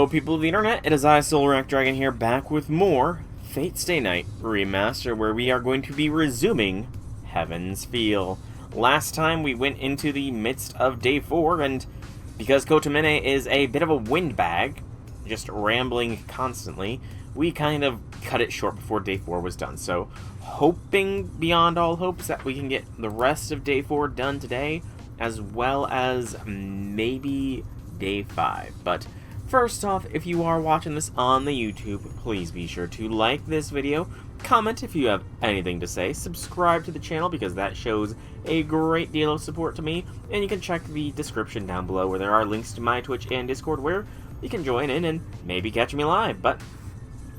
Hello people of the internet, it is I, Soulrack Dragon here, back with more Fate Stay Night Remaster, where we are going to be resuming Heaven's Feel. Last time we went into the midst of day 4, and because Kotomine is a bit of a windbag, just rambling constantly, we kind of cut it short before day 4 was done. So, hoping beyond all hopes that we can get the rest of day 4 done today, as well as maybe day 5. But first off, if you are watching this on the YouTube, please be sure to like this video, comment if you have anything to say, subscribe to the channel because that shows a great deal of support to me, and you can check the description down below where there are links to my Twitch and Discord where you can join in and maybe catch me live. But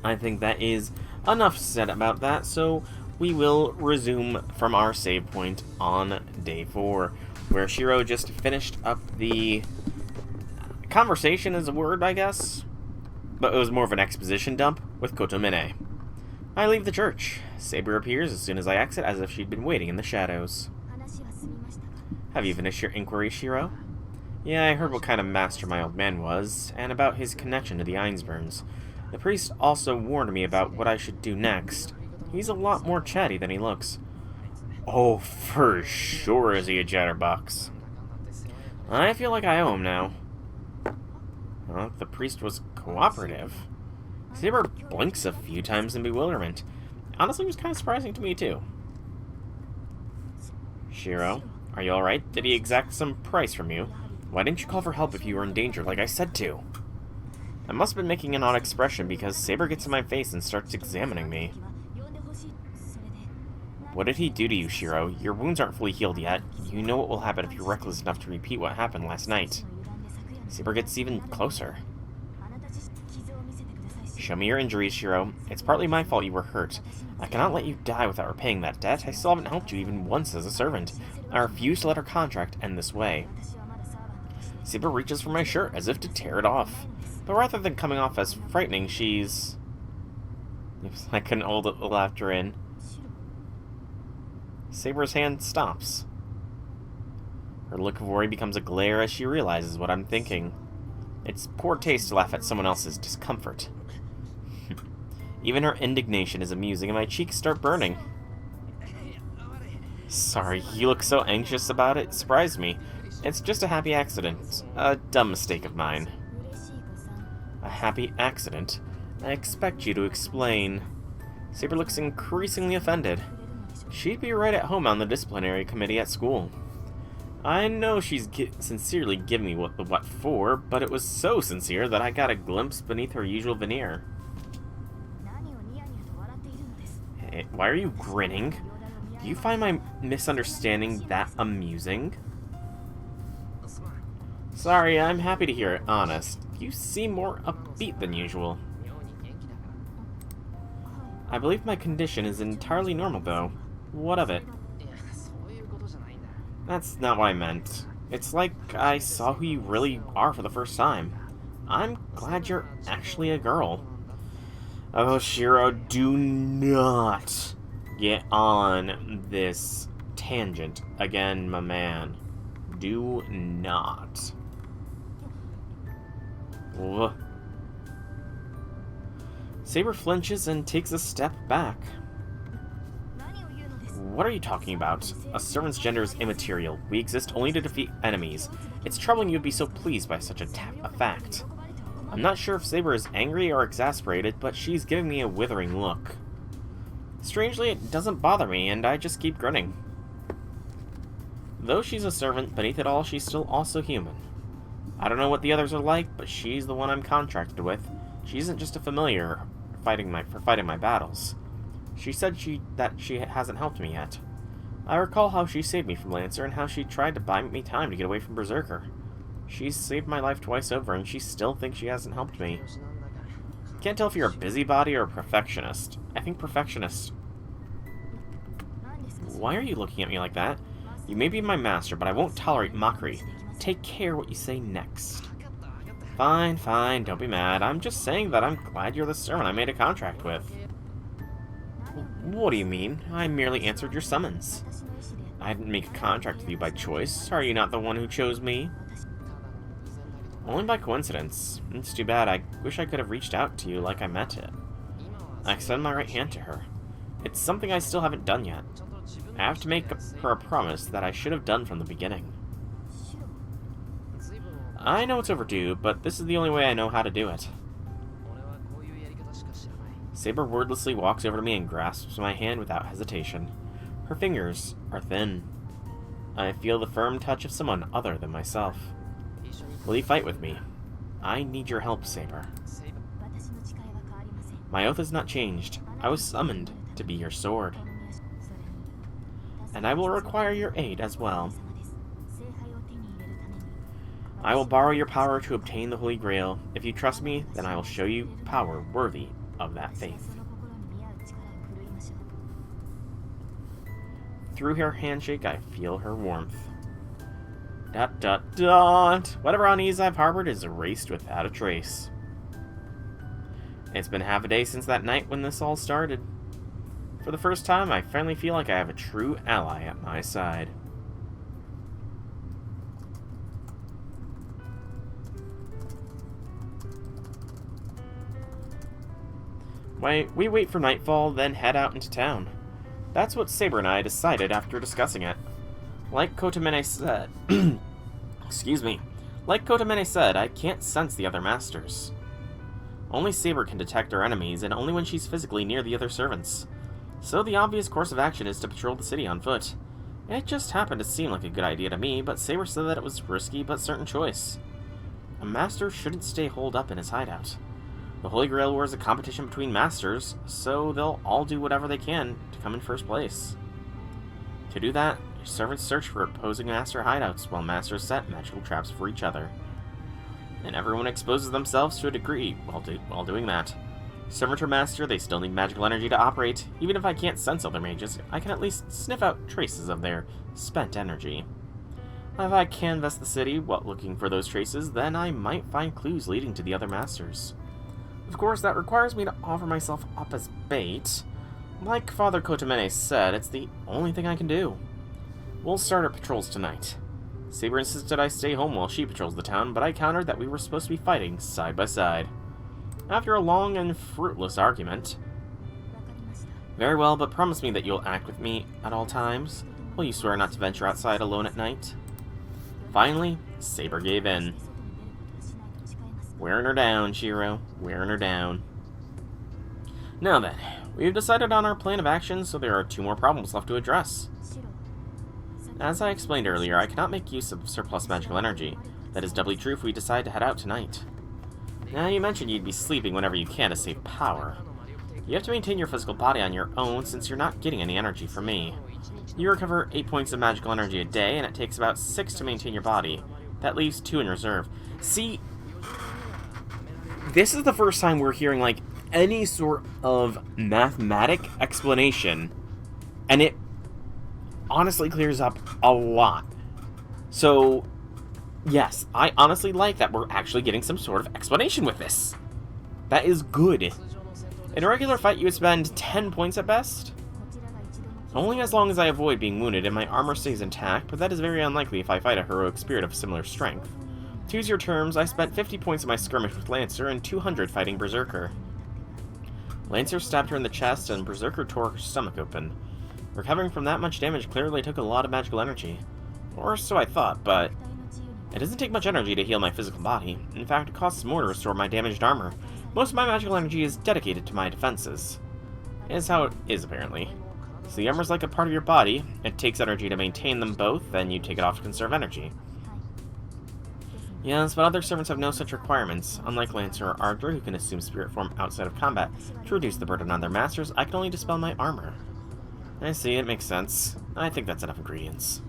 I think that is enough said about that, so we will resume from our save point on day 4, where Shiro just finished up the conversation is a word, I guess, but it was more of an exposition dump with Kotomine. I leave the church. Saber appears as soon as I exit, as if she'd been waiting in the shadows. Have you finished your inquiry, Shiro? Yeah, I heard what kind of master my old man was, and about his connection to the Einsburns. The priest also warned me about what I should do next. He's a lot more chatty than he looks. Oh, for sure is he a chatterbox. I feel like I owe him now. Well, the priest was cooperative. Saber blinks a few times in bewilderment. Honestly, it was kind of surprising to me, too. Shiro, are you alright? Did he exact some price from you? Why didn't you call for help if you were in danger, like I said to? I must have been making an odd expression because Saber gets in my face and starts examining me. What did he do to you, Shiro? Your wounds aren't fully healed yet. You know what will happen if you're reckless enough to repeat what happened last night. Saber gets even closer. Show me your injuries, Shiro. It's partly my fault you were hurt. I cannot let you die without repaying that debt. I still haven't helped you even once as a servant. I refuse to let our contract end this way. Saber reaches for my shirt as if to tear it off. But rather than coming off as frightening, she's... I couldn't hold the laughter in. Saber's hand stops. Her look of worry becomes a glare as she realizes what I'm thinking. It's poor taste to laugh at someone else's discomfort. Even her indignation is amusing and my cheeks start burning. Sorry, you look so anxious about it. It surprised me. It's just a happy accident. A dumb mistake of mine. A happy accident? I expect you to explain. Saber looks increasingly offended. She'd be right at home on the disciplinary committee at school. I know she's sincerely giving me what for, but it was so sincere that I got a glimpse beneath her usual veneer. Hey, why are you grinning? Do you find my misunderstanding that amusing? Sorry, I'm happy to hear it, honest. You seem more upbeat than usual. I believe my condition is entirely normal, though. What of it? That's not what I meant. It's like I saw who you really are for the first time. I'm glad you're actually a girl. Oh, Shiro, do not get on this tangent again, my man. Do not. Ugh. Saber flinches and takes a step back. What are you talking about? A servant's gender is immaterial. We exist only to defeat enemies. It's troubling you'd be so pleased by such a fact. I'm not sure if Saber is angry or exasperated, but she's giving me a withering look. Strangely, it doesn't bother me, and I just keep grinning. Though she's a servant, beneath it all, she's still also human. I don't know what the others are like, but she's the one I'm contracted with. She isn't just a familiar fighting my battles. She said that she hasn't helped me yet. I recall how she saved me from Lancer and how she tried to buy me time to get away from Berserker. She's saved my life twice over and she still thinks she hasn't helped me. Can't tell if you're a busybody or a perfectionist. I think perfectionist. Why are you looking at me like that? You may be my master, but I won't tolerate mockery. Take care what you say next. Fine, fine, don't be mad. I'm just saying that I'm glad you're the servant I made a contract with. What do you mean? I merely answered your summons. I didn't make a contract with you by choice. Are you not the one who chose me? Only by coincidence. It's too bad. I wish I could have reached out to you like I meant it. I extend my right hand to her. It's something I still haven't done yet. I have to make her a promise that I should have done from the beginning. I know it's overdue, but this is the only way I know how to do it. Saber wordlessly walks over to me and grasps my hand without hesitation. Her fingers are thin. I feel the firm touch of someone other than myself. Will you fight with me? I need your help, Saber. My oath has not changed. I was summoned to be your sword. And I will require your aid as well. I will borrow your power to obtain the Holy Grail. If you trust me, then I will show you power worthy of that faith. Through her handshake, I feel her warmth. ... Whatever unease I've harbored is erased without a trace. It's been half a day since that night when this all started. For the first time, I finally feel like I have a true ally at my side. We wait for nightfall, then head out into town. That's what Saber and I decided after discussing it. Like Kotomene said... Excuse me. Like Kotomene said, I can't sense the other masters. Only Saber can detect our enemies, and only when she's physically near the other servants. So the obvious course of action is to patrol the city on foot. It just happened to seem like a good idea to me, but Saber said that it was a risky but certain choice. A master shouldn't stay holed up in his hideout. The Holy Grail War is a competition between masters, so they'll all do whatever they can to come in first place. To do that, servants search for opposing master hideouts, while masters set magical traps for each other. And everyone exposes themselves to a degree while doing that. Servant or master, they still need magical energy to operate. Even if I can't sense other mages, I can at least sniff out traces of their spent energy. If I canvass the city while looking for those traces, then I might find clues leading to the other masters. Of course, that requires me to offer myself up as bait. Like Father Kotomene said, it's the only thing I can do. We'll start our patrols tonight. Saber insisted I stay home while she patrols the town, but I countered that we were supposed to be fighting side by side. After a long and fruitless argument... Very well, but promise me that you'll act with me at all times. Will you swear not to venture outside alone at night? Finally, Saber gave in. Wearing her down, Shiro. Wearing her down. Now then, we've decided on our plan of action, so there are 2 more problems left to address. As I explained earlier, I cannot make use of surplus magical energy. That is doubly true if we decide to head out tonight. Now, you mentioned you'd be sleeping whenever you can to save power. You have to maintain your physical body on your own since you're not getting any energy from me. You recover 8 points of magical energy a day, and it takes about 6 to maintain your body. That leaves 2 in reserve. See, this is the first time we're hearing, like, any sort of mathematic explanation, and it honestly clears up a lot. So, yes, I honestly like that we're actually getting some sort of explanation with this. That is good. In a regular fight, you would spend 10 points at best. Only as long as I avoid being wounded and my armor stays intact, but that is very unlikely if I fight a heroic spirit of similar strength. To use your terms, I spent 50 points in my skirmish with Lancer and 200 fighting Berserker. Lancer stabbed her in the chest and Berserker tore her stomach open. Recovering from that much damage clearly took a lot of magical energy. Or so I thought, but it doesn't take much energy to heal my physical body. In fact, it costs more to restore my damaged armor. Most of my magical energy is dedicated to my defenses. Is how it is, apparently. So the armor's like a part of your body. It takes energy to maintain them both, then you take it off to conserve energy. Yes, but other servants have no such requirements. Unlike Lancer or Ardra, who can assume spirit form outside of combat to reduce the burden on their masters, I can only dispel my armor. I see, it makes sense. I think that's enough ingredients.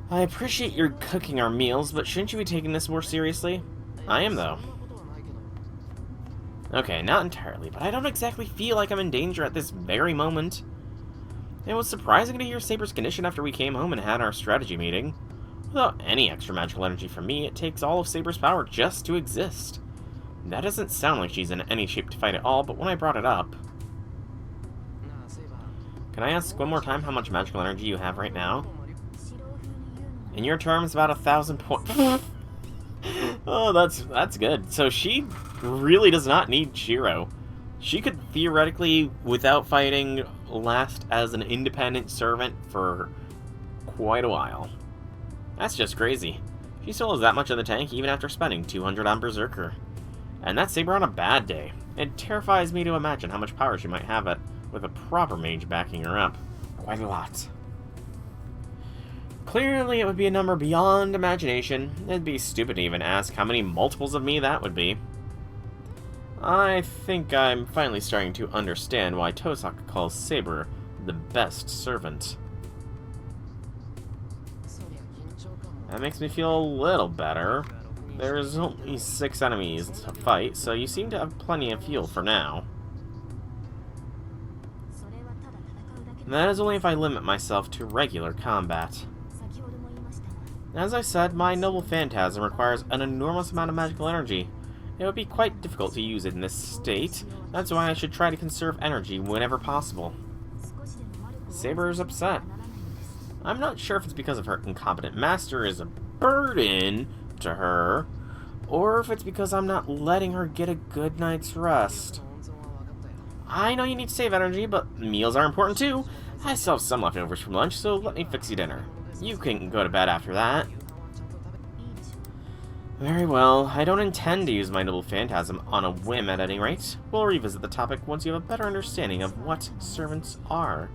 I appreciate your cooking our meals, but shouldn't you be taking this more seriously? I am, though. Okay, not entirely, but I don't exactly feel like I'm in danger at this very moment. It was surprising to hear Saber's condition after we came home and had our strategy meeting. Without any extra magical energy from me, it takes all of Saber's power just to exist. That doesn't sound like she's in any shape to fight at all, but when I brought it up... Can I ask one more time how much magical energy you have right now? In your terms, about 1,000 points. Oh, that's good. So she really does not need Shiro. She could theoretically, without fighting, last as an independent servant for quite a while. That's just crazy. She still has that much in the tank even after spending 200 on Berserker. And that's Saber on a bad day. It terrifies me to imagine how much power she might have with a proper mage backing her up. Quite a lot. Clearly it would be a number beyond imagination. It'd be stupid to even ask how many multiples of me that would be. I think I'm finally starting to understand why Tosaka calls Saber the best servant. That makes me feel a little better. There's only 6 enemies to fight, so you seem to have plenty of fuel for now. And that is only if I limit myself to regular combat. As I said, my noble phantasm requires an enormous amount of magical energy. It would be quite difficult to use it in this state. That's why I should try to conserve energy whenever possible. Saber is upset. I'm not sure if it's because of her incompetent master is a burden to her, or if it's because I'm not letting her get a good night's rest. I know you need to save energy, but meals are important too. I still have some leftovers from lunch, so let me fix you dinner. You can go to bed after that. Very well. I don't intend to use my noble phantasm on a whim at any rate. We'll revisit the topic once you have a better understanding of what servants are.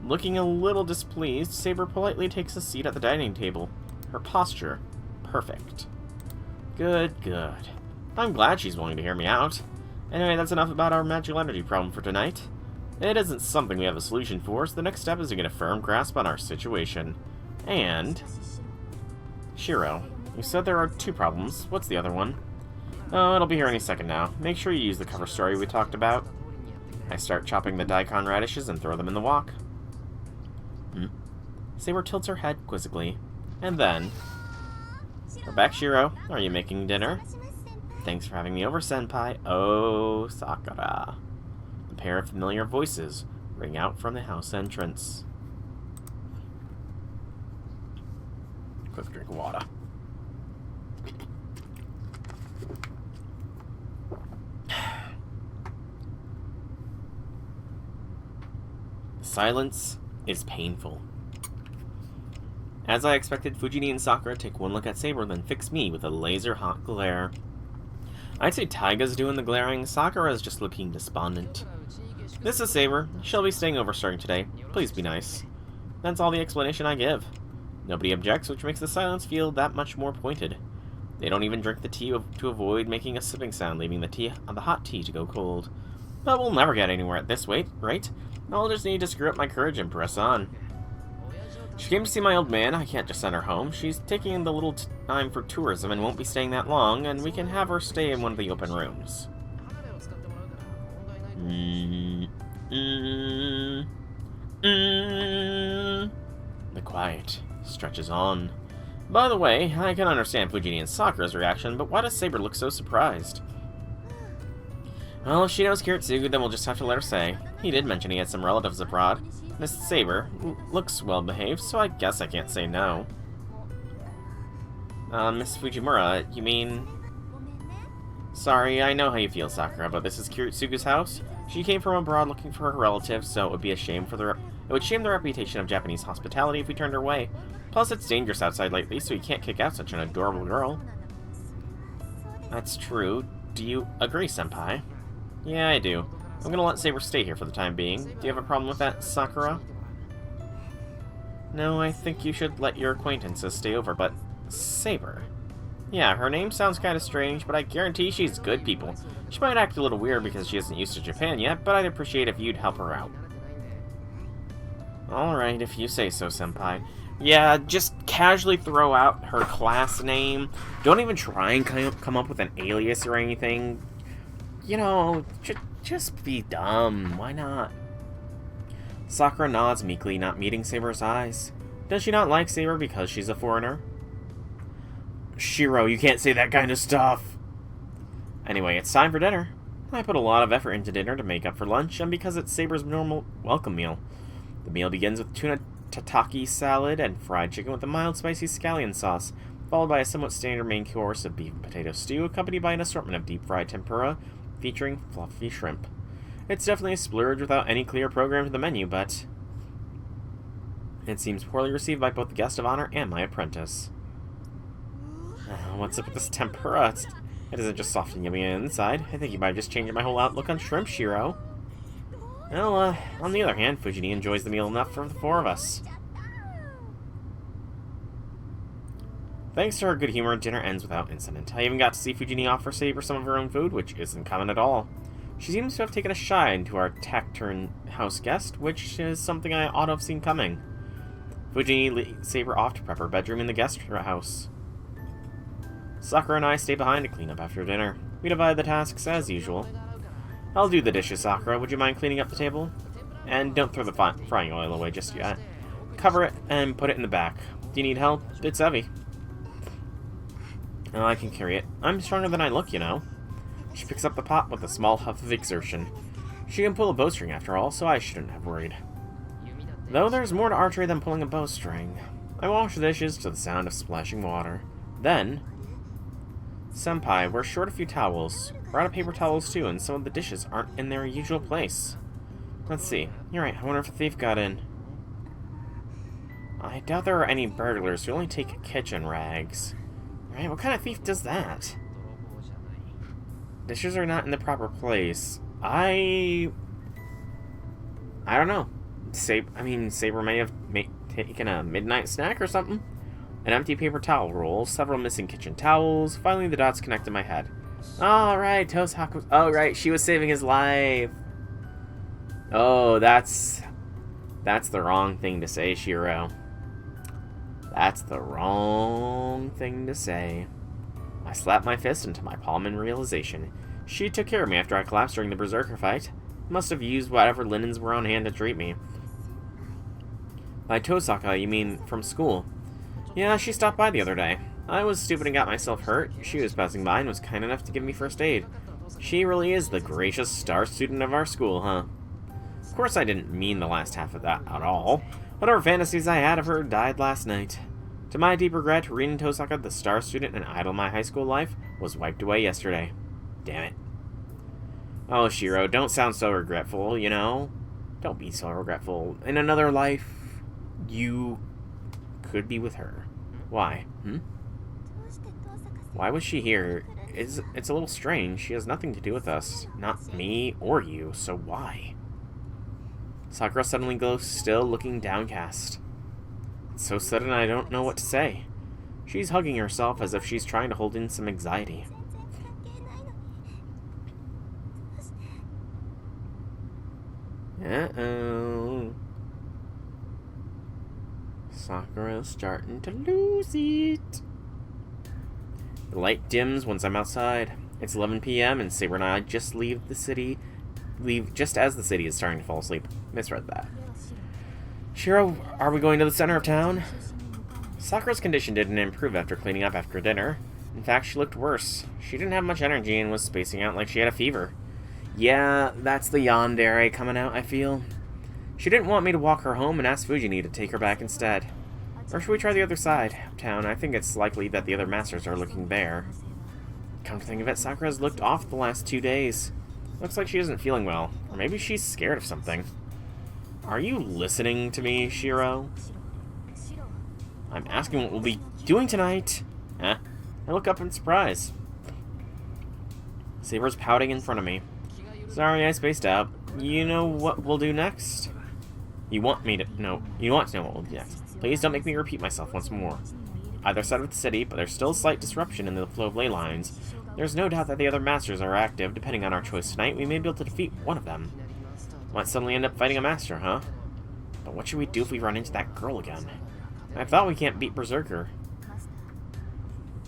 Looking a little displeased, Saber politely takes a seat at the dining table. Her posture, perfect. Good, good. I'm glad she's willing to hear me out. Anyway, that's enough about our magical energy problem for tonight. It isn't something we have a solution for, so the next step is to get a firm grasp on our situation. And... Shiro, you said there are 2 problems. What's the other one? Oh, it'll be here any second now. Make sure you use the cover story we talked about. I start chopping the daikon radishes and throw them in the wok. Saber tilts her head quizzically. And then... We're back, Shiro. Are you making dinner? Thanks for having me over, Senpai. Oh, Sakura. A pair of familiar voices ring out from the house entrance. Quick drink of water. Silence is painful. As I expected, Fujini and Sakura take one look at Saber, then fix me with a laser-hot glare. I'd say Taiga's doing the glaring, Sakura's just looking despondent. This is Saber. She'll be staying over starting today. Please be nice. That's all the explanation I give. Nobody objects, which makes the silence feel that much more pointed. They don't even drink the tea to avoid making a sipping sound, leaving the hot tea to go cold. But we'll never get anywhere at this rate, right? I'll just need to screw up my courage and press on. She came to see my old man. I can't just send her home. She's taking the little time for tourism and won't be staying that long, and we can have her stay in one of the open rooms. The quiet stretches on. By the way, I can understand Fujini and Sakura's reaction, but why does Saber look so surprised? Well, if she knows Kiritsugu, then we'll just have to let her say. He did mention he had some relatives abroad. Miss Saber looks well-behaved, so I guess I can't say no. Miss Fujimura, you mean... Sorry, I know how you feel, Sakura, but this is Kiritsugu's house. She came from abroad looking for her relatives, so it would be a shame for it would shame the reputation of Japanese hospitality if we turned her away. Plus, it's dangerous outside lately, so you can't kick out such an adorable girl. That's true. Do you agree, Senpai? Yeah, I do. I'm gonna let Saber stay here for the time being. Do you have a problem with that, Sakura? No, I think you should let your acquaintances stay over, but... Saber? Yeah, her name sounds kind of strange, but I guarantee she's good people. She might act a little weird because she isn't used to Japan yet, but I'd appreciate if you'd help her out. Alright, if you say so, Senpai. Yeah, just casually throw out her class name. Don't even try and come up with an alias or anything. You know, just be dumb. Why not? Sakura nods meekly, not meeting Saber's eyes. Does she not like Saber because she's a foreigner? Shiro, you can't say that kind of stuff! Anyway, it's time for dinner. I put a lot of effort into dinner to make up for lunch, and because it's Saber's normal welcome meal. The meal begins with tuna tataki salad and fried chicken with a mild spicy scallion sauce. followed by a somewhat standard main course of beef and potato stew, accompanied by an assortment of deep-fried tempura featuring fluffy shrimp. It's definitely a splurge without any clear program to the menu, but it seems poorly received by both the guest of honor and my apprentice. What's up with this tempura? It isn't just soft and yummy on the inside. I think you might have just changed my whole outlook on shrimp, Shiro. Well, on the other hand, Fujini enjoys the meal enough for the four of us. Thanks to her good humor, dinner ends without incident. I even got to see Fujini offer Saber some of her own food, which isn't common at all. She seems to have taken a shine to our taciturn house guest, which is something I ought to have seen coming. Fujini leads Saber off to prep her bedroom in the guest house. Sakura and I stay behind to clean up after dinner. We divide the tasks as usual. I'll do the dishes, Sakura. Would you mind cleaning up the table? And don't throw the frying oil away just yet. Cover it and put it in the back. Do you need help? It's heavy. Oh, I can carry it. I'm stronger than I look, you know. She picks up the pot with a small huff of exertion. She can pull a bowstring after all, so I shouldn't have worried. Though there's more to archery than pulling a bowstring. I wash the dishes to the sound of splashing water. Then, Senpai, we're short a few towels. We're out of paper towels too, and some of the dishes aren't in their usual place. Let's see. You're right, I wonder if a thief got in. I doubt there are any burglars who only take kitchen rags. Right, what kind of thief does that? Dishes are not in the proper place. I don't know. Saber may have taken a midnight snack or something. An empty paper towel roll, several missing kitchen towels. Finally, the dots connect in my head. All right, Tosaka. Oh, right, she was saving his life. Oh, that's the wrong thing to say, Shiro. That's the wrong thing to say. I slapped my fist into my palm in realization. She took care of me after I collapsed during the berserker fight. Must have used whatever linens were on hand to treat me. By Tosaka, you mean from school? Yeah, she stopped by the other day. I was stupid and got myself hurt. She was passing by and was kind enough to give me first aid. She really is the gracious star student of our school, huh? Of course I didn't mean the last half of that at all. Whatever fantasies I had of her died last night. To my deep regret, Rin Tosaka, the star student and idol of my high school life, was wiped away yesterday. Damn it. Oh, Shiro, don't sound so regretful, you know? Don't be so regretful. In another life, you could be with her. Why? Why was she here? It's a little strange. She has nothing to do with us. Not me or you, so why? Sakura suddenly glows still, looking downcast. It's so sudden I don't know what to say. She's hugging herself as if she's trying to hold in some anxiety. Uh-oh. Sakura's starting to lose it. The light dims once I'm outside. It's 11 p.m. and Saber and I just leave just as the city is starting to fall asleep. Misread that. Shiro, are we going to the center of town? Sakura's condition didn't improve after cleaning up after dinner. In fact, she looked worse. She didn't have much energy and was spacing out like she had a fever. Yeah, that's the yandere coming out, I feel. She didn't want me to walk her home and asked Fujini to take her back instead. Or should we try the other side of town? I think it's likely that the other masters are looking there. Come to think of it, Sakura's looked off the last 2 days. Looks like she isn't feeling well. Or maybe she's scared of something. Are you listening to me, Shiro? I'm asking what we'll be doing tonight. I look up in surprise. Saber's pouting in front of me. Sorry, I spaced out. You know what we'll do next? You want to know what we'll do next. Please don't make me repeat myself once more. Either side of the city, but there's still a slight disruption in the flow of ley lines. There's no doubt that the other masters are active. Depending on our choice tonight, we may be able to defeat one of them. Might suddenly end up fighting a master, huh? But what should we do if we run into that girl again? I thought we can't beat Berserker.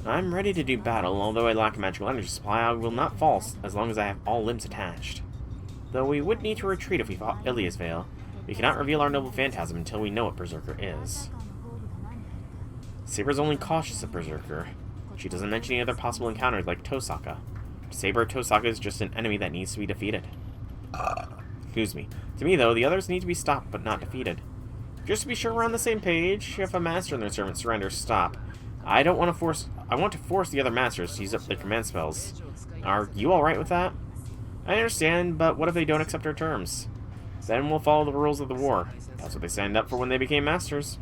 I'm ready to do battle. Although I lack a magical energy supply, I will not fall as long as I have all limbs attached. Though we would need to retreat if we fought Ilia's Veil. We cannot reveal our noble phantasm until we know what Berserker is. Saber's only cautious of Berserker. She doesn't mention any other possible encounters like Tosaka. To Saber, Tosaka is just an enemy that needs to be defeated. Excuse me. To me, though, the others need to be stopped but not defeated. Just to be sure we're on the same page, if a master and their servant surrender, stop. I don't want to force... I want to force the other masters to use up their command spells. Are you alright with that? I understand, but what if they don't accept our terms? Then we'll follow the rules of the war. That's what they signed up for when they became masters.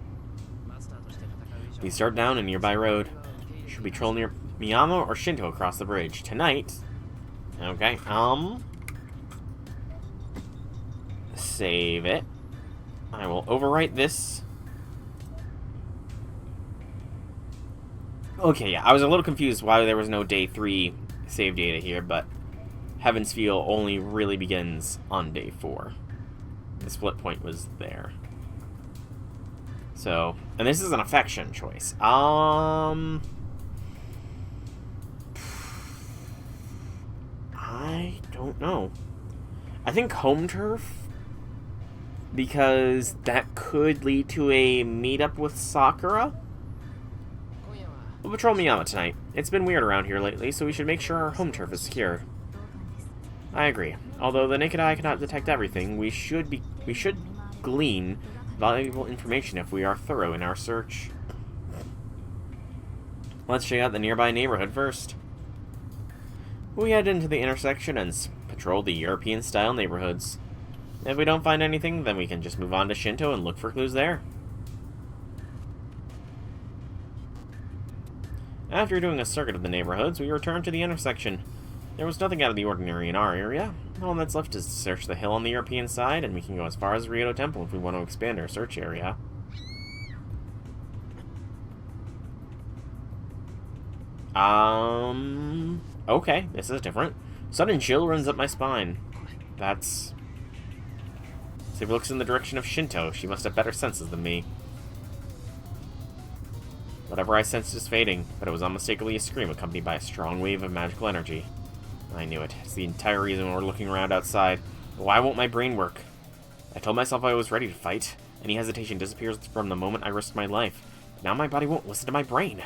We start down a nearby road. Should we troll near Miyama or Shinto across the bridge? Tonight... Okay, save it. I will overwrite this. Okay, yeah, I was a little confused why there was no day 3 save data here, but Heaven's Feel only really begins on day 4. The split point was there. So, and this is an affection choice. I don't know. I think home turf, because that could lead to a meetup with Sakura. We'll patrol Miyama tonight. It's been weird around here lately, so we should make sure our home turf is secure. I agree. Although the naked eye cannot detect everything, we should glean valuable information if we are thorough in our search. Let's check out the nearby neighborhood first. We head into the intersection and patrol the European-style neighborhoods. If we don't find anything, then we can just move on to Shinto and look for clues there. After doing a circuit of the neighborhoods, we return to the intersection. There was nothing out of the ordinary in our area. All that's left is to search the hill on the European side, and we can go as far as Ryoto Temple if we want to expand our search area. Okay, this is different. Sudden chill runs up my spine. That's... Saber looks in the direction of Shinto. She must have better senses than me. Whatever I sensed is fading, but it was unmistakably a scream accompanied by a strong wave of magical energy. I knew it. It's the entire reason we're looking around outside. But why won't my brain work? I told myself I was ready to fight. Any hesitation disappears from the moment I risk my life. But now my body won't listen to my brain.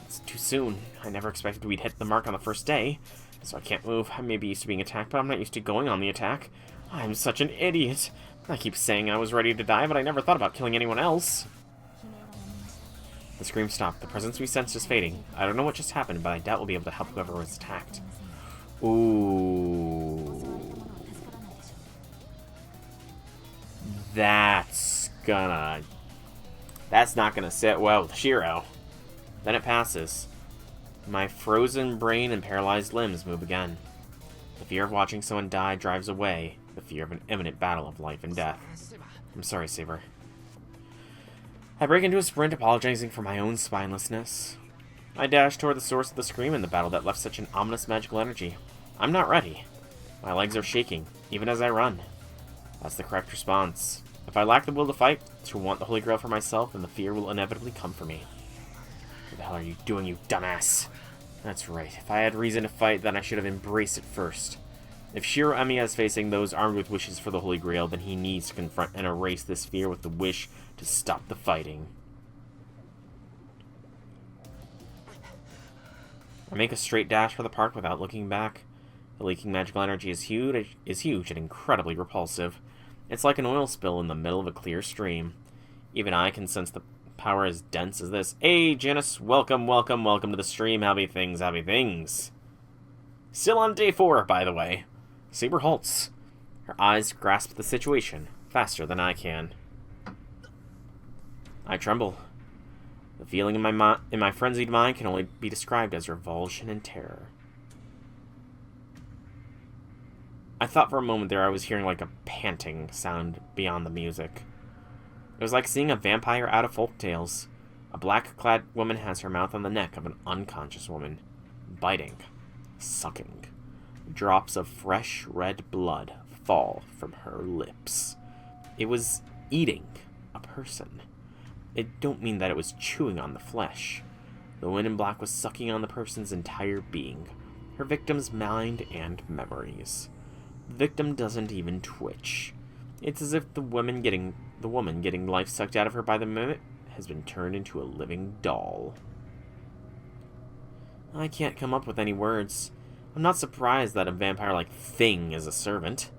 It's too soon. I never expected we'd hit the mark on the first day. So I can't move. I may be used to being attacked, but I'm not used to going on the attack. I'm such an idiot. I keep saying I was ready to die, but I never thought about killing anyone else. The scream stopped. The presence we sensed is fading. I don't know what just happened, but I doubt we'll be able to help whoever was attacked. Ooh. That's not gonna sit well with Shiro. Then it passes. My frozen brain and paralyzed limbs move again. The fear of watching someone die drives away the fear of an imminent battle of life and death. I'm sorry, Saber. I break into a sprint, apologizing for my own spinelessness. I dash toward the source of the scream in the battle that left such an ominous magical energy. I'm not ready. My legs are shaking, even as I run. That's the correct response. If I lack the will to fight, to want the Holy Grail for myself, then the fear will inevitably come for me. What the hell are you doing, you dumbass? That's right. If I had reason to fight, then I should have embraced it first. If Shiro Emiya is facing those armed with wishes for the Holy Grail, then he needs to confront and erase this fear with the wish to stop the fighting. I make a straight dash for the park without looking back. The leaking magical energy is huge and incredibly repulsive. It's like an oil spill in the middle of a clear stream. Even I can sense the power as dense as this. Hey, Janice, welcome to the stream. Happy things. Still on day 4, by the way. Saber halts. Her eyes grasp the situation faster than I can. I tremble. The feeling in my frenzied mind can only be described as revulsion and terror. I thought for a moment there I was hearing like a panting sound beyond the music. It was like seeing a vampire out of folk tales. A black-clad woman has her mouth on the neck of an unconscious woman, biting, sucking. Drops of fresh red blood fall from her lips. It was eating a person. It don't mean that it was chewing on the flesh. The woman in black was sucking on the person's entire being, her victim's mind and memories. The victim doesn't even twitch. It's as if the woman getting life sucked out of her by the mimic has been turned into a living doll. I can't come up with any words. I'm not surprised that a vampire-like thing is a servant.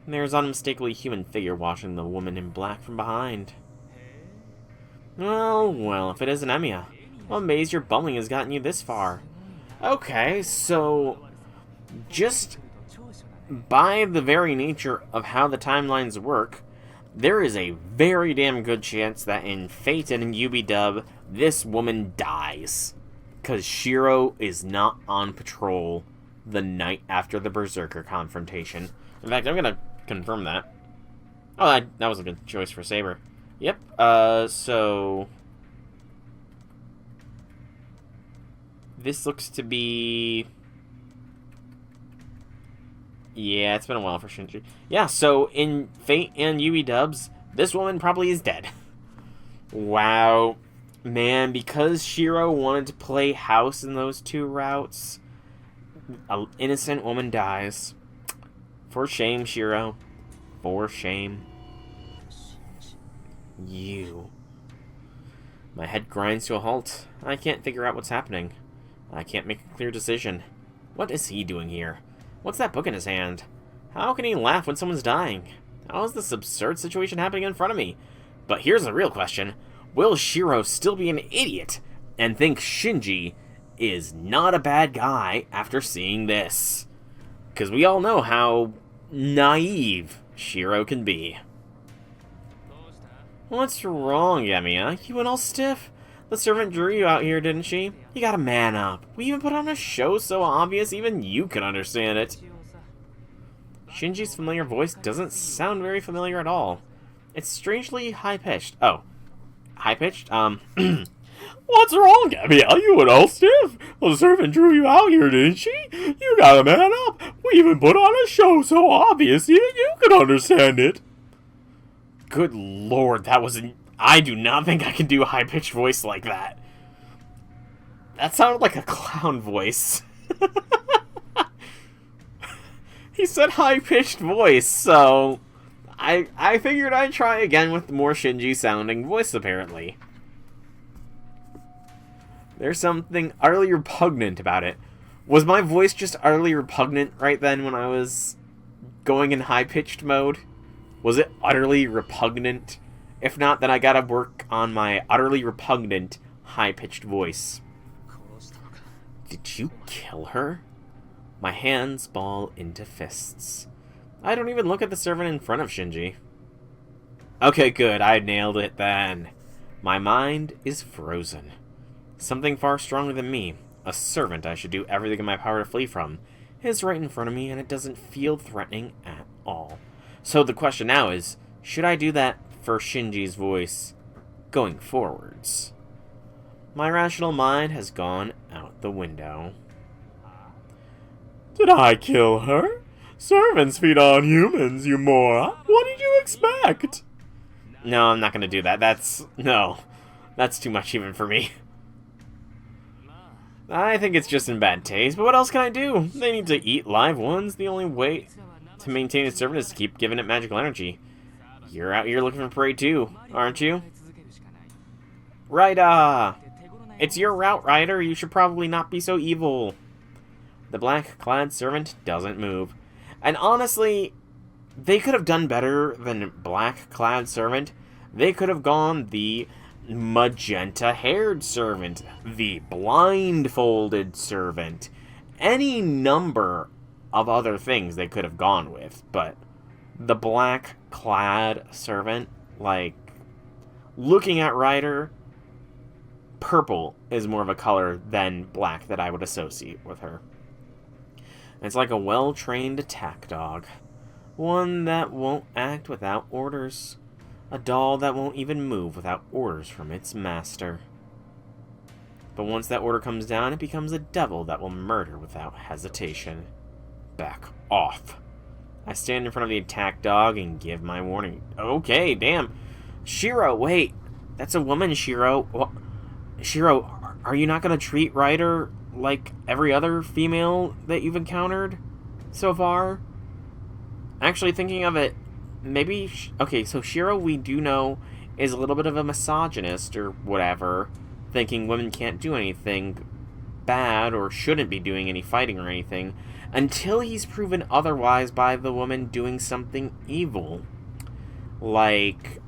There's an unmistakably human figure watching the woman in black from behind. Well, if it isn't Emiya. I'm amazed your bumbling has gotten you this far. Okay, so just by the very nature of how the timelines work, there is a very damn good chance that in Fate and in UB-Dub, this woman dies. Because Shiro is not on patrol the night after the Berserker confrontation. In fact, I'm gonna confirm that. Oh, that was a good choice for Saber. Yep, so... this looks to be... yeah, it's been a while for Shinji. Yeah, so in Fate and UB-Dubs, this woman probably is dead. Wow. Man, because Shiro wanted to play house in those two routes, an innocent woman dies. For shame, Shiro. For shame. You. My head grinds to a halt. I can't figure out what's happening. I can't make a clear decision. What is he doing here? What's that book in his hand? How can he laugh when someone's dying? How is this absurd situation happening in front of me? But here's the real question. Will Shiro still be an idiot and think Shinji is not a bad guy after seeing this? Because we all know how naive Shiro can be. What's wrong, Yamiya? You went all stiff? The servant drew you out here, didn't she? You gotta man up. We even put on a show so obvious even you can understand it. Shinji's familiar voice doesn't sound very familiar at all. It's strangely high-pitched. Oh. High-pitched? What's wrong, Yamiya? You went all stiff. The servant drew you out here, didn't she? You gotta man up. We even put on a show so obvious even you can understand it. Good lord, that was I do not think I can do a high-pitched voice like that. That sounded like a clown voice. He said high-pitched voice, so... I figured I'd try again with the more Shinji-sounding voice, apparently. There's something utterly repugnant about it. Was my voice just utterly repugnant right then when I was going in high-pitched mode? Was it utterly repugnant? If not, then I gotta work on my utterly repugnant, high-pitched voice. Did you kill her? My hands ball into fists. I don't even look at the servant in front of Shinji. Okay, good, I nailed it then. My mind is frozen. Something far stronger than me, a servant I should do everything in my power to flee from, is right in front of me and it doesn't feel threatening at all. So the question now is, should I do that for Shinji's voice going forwards? My rational mind has gone out the window. Did I kill her? Servants feed on humans, you moron. What did you expect? No, I'm not gonna do that. No. That's too much even for me. I think it's just in bad taste, but what else can I do? They need to eat live ones. The only way to maintain a servant is to keep giving it magical energy. You're out here looking for prey too, aren't you? Right, it's your route, Ryder. You should probably not be so evil. The black-clad servant doesn't move. And honestly, they could have done better than black-clad servant. They could have gone the magenta-haired servant, the blindfolded servant, any number of other things they could have gone with, but the black-clad servant, like, looking at Ryder, purple is more of a color than black that I would associate with her. It's like a well-trained attack dog. One that won't act without orders. A doll that won't even move without orders from its master. But once that order comes down, it becomes a devil that will murder without hesitation. Back off. I stand in front of the attack dog and give my warning. Okay, damn. Shiro, wait. That's a woman, Shiro. What? Shiro, are you not going to treat Ryder like every other female that you've encountered so far? Actually, thinking of it, maybe... Okay, so Shiro, we do know, is a little bit of a misogynist or whatever, thinking women can't do anything bad or shouldn't be doing any fighting or anything, until he's proven otherwise by the woman doing something evil. Like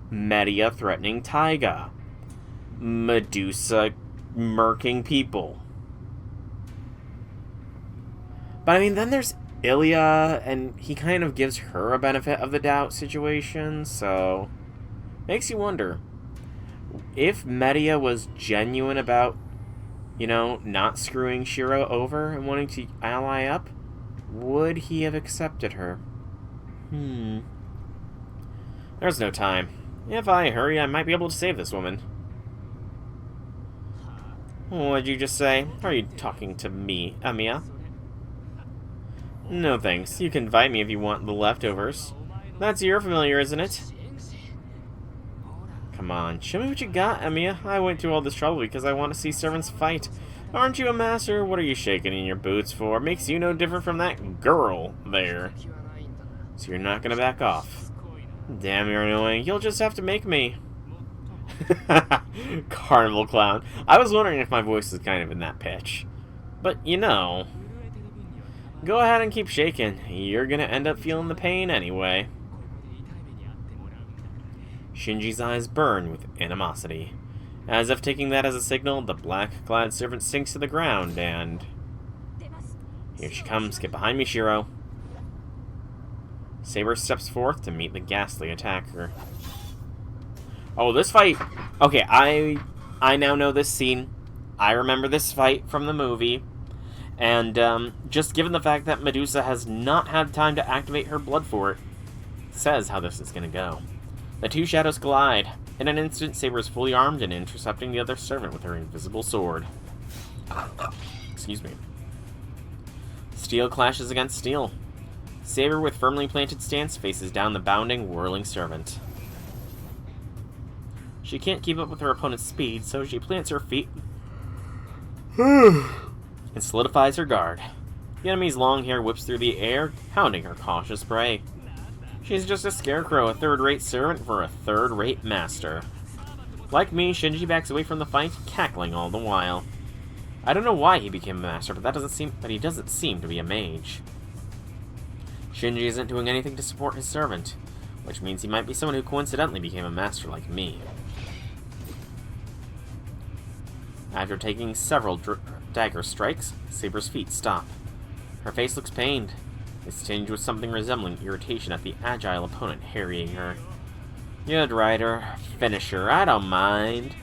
Media threatening Taiga. Medusa murking people. But I mean, then there's Ilya, and he kind of gives her a benefit of the doubt situation, so makes you wonder if Medea was genuine about, you know, not screwing Shiro over and wanting to ally up, would he have accepted her? There's no time. If I hurry, I might be able to save this woman. What'd you just say? Are you talking to me, Amiya? No thanks. You can invite me if you want the leftovers. That's your familiar, isn't it? Come on, show me what you got, Amiya. I went through all this trouble because I want to see servants fight. Aren't you a master? What are you shaking in your boots for? Makes you no different from that girl there. So you're not gonna back off. Damn, you're annoying. You'll just have to make me. Carnival clown. I was wondering if my voice is kind of in that pitch. But, you know, go ahead and keep shaking. You're gonna end up feeling the pain anyway. Shinji's eyes burn with animosity. As if taking that as a signal, the black-clad servant sinks to the ground, and here she comes. Get behind me, Shiro. Saber steps forth to meet the ghastly attacker. Oh, this fight... Okay, I now know this scene. I remember this fight from the movie. And, just given the fact that Medusa has not had time to activate her blood for it, says how this is going to go. The two shadows collide. In an instant, Saber is fully armed and intercepting the other servant with her invisible sword. Excuse me. Steel clashes against steel. Saber, with firmly planted stance, faces down the bounding, whirling servant. She can't keep up with her opponent's speed, so she plants her feet and solidifies her guard. The enemy's long hair whips through the air, hounding her cautious prey. She's just a scarecrow, a third-rate servant for a third-rate master. Like me, Shinji backs away from the fight, cackling all the while. I don't know why he became a master, but he doesn't seem to be a mage. Shinji isn't doing anything to support his servant, which means he might be someone who coincidentally became a master like me. After taking several dagger strikes, Saber's feet stop. Her face looks pained. It's tinged with something resembling irritation at the agile opponent harrying her. Good rider. Finish her. I don't mind.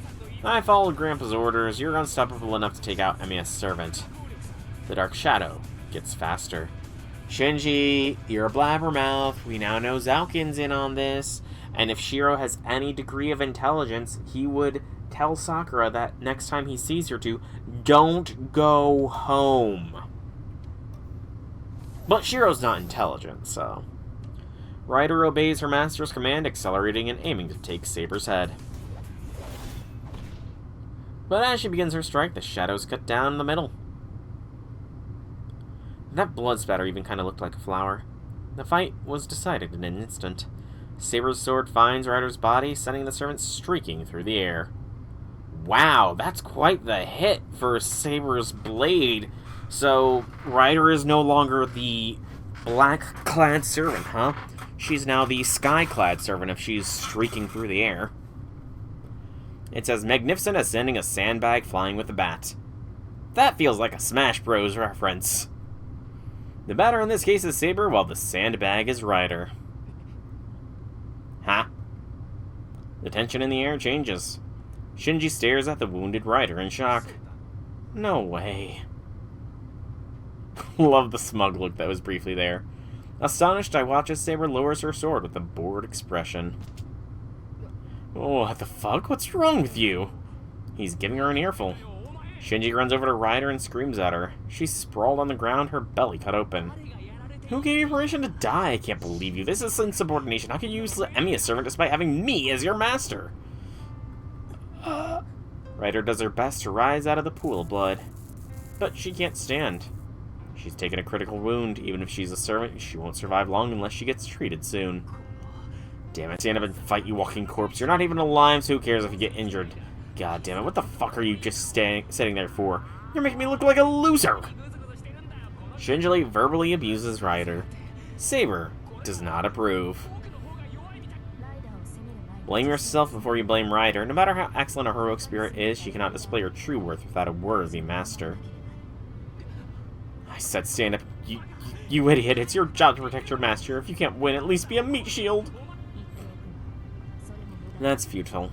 I followed Grandpa's orders. You're unstoppable enough to take out Emiya's servant. The Dark Shadow gets faster. Shinji, you're a blabbermouth. We now know Zalkin's in on this. And if Shiro has any degree of intelligence, he would tell Sakura that next time he sees her to, don't go home. But Shiro's not intelligent, so... Ryder obeys her master's command, accelerating and aiming to take Saber's head. But as she begins her strike, the shadows cut down the middle. That blood spatter even kind of looked like a flower. The fight was decided in an instant. Saber's sword finds Ryder's body, sending the servant streaking through the air. Wow, that's quite the hit for Saber's blade. So, Ryder is no longer the black-clad servant, huh? She's now the sky-clad servant if she's streaking through the air. It's as magnificent as sending a sandbag flying with a bat. That feels like a Smash Bros. Reference. The batter in this case is Saber, while the sandbag is Ryder. Ha! The tension in the air changes. Shinji stares at the wounded Ryder in shock. No way. Love the smug look that was briefly there. Astonished, I watch as Saber lowers her sword with a bored expression. Oh, what the fuck? What's wrong with you? He's giving her an earful. Shinji runs over to Ryder and screams at her. She's sprawled on the ground, her belly cut open. Who gave you permission to die? I can't believe you. This is insubordination. How can you use Emiya's servant despite having me as your master? Ryder does her best to rise out of the pool of blood. But she can't stand. She's taken a critical wound. Even if she's a servant, she won't survive long unless she gets treated soon. Damn it, stand up and fight, you walking corpse. You're not even alive, so who cares if you get injured? God damn it, what the fuck are you just sitting there for? You're making me look like a loser! Shinji verbally abuses Ryder. Saber does not approve. Blame yourself before you blame Ryder. No matter how excellent a heroic spirit is, she cannot display her true worth without a worthy master. I said stand up. You idiot. It's your job to protect your master. If you can't win, at least be a meat shield. That's futile.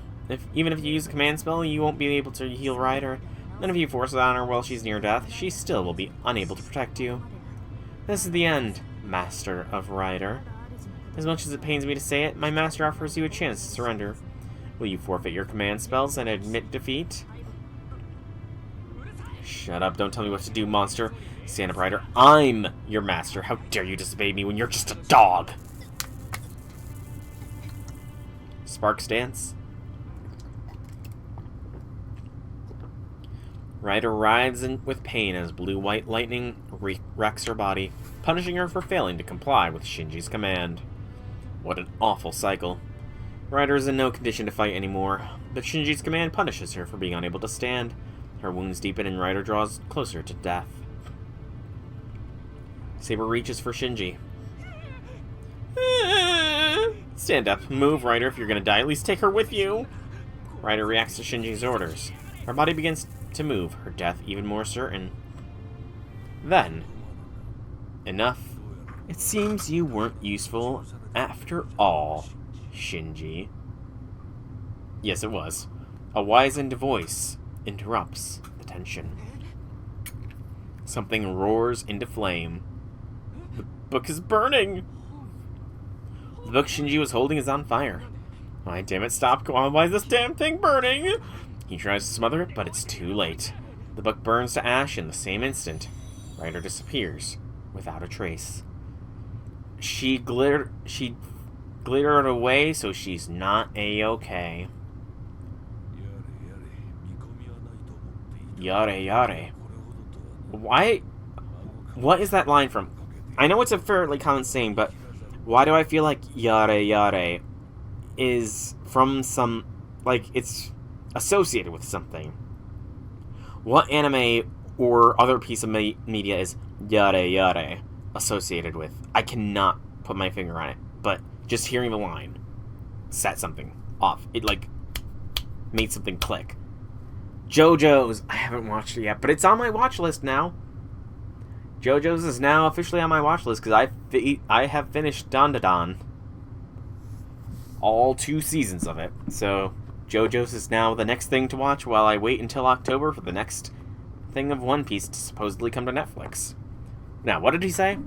Even if you use a command spell, you won't be able to heal Ryder. And if you force it on her while she's near death, she still will be unable to protect you. This is the end, Master of Ryder. As much as it pains me to say it, my master offers you a chance to surrender. Will you forfeit your command spells and admit defeat? Shut up, don't tell me what to do, monster. Stand up, Ryder. I'm your master. How dare you disobey me when you're just a dog? Sparks dance. Ryder writhes with pain as blue-white lightning wrecks her body, punishing her for failing to comply with Shinji's command. What an awful cycle. Ryder is in no condition to fight anymore, but Shinji's command punishes her for being unable to stand. Her wounds deepen and Ryder draws closer to death. Saber reaches for Shinji. Stand up. Move, Ryder. If you're gonna die, at least take her with you. Ryder reacts to Shinji's orders. Her body begins to move, her death even more certain. Then, enough. It seems you weren't useful after all, Shinji. Yes, it was. A wizened voice interrupts the tension. Something roars into flame. The book is burning! The book Shinji was holding is on fire. Why, damn it, stop. Go on, why is this damn thing burning? He tries to smother it, but it's too late. The book burns to ash in the same instant. Ryder disappears without a trace. She glittered away, so she's not A-okay. Yare yare. Why? What is that line from? I know it's a fairly common saying, but why do I feel like yare yare is from some, like, it's associated with something? What anime or other piece of media is yare yare associated with? I cannot put my finger on it, but just hearing the line set something off. It, like, made something click. JoJo's, I haven't watched it yet, but it's on my watch list now. JoJo's is now officially on my watch list because I have finished Dandadan. All 2 seasons of it. So, JoJo's is now the next thing to watch while I wait until October for the next thing of One Piece to supposedly come to Netflix. Now, what did he say?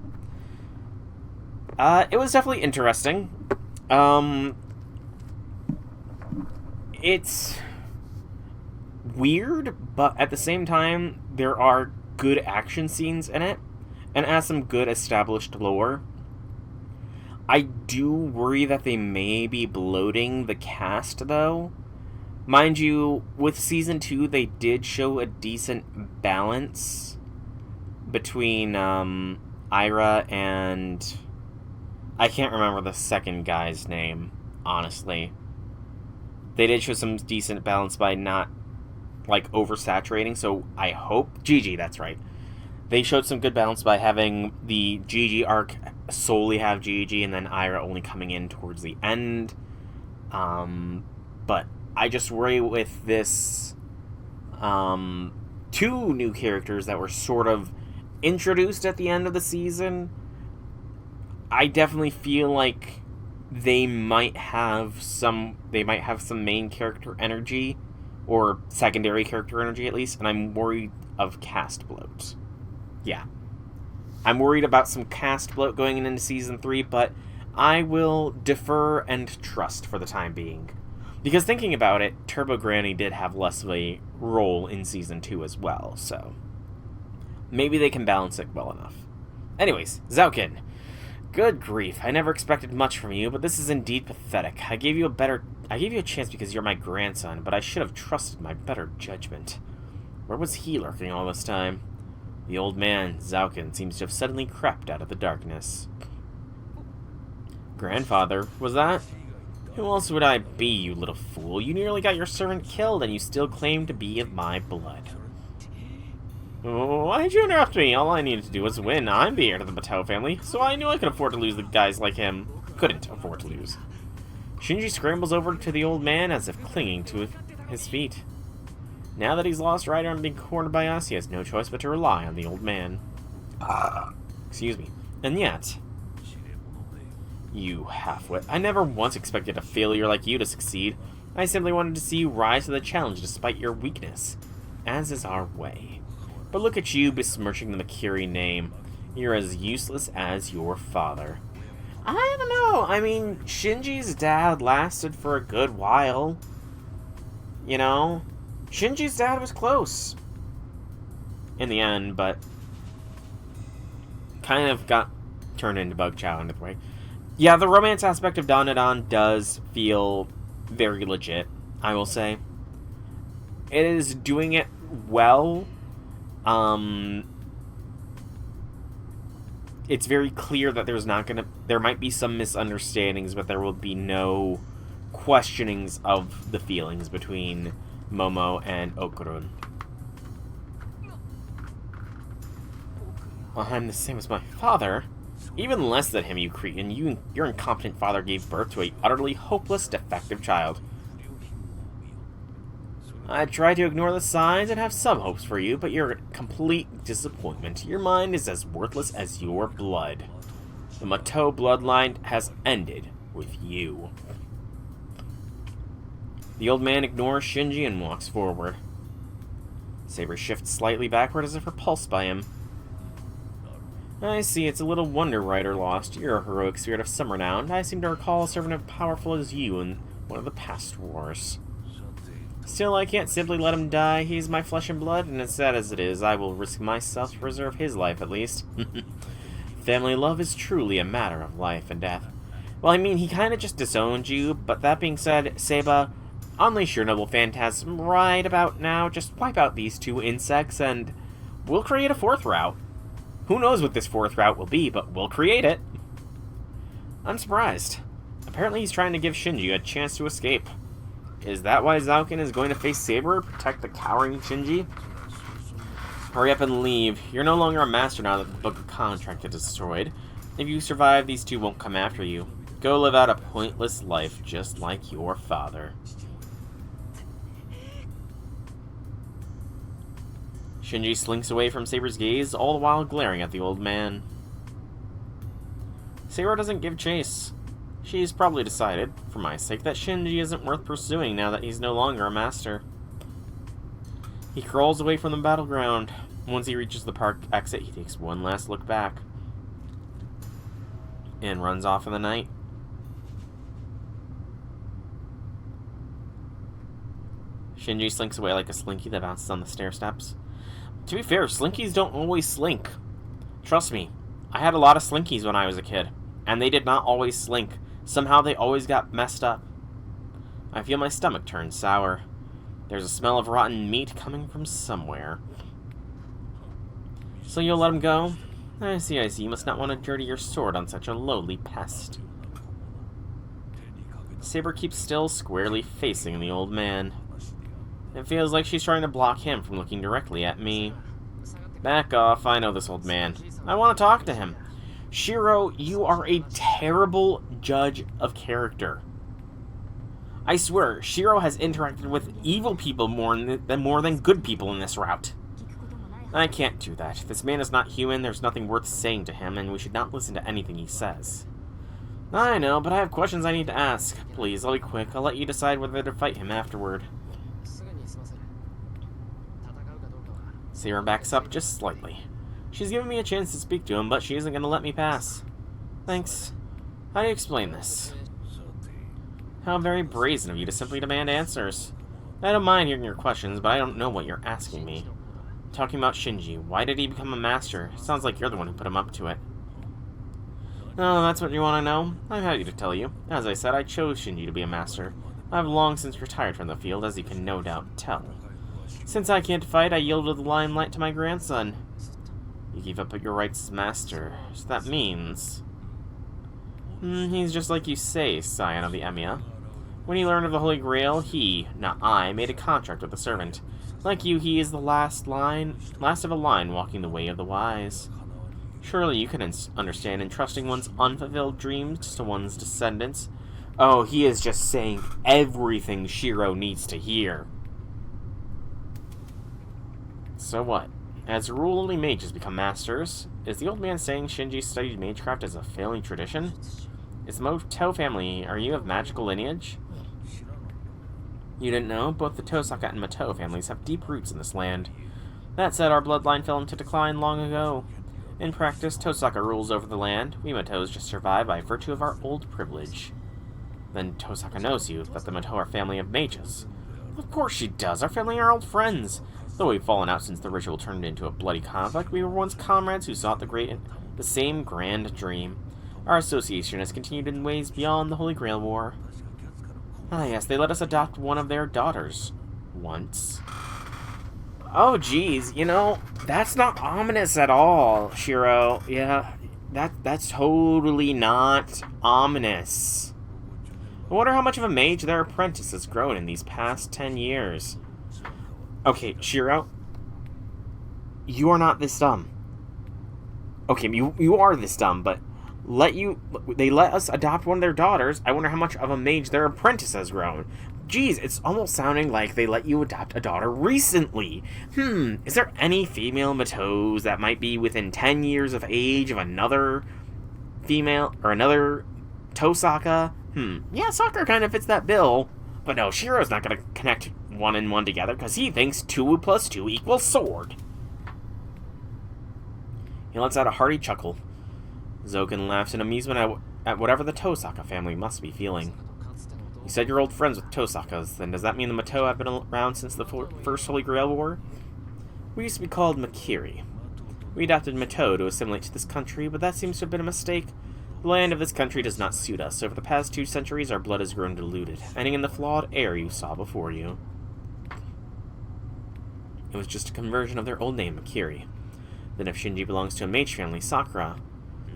It was definitely interesting. It's weird, but at the same time, there are good action scenes in it, and it has some good established lore. I do worry that they may be bloating the cast, though. Mind you, with Season 2, they did show a decent balance between, Ira and... I can't remember the second guy's name, honestly. They did show some decent balance by not, like, oversaturating, so I hope... Gigi, that's right. They showed some good balance by having the Gigi arc solely have Gigi, and then Ira only coming in towards the end. But I just worry with this... 2 new characters that were sort of introduced at the end of the season. I definitely feel like they might have some main character energy, or secondary character energy at least, and I'm worried of cast bloat. Yeah. I'm worried about some cast bloat going into Season 3, but I will defer and trust for the time being. Because thinking about it, Turbo Granny did have less of a role in Season 2 as well, so maybe they can balance it well enough. Anyways, Zoukin. Good grief, I never expected much from you, but this is indeed pathetic. I gave you a chance because you're my grandson, but I should have trusted my better judgment. Where was he lurking all this time? The old man, Zoukin, seems to have suddenly crept out of the darkness. Grandfather, was that? Who else would I be, you little fool? You nearly got your servant killed, and you still claim to be of my blood. Why did you interrupt me? All I needed to do was win. I'm the heir to the Mattel family, so I knew I could afford to lose the guys like him. Couldn't afford to lose. Shinji scrambles over to the old man as if clinging to his feet. Now that he's lost Rider and being cornered by us, he has no choice but to rely on the old man. Excuse me. And yet, you halfwit. I never once expected a failure like you to succeed. I simply wanted to see you rise to the challenge despite your weakness, as is our way. But look at you besmirching the Makiri name. You're as useless as your father. I don't know. I mean, Shinji's dad lasted for a good while. You know? Shinji's dad was close. In the end, but kind of got turned into Bug Chow in the way. Yeah, the romance aspect of Dandadan does feel very legit, I will say. It is doing it well. It's very clear that there might be some misunderstandings, but there will be no questionings of the feelings between Momo and Okurun. Well, I'm the same as my father. Even less than him, you cretin. Your incompetent father gave birth to a utterly hopeless, defective child. I tried to ignore the signs and have some hopes for you, but you're a complete disappointment. Your mind is as worthless as your blood. The Mato bloodline has ended with you. The old man ignores Shinji and walks forward. Saber shifts slightly backward as if repulsed by him. I see, it's a little wonder Rider lost. You're a heroic spirit of some renown. I seem to recall a servant as powerful as you in one of the past wars. Still, I can't simply let him die. He's my flesh and blood, and as sad as it is, I will risk myself to preserve his life, at least. Family love is truly a matter of life and death. Well, I mean, he kind of just disowned you, but that being said, Seba, unleash your noble phantasm right about now. Just wipe out these two insects, and we'll create a fourth route. Who knows what this fourth route will be, but we'll create it. I'm surprised. Apparently he's trying to give Shinji a chance to escape. Is that why Zouken is going to face Saber, protect the cowering Shinji? Hurry up and leave. You're no longer a master now that the Book of Contract is destroyed. If you survive, these two won't come after you. Go live out a pointless life just like your father. Shinji slinks away from Saber's gaze, all the while glaring at the old man. Saber doesn't give chase. She's probably decided, for my sake, that Shinji isn't worth pursuing now that he's no longer a master. He crawls away from the battleground. Once he reaches the park exit, he takes one last look back. And runs off in the night. Shinji slinks away like a slinky that bounces on the stair steps. To be fair, slinkies don't always slink. Trust me, I had a lot of slinkies when I was a kid, and they did not always slink. Somehow they always got messed up. I feel my stomach turn sour. There's a smell of rotten meat coming from somewhere. So you'll let him go? I see. You must not want to dirty your sword on such a lowly pest. Saber keeps still, squarely facing the old man. It feels like she's trying to block him from looking directly at me. Back off, I know this old man. I want to talk to him. Shiro, you are a terrible judge of character. I swear, Shiro has interacted with evil people more than good people in this route. I can't do that. This man is not human, there's nothing worth saying to him, and we should not listen to anything he says. I know, but I have questions I need to ask. Please, I'll be quick. I'll let you decide whether to fight him afterward. Saber backs up just slightly. She's given me a chance to speak to him, but she isn't going to let me pass. Thanks. How do you explain this? How very brazen of you to simply demand answers. I don't mind hearing your questions, but I don't know what you're asking me. Talking about Shinji, why did he become a master? Sounds like you're the one who put him up to it. Oh, that's what you want to know? I'm happy to tell you. As I said, I chose Shinji to be a master. I've long since retired from the field, as you can no doubt tell. Since I can't fight, I yielded the limelight to my grandson. You gave up your rights as master, so that means... he's just like you say, scion of the Emiya. When he learned of the Holy Grail, he, not I, made a contract with the servant. Like you, he is the last of a line walking the way of the wise. Surely you can understand entrusting one's unfulfilled dreams to one's descendants. Oh, he is just saying everything Shiro needs to hear. So what? As a rule, only mages become masters. Is the old man saying Shinji studied magecraft as a failing tradition? Is the Moto family, are you of magical lineage? You didn't know? Both the Tosaka and Moto families have deep roots in this land. That said, our bloodline fell into decline long ago. In practice, Tosaka rules over the land. We Motos just survive by virtue of our old privilege. Then Tosaka knows you, that the Moto are a family of mages. Of course she does. Our family are old friends. Though we've fallen out since the ritual turned into a bloody conflict, we were once comrades who sought the same grand dream. Our association has continued in ways beyond the Holy Grail War. Ah yes, they let us adopt one of their daughters. Once. Oh geez, you know, that's not ominous at all, Shiro. Yeah, that's totally not ominous. I wonder how much of a mage their apprentice has grown in these past 10 years. Okay, Shiro, you are not this dumb. Okay, you are this dumb, but they let us adopt one of their daughters. I wonder how much of a mage their apprentice has grown. Geez, it's almost sounding like they let you adopt a daughter recently. Is there any female Motos that might be within 10 years of age of another female, or another Tosaka? Yeah, Sakura kind of fits that bill. But no, Shiro's not going to connect 1 and 1 together, because he thinks 2 plus 2 equals sword. He lets out a hearty chuckle. Zoken laughs in amusement at whatever the Tosaka family must be feeling. You said you're old friends with Tosakas, then does that mean the Moto have been around since the First Holy Grail War? We used to be called Makiri. We adopted Moto to assimilate to this country, but that seems to have been a mistake. The land of this country does not suit us. Over the past 2 centuries, our blood has grown diluted, ending in the flawed air you saw before you. It was just a conversion of their old name, Makiri. Then if Shinji belongs to a mage family, Sakura.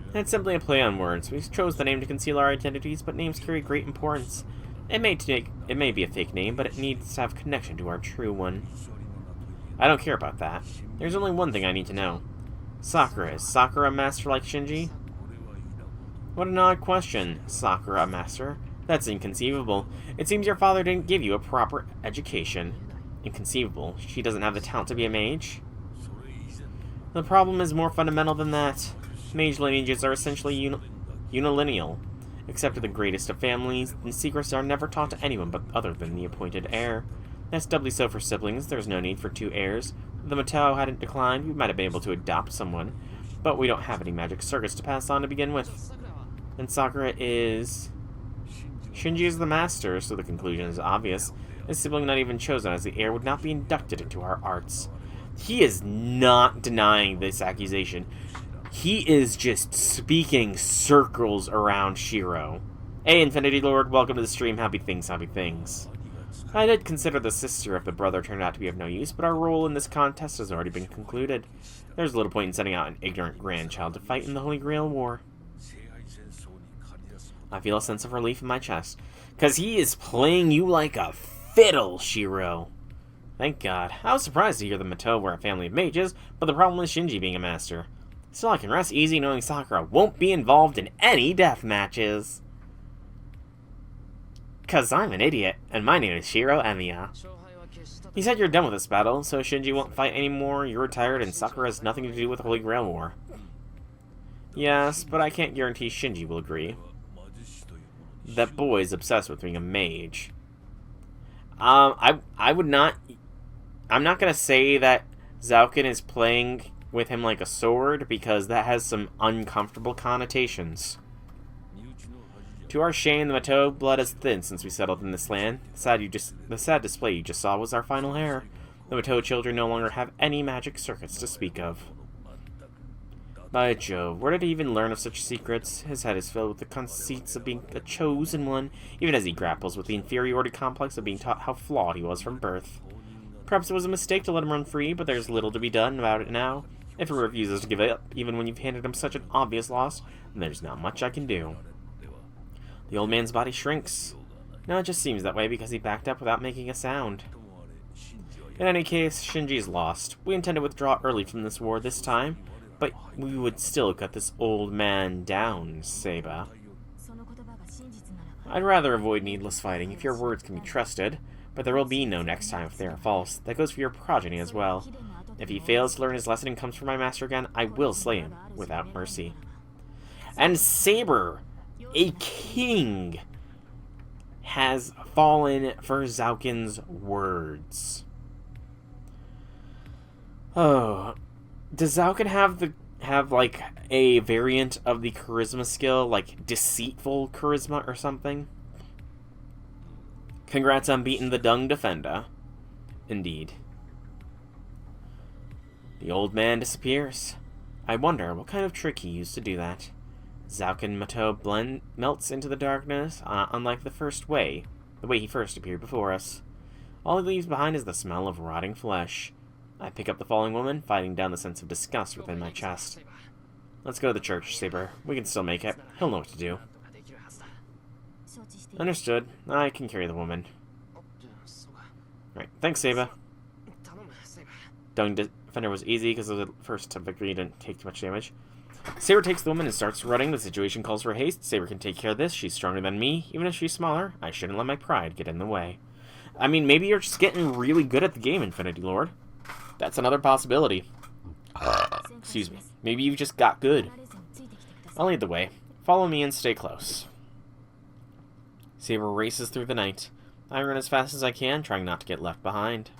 And it's simply a play on words. We chose the name to conceal our identities, but names carry great importance. It may be a fake name, but it needs to have connection to our true one. I don't care about that. There's only one thing I need to know. Sakura, is Sakura a master like Shinji? What an odd question, Sakura master. That's inconceivable. It seems your father didn't give you a proper education. Inconceivable. She doesn't have the talent to be a mage? The problem is more fundamental than that. Mage lineages are essentially unilineal. Except to the greatest of families, the secrets are never taught to anyone but other than the appointed heir. That's doubly so for siblings. There's no need for 2 heirs. If the Moto hadn't declined, we might have been able to adopt someone. But we don't have any magic circuits to pass on to begin with. And Sakura is... Shinji is the master, so the conclusion is obvious. His sibling not even chosen as the heir would not be inducted into our arts. He is not denying this accusation. He is just speaking circles around Shiro. Hey, Infinity Lord, welcome to the stream. Happy things, happy things. I did consider the sister of the brother turned out to be of no use, but our role in this contest has already been concluded. There's little point in sending out an ignorant grandchild to fight in the Holy Grail War. I feel a sense of relief in my chest, because he is playing you like a fiddle, Shiro. Thank God. I was surprised to hear the Moto were a family of mages, but the problem is Shinji being a master. Still, I can rest easy knowing Sakura won't be involved in any death matches. Cause I'm an idiot, and my name is Shiro Emiya. You said you're done with this battle, so Shinji won't fight anymore, you're retired, and Sakura has nothing to do with the Holy Grail War. Yes, but I can't guarantee Shinji will agree. That boy is obsessed with being a mage. I would not... I'm not gonna say that Zouken is playing with him like a sword, because that has some uncomfortable connotations. To our shame, the Moto blood is thin since we settled in this land. The sad display you just saw was our final heir. The Moto children no longer have any magic circuits to speak of. By Jove, where did he even learn of such secrets? His head is filled with the conceits of being the chosen one, even as he grapples with the inferiority complex of being taught how flawed he was from birth. Perhaps it was a mistake to let him run free, but there's little to be done about it now. If he refuses to give it up, even when you've handed him such an obvious loss, then there's not much I can do. The old man's body shrinks. Now it just seems that way because he backed up without making a sound. In any case, Shinji's lost. We intend to withdraw early from this war this time, but we would still cut this old man down, Seba. I'd rather avoid needless fighting if your words can be trusted, but there will be no next time if they are false. That goes for your progeny as well. If he fails to learn his lesson and comes for my master again, I will slay him without mercy. And Saber, a king, has fallen for Zaukin's words. Oh, does Zaukin have like a variant of the charisma skill, like deceitful charisma or something? Congrats on beating the Dung Defender. Indeed. The old man disappears. I wonder what kind of trick he used to do that. Zaukin Mato melts into the darkness, unlike the way he first appeared before us. All he leaves behind is the smell of rotting flesh. I pick up the falling woman, fighting down the sense of disgust within my chest. Let's go to the church, Saber. We can still make it. He'll know what to do. Understood. I can carry the woman. Right. Thanks, Saber. Dung Defender was easy because it was the first victory. You didn't take too much damage. Saber takes the woman and starts running. The situation calls for haste. Saber can take care of this. She's stronger than me. Even if she's smaller, I shouldn't let my pride get in the way. I mean, maybe you're just getting really good at the game, Infinity Lord. That's another possibility. Excuse me. Maybe you just got good. I'll lead the way. Follow me and stay close. Saber races through the night. I run as fast as I can, trying not to get left behind.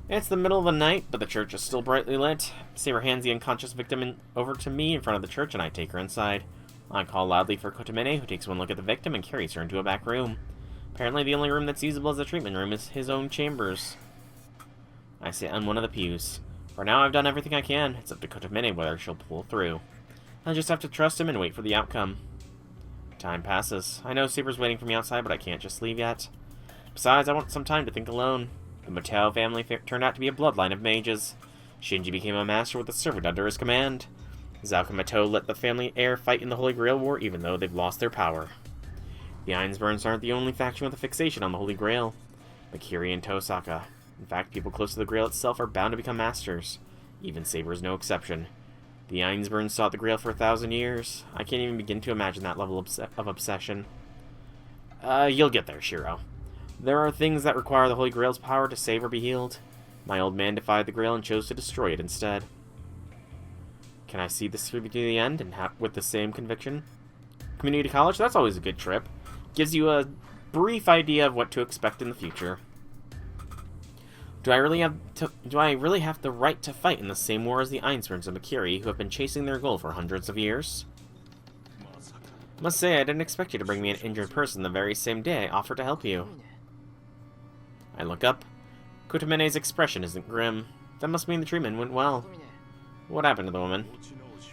It's the middle of the night, but the church is still brightly lit. Saber hands the unconscious victim over to me in front of the church, and I take her inside. I call loudly for Kotomene, who takes one look at the victim and carries her into a back room. Apparently the only room that's usable as a treatment room is his own chambers. I sit on one of the pews. For now, I've done everything I can. It's up to Kotomene whether she'll pull through. I just have to trust him and wait for the outcome. Time passes. I know Saber's waiting for me outside, but I can't just leave yet. Besides, I want some time to think alone. The Mattel family turned out to be a bloodline of mages. Shinji became a master with a servant under his command. Zaukin and Mattel let the family heir fight in the Holy Grail War even though they've lost their power. The Ainsburns aren't the only faction with a fixation on the Holy Grail. Makiri and Tosaka. In fact, people close to the Grail itself are bound to become masters. Even Saber is no exception. The Ainsburns sought the Grail for 1,000 years. I can't even begin to imagine that level of obsession. You'll get there, Shiro. There are things that require the Holy Grail's power to save or be healed. My old man defied the Grail and chose to destroy it instead. Can I see this through to the end and with the same conviction? Community college? That's always a good trip. Gives you a brief idea of what to expect in the future. Do I really have the right to fight in the same war as the Ainsburns and Makiri, who have been chasing their goal for hundreds of years? Must say, I didn't expect you to bring me an injured person the very same day I offered to help you. I look up. Kotomene's expression isn't grim. That must mean the treatment went well. What happened to the woman?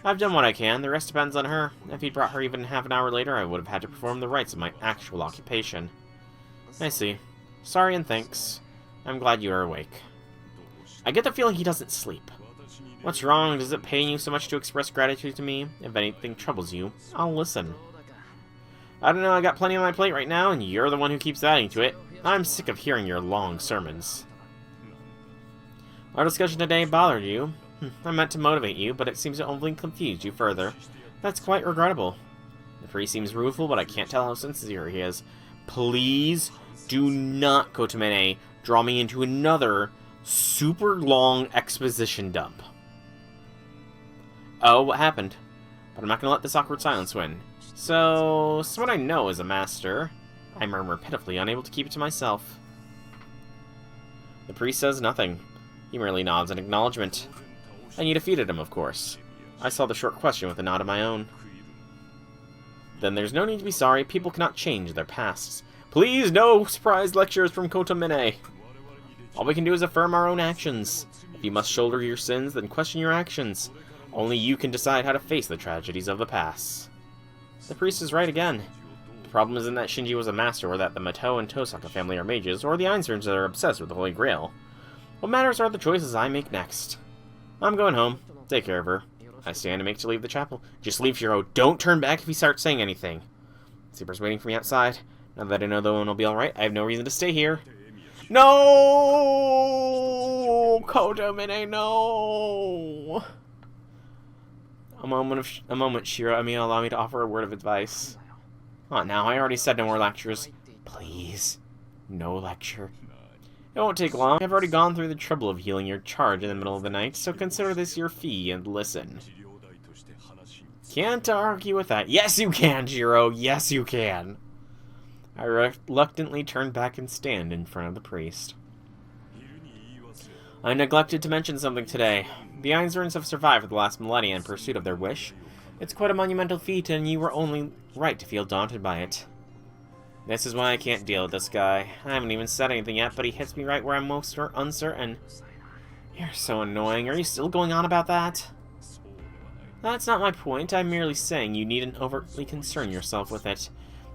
I've done what I can. The rest depends on her. If he'd brought her even half an hour later, I would have had to perform the rites of my actual occupation. I see. Sorry and thanks. I'm glad you are awake. I get the feeling he doesn't sleep. What's wrong? Does it pain you so much to express gratitude to me? If anything troubles you, I'll listen. I don't know, I got plenty on my plate right now, and you're the one who keeps adding to it. I'm sick of hearing your long sermons. Our discussion today bothered you. I meant to motivate you, but it seems to only confuse you further. That's quite regrettable. The priest seems rueful, but I can't tell how sincere he is. Please do not, Kotomene, draw me into another super long exposition dump. Oh, what happened? But I'm not going to let this awkward silence win. So, someone I know is a master. I murmur pitifully, unable to keep it to myself. The priest says nothing. He merely nods in acknowledgement. And you defeated him, of course. I saw the short question with a nod of my own. Then there's no need to be sorry. People cannot change their pasts. Please, no surprise lectures from Kotomene. All we can do is affirm our own actions. If you must shoulder your sins, then question your actions. Only you can decide how to face the tragedies of the past. The priest is right again. The problem isn't that Shinji was a master, or that the Mato and Tosaka family are mages, or the Einsteins that are obsessed with the Holy Grail. What matters are the choices I make next. I'm going home. Take care of her. I stand and make to leave the chapel. Just leave, Shiro. Don't turn back if he starts saying anything. Saber's waiting for me outside. Now that I know the one will be alright, I have no reason to stay here. No! Kotomene, no! A moment, Shiro. I mean, allow me to offer a word of advice. Not now. I already said no more lectures. Please. No lecture. It won't take long. I've already gone through the trouble of healing your charge in the middle of the night, so consider this your fee and listen. Can't argue with that. Yes, you can, Jiro. Yes, you can. I reluctantly turn back and stand in front of the priest. I neglected to mention something today. The Einzerns have survived for the last millennia in pursuit of their wish. It's quite a monumental feat, and you were only right to feel daunted by it. This is why I can't deal with this guy. I haven't even said anything yet, but he hits me right where I'm most uncertain. You're so annoying. Are you still going on about that? That's not my point. I'm merely saying you needn't overtly concern yourself with it.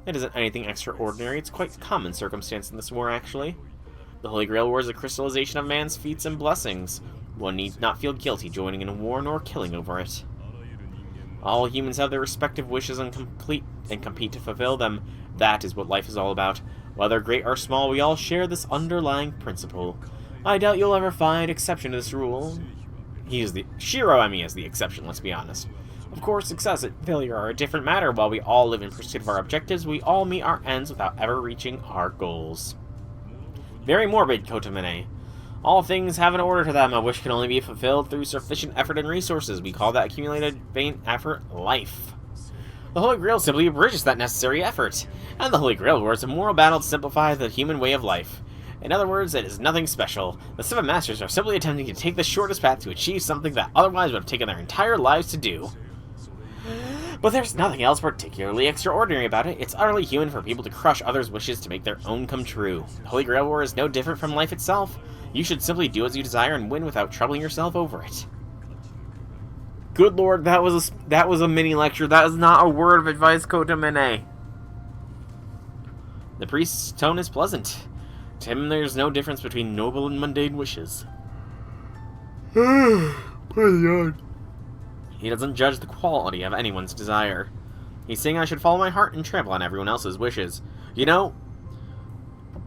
It isn't anything extraordinary. It's quite a common circumstance in this war, actually. The Holy Grail War is a crystallization of man's feats and blessings. One need not feel guilty joining in a war nor killing over it. All humans have their respective wishes and compete to fulfill them. That is what life is all about. Whether great or small, we all share this underlying principle. I doubt you'll ever find exception to this rule. Shiro, is the exception, let's be honest. Of course, success and failure are a different matter. While we all live in pursuit of our objectives, we all meet our ends without ever reaching our goals. Very morbid, Kotomine. All things have an order to them. A wish can only be fulfilled through sufficient effort and resources. We call that accumulated vain effort life. The Holy Grail simply abridges that necessary effort. And the Holy Grail War is a moral battle to simplify the human way of life. In other words, it is nothing special. The 7 Masters are simply attempting to take the shortest path to achieve something that otherwise would have taken their entire lives to do. But there's nothing else particularly extraordinary about it. It's utterly human for people to crush others' wishes to make their own come true. The Holy Grail War is no different from life itself. You should simply do as you desire and win without troubling yourself over it. Good lord, that was a mini lecture. That is not a word of advice, Kotomine. The priest's tone is pleasant. To him, there's no difference between noble and mundane wishes. Pretty good. He doesn't judge the quality of anyone's desire. He's saying I should follow my heart and trample on everyone else's wishes. You know,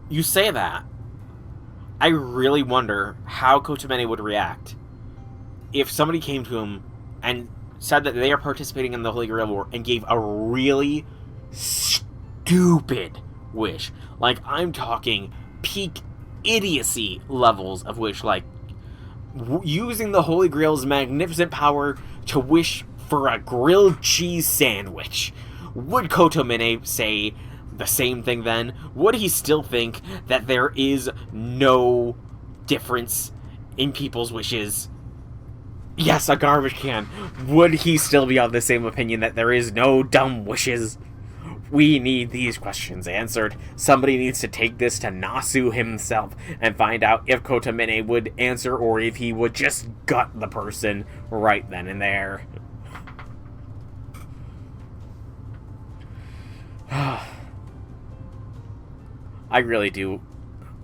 you say that. I really wonder how Kotomine would react if somebody came to him and said that they are participating in the Holy Grail War and gave a really stupid wish. Like, I'm talking peak idiocy levels of wish, like using the Holy Grail's magnificent power to wish for a grilled cheese sandwich. Would Kotomine say the same thing then? Would he still think that there is no difference in people's wishes? Yes, a garbage can. Would he still be of the same opinion that there is no dumb wishes? We need these questions answered. Somebody needs to take this to Nasu himself and find out if Kotomine would answer or if he would just gut the person right then and there. I really do.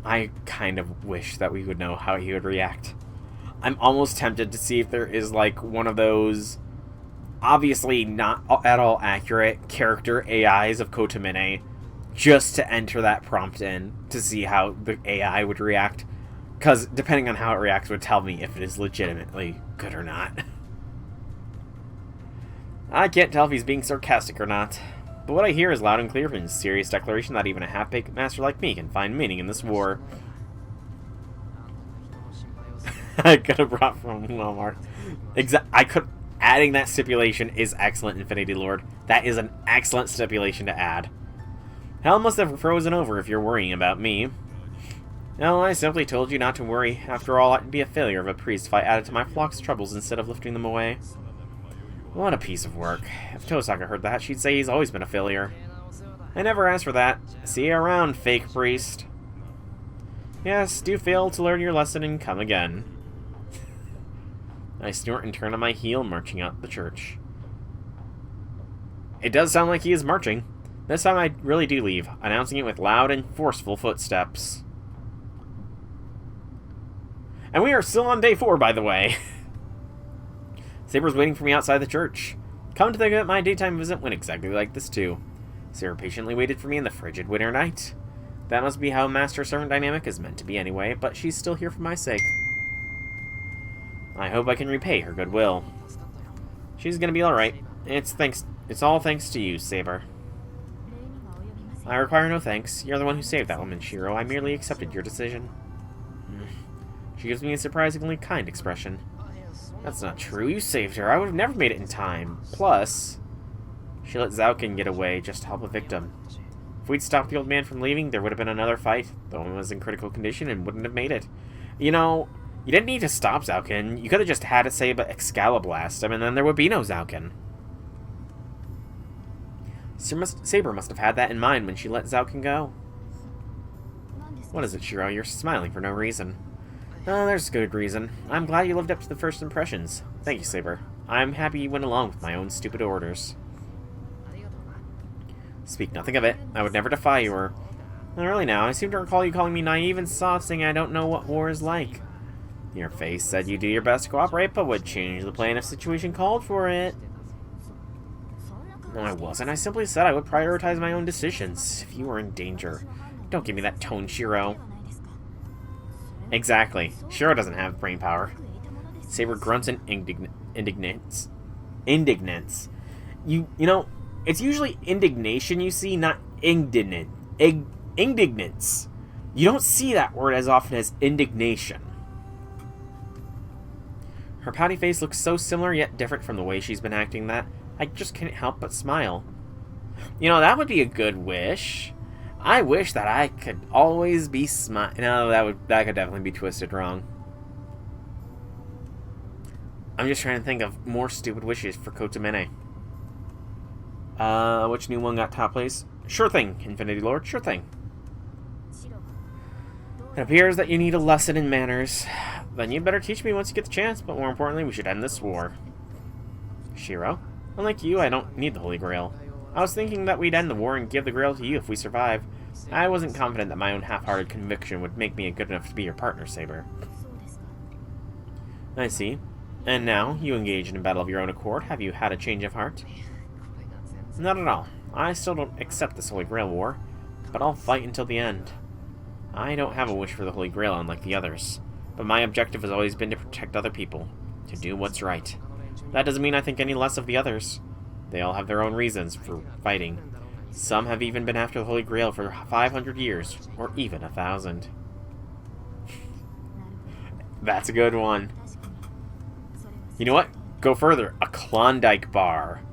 I kind of wish that we would know how he would react. I'm almost tempted to see if there is like one of those obviously not at all accurate character AIs of Kotomine just to enter that prompt in to see how the AI would react. Because depending on how it reacts would tell me if it is legitimately good or not. I can't tell if he's being sarcastic or not. But what I hear is loud and clear from his serious declaration that even a half-baked master like me can find meaning in this war. I could have brought from Walmart. Adding that stipulation is excellent, Infinity Lord. That is an excellent stipulation to add. Hell must have frozen over if you're worrying about me. No, I simply told you not to worry. After all, I'd be a failure of a priest if I added to my flock's troubles instead of lifting them away. What a piece of work. If Tosaka heard that, she'd say he's always been a failure. I never asked for that. See you around, fake priest. Yes, do fail to learn your lesson and come again. I snort and turn on my heel, marching out the church. It does sound like he is marching. This time I really do leave, announcing it with loud and forceful footsteps. And we are still on day 4, by the way. Saber's waiting for me outside the church. Come to think of it, my daytime visit went exactly like this too. Saber patiently waited for me in the frigid winter night. That must be how master-servant dynamic is meant to be anyway, but she's still here for my sake. I hope I can repay her goodwill. She's gonna be alright. It's all thanks to you, Saber. I require no thanks. You're the one who saved that woman, Shiro. I merely accepted your decision. She gives me a surprisingly kind expression. That's not true. You saved her. I would have never made it in time. Plus, she let Zhaokin get away just to help a victim. If we'd stopped the old man from leaving, there would have been another fight. The woman was in critical condition and wouldn't have made it. You know, you didn't need to stop Zhaokin. You could have just had to say but Excaliblast him, and then there would be no Zhaokin. Saber must have had that in mind when she let Zhaokin go. What is it, Shiro? You're smiling for no reason. Oh, there's a good reason. I'm glad you lived up to the first impressions. Thank you, Saber. I'm happy you went along with my own stupid orders. Speak nothing of it. I would never defy you or... Not really now. I seem to recall you calling me naive and soft, saying I don't know what war is like. Your face said you do your best to cooperate, but would change the plan if situation called for it. No, I wasn't. I simply said I would prioritize my own decisions if you were in danger. Don't give me that tone, Shiro. Exactly. Shiro doesn't have brain power. Saber grunts and indignates. You know, it's usually indignation you see, not indignance. You don't see that word as often as indignation. Her pouty face looks so similar yet different from the way she's been acting that I just can't help but smile. You know, that would be a good wish. I wish that I could always be smiling. No, that could definitely be twisted wrong. I'm just trying to think of more stupid wishes for Kotomene. Which new one got top place? Sure thing, Infinity Lord, sure thing. It appears that you need a lesson in manners. Then you'd better teach me once you get the chance, but more importantly, we should end this war. Shiro, unlike you, I don't need the Holy Grail. I was thinking that we'd end the war and give the Grail to you if we survive. I wasn't confident that my own half-hearted conviction would make me good enough to be your partner, Saber. I see. And now, you engage in a battle of your own accord. Have you had a change of heart? Not at all. I still don't accept this Holy Grail war, but I'll fight until the end. I don't have a wish for the Holy Grail unlike the others, but my objective has always been to protect other people, to do what's right. That doesn't mean I think any less of the others. They all have their own reasons for fighting. Some have even been after the Holy Grail for 500 years, or even 1,000. That's a good one. You know what? Go further. A Klondike bar.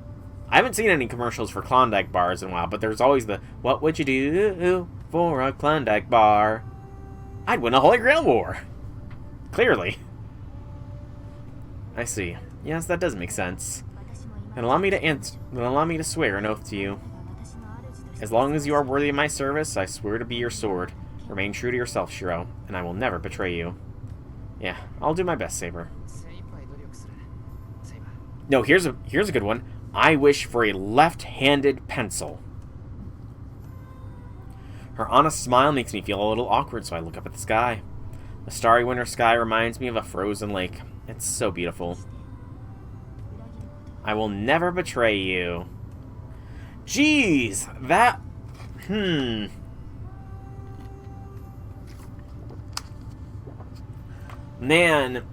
I haven't seen any commercials for Klondike bars in a while, but there's always the, what would you do for a Klondike bar? I'd win a Holy Grail war. Clearly. I see. Yes, that does make sense. And allow me to swear an oath to you. As long as you are worthy of my service, I swear to be your sword. Remain true to yourself, Shiro, and I will never betray you. Yeah, I'll do my best, Saber. No, here's a good one. I wish for a left-handed pencil. Her honest smile makes me feel a little awkward, so I look up at the sky. The starry winter sky reminds me of a frozen lake. It's so beautiful. I will never betray you. Jeez, that... Man,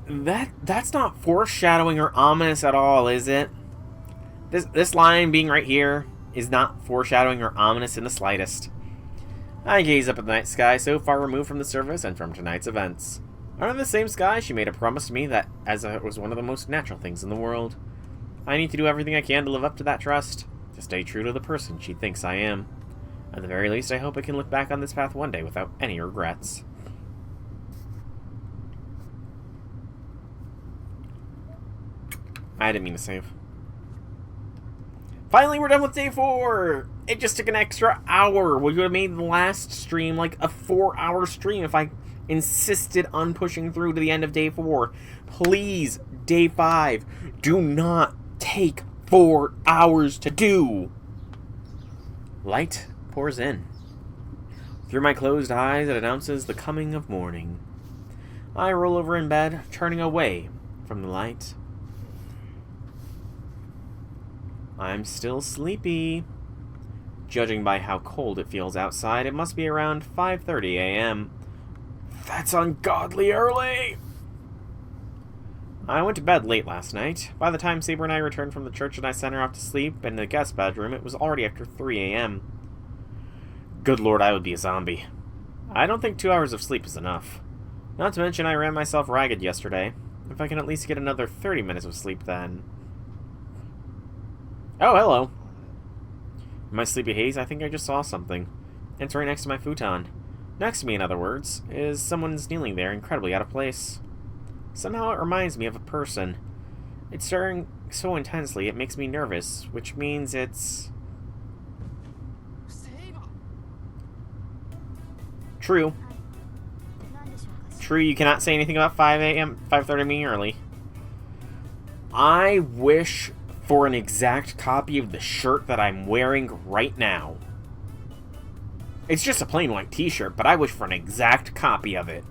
that's not foreshadowing or ominous at all, is it? This line being right here is not foreshadowing or ominous in the slightest. I gaze up at the night sky, so far removed from the surface and from tonight's events. Under the same sky, she made a promise to me that as it was one of the most natural things in the world. I need to do everything I can to live up to that trust, to stay true to the person she thinks I am. At the very least, I hope I can look back on this path one day without any regrets. I didn't mean to save. Finally, we're done with day 4! It just took an extra hour. We would have made the last stream like a 4-hour stream if I insisted on pushing through to the end of day 4. Please, day 5, do not take 4 hours to do. Light pours in. Through my closed eyes, it announces the coming of morning. I roll over in bed, turning away from the light. I'm still sleepy. Judging by how cold it feels outside, it must be around 5:30 a.m. That's ungodly early! I went to bed late last night. By the time Saber and I returned from the church and I sent her off to sleep in the guest bedroom, it was already after 3 a.m. Good lord, I would be a zombie. I don't think 2 hours of sleep is enough. Not to mention I ran myself ragged yesterday. If I can at least get another 30 minutes of sleep then... Oh, hello. In my sleepy haze, I think I just saw something. It's right next to my futon. Next to me, in other words, is someone's kneeling there, incredibly out of place. Somehow it reminds me of a person. It's stirring so intensely it makes me nervous, which means it's... True. True, you cannot say anything about 5 a.m., 5:30 being early. I wish for an exact copy of the shirt that I'm wearing right now. It's just a plain white t-shirt, but I wish for an exact copy of it.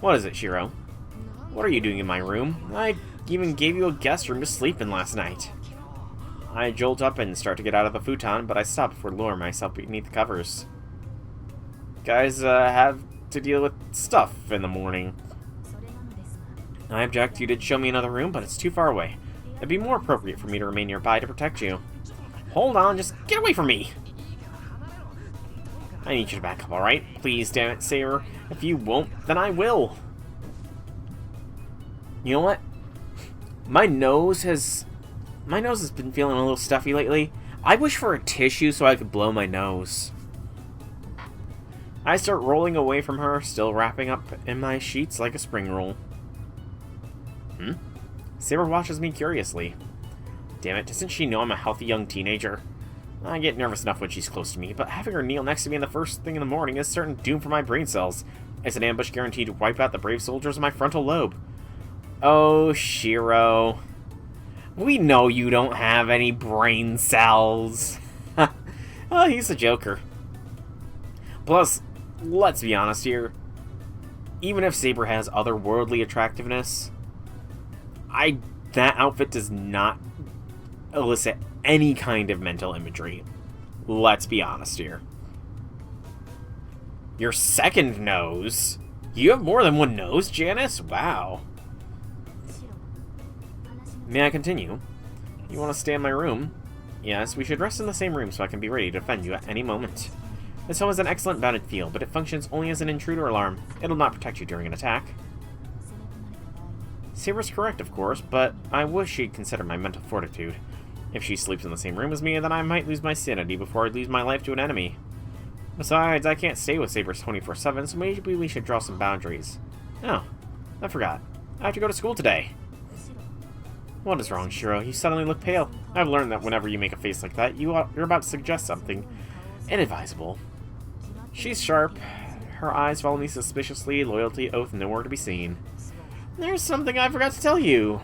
What is it, Shiro? What are you doing in my room? I even gave you a guest room to sleep in last night. I jolt up and start to get out of the futon, but I stop before lowering myself beneath the covers. Guys have to deal with stuff in the morning. I object. You did show me another room, but it's too far away. It'd be more appropriate for me to remain nearby to protect you. Hold on, just get away from me! I need you to back up, alright? Please, damn it, Saber. If you won't, then I will. You know what? My nose has been feeling a little stuffy lately. I wish for a tissue so I could blow my nose. I start rolling away from her, still wrapping up in my sheets like a spring roll. Saber watches me curiously. Damn it, doesn't she know I'm a healthy young teenager? I get nervous enough when she's close to me, but having her kneel next to me in the first thing in the morning is certain doom for my brain cells. It's an ambush guaranteed to wipe out the brave soldiers in my frontal lobe. Oh, Shiro. We know you don't have any brain cells. Oh, he's a joker. Plus, let's be honest here. Even if Saber has otherworldly attractiveness, that outfit does not elicit any kind of mental imagery. Let's be honest here. Your second nose? You have more than one nose, Janice? Wow. May I continue? You want to stay in my room? Yes, we should rest in the same room so I can be ready to defend you at any moment. This home has an excellent battlefield, but it functions only as an intruder alarm. It'll not protect you during an attack. Saber's correct, of course, but I wish she'd consider my mental fortitude. If she sleeps in the same room as me, then I might lose my sanity before I lose my life to an enemy. Besides, I can't stay with Saber 24/7, so maybe we should draw some boundaries. Oh, I forgot. I have to go to school today. What is wrong, Shiro? You suddenly look pale. I've learned that whenever you make a face like that, you're about to suggest something inadvisable. She's sharp. Her eyes follow me suspiciously, loyalty, oath, nowhere to be seen. There's something I forgot to tell you.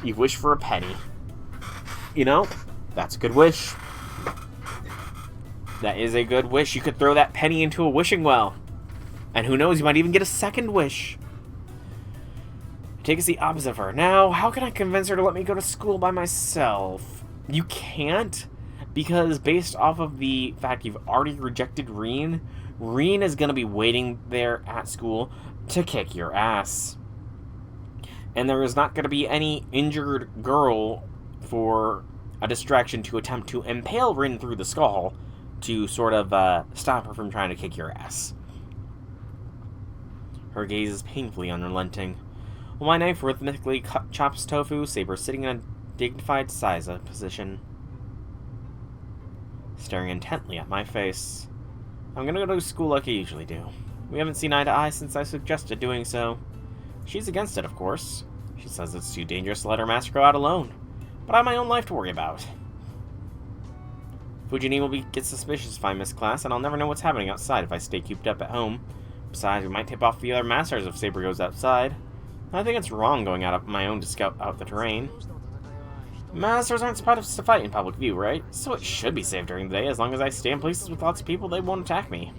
You wish for a penny. You know, that's a good wish. That is a good wish. You could throw that penny into a wishing well. And who knows, you might even get a second wish. Take us the opposite of her. Now, how can I convince her to let me go to school by myself? You can't, because based off of the fact you've already rejected Reen, Reen is going to be waiting there at school to kick your ass. And there is not going to be any injured girl for a distraction to attempt to impale Reen through the skull to sort of stop her from trying to kick your ass. Her gaze is painfully unrelenting. While my knife rhythmically chops tofu, Saber sitting in a dignified Saiza position, staring intently at my face. I'm gonna go to school like I usually do. We haven't seen eye to eye since I suggested doing so. She's against it, of course. She says it's too dangerous to let her master go out alone. But I have my own life to worry about. Fujini will get suspicious if I miss class, and I'll never know what's happening outside if I stay cooped up at home. Besides, we might tip off the other masters if Saber goes outside. I think it's wrong going out on my own to scout out the terrain. Masters aren't supposed to fight in public view, right? So it should be safe during the day. As long as I stay in places with lots of people, they won't attack me.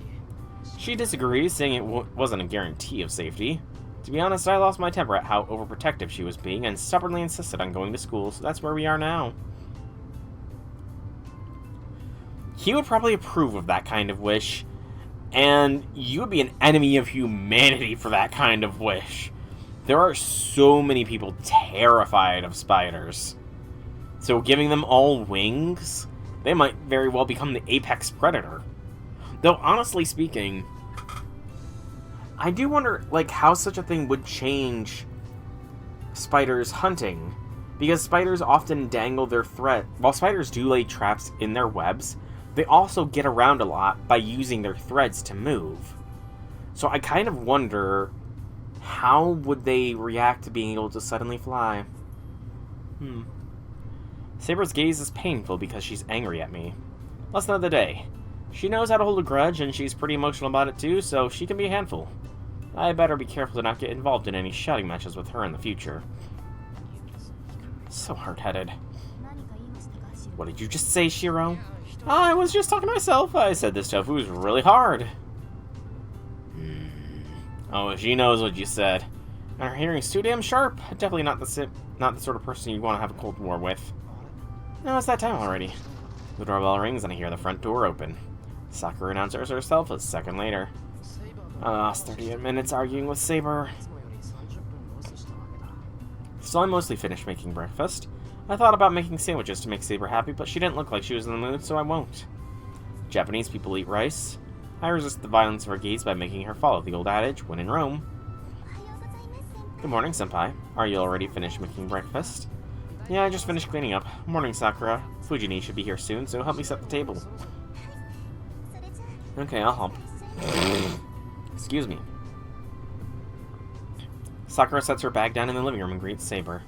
She disagrees, saying it wasn't a guarantee of safety. To be honest, I lost my temper at how overprotective she was being and stubbornly insisted on going to school, so that's where we are now. He would probably approve of that kind of wish, And you would be an enemy of humanity for that kind of wish. There are so many people terrified of spiders. So giving them all wings, they might very well become the apex predator. Though, honestly speaking, I do wonder, like, how such a thing would change spiders hunting. Because spiders often dangle their thread. While spiders do lay traps in their webs, they also get around a lot by using their threads to move. So I kind of wonder, how would they react to being able to suddenly fly? Saber's gaze is painful because she's angry at me. Lesson of the day. She knows how to hold a grudge, and she's pretty emotional about it too, so she can be a handful. I better be careful to not get involved in any shouting matches with her in the future. So hard-headed. What did you just say, Shiro? I was just talking to myself. I said this tofu is really hard. Oh, she knows what you said. And her hearing's too damn sharp. Definitely not the sort of person you want to have a Cold War with. Now it's that time already. The doorbell rings and I hear the front door open. Sakura announces herself a second later. I lost 38 minutes arguing with Saber. So I mostly finished making breakfast. I thought about making sandwiches to make Saber happy, but she didn't look like she was in the mood, so I won't. Japanese people eat rice. I resist the violence of her gaze by making her follow the old adage, when in Rome. Good morning, senpai. Are you already finished making breakfast? Yeah, I just finished cleaning up. Morning, Sakura. Fujini should be here soon, so help me set the table. Okay, I'll help. Excuse me. Sakura sets her bag down in the living room and greets Saber.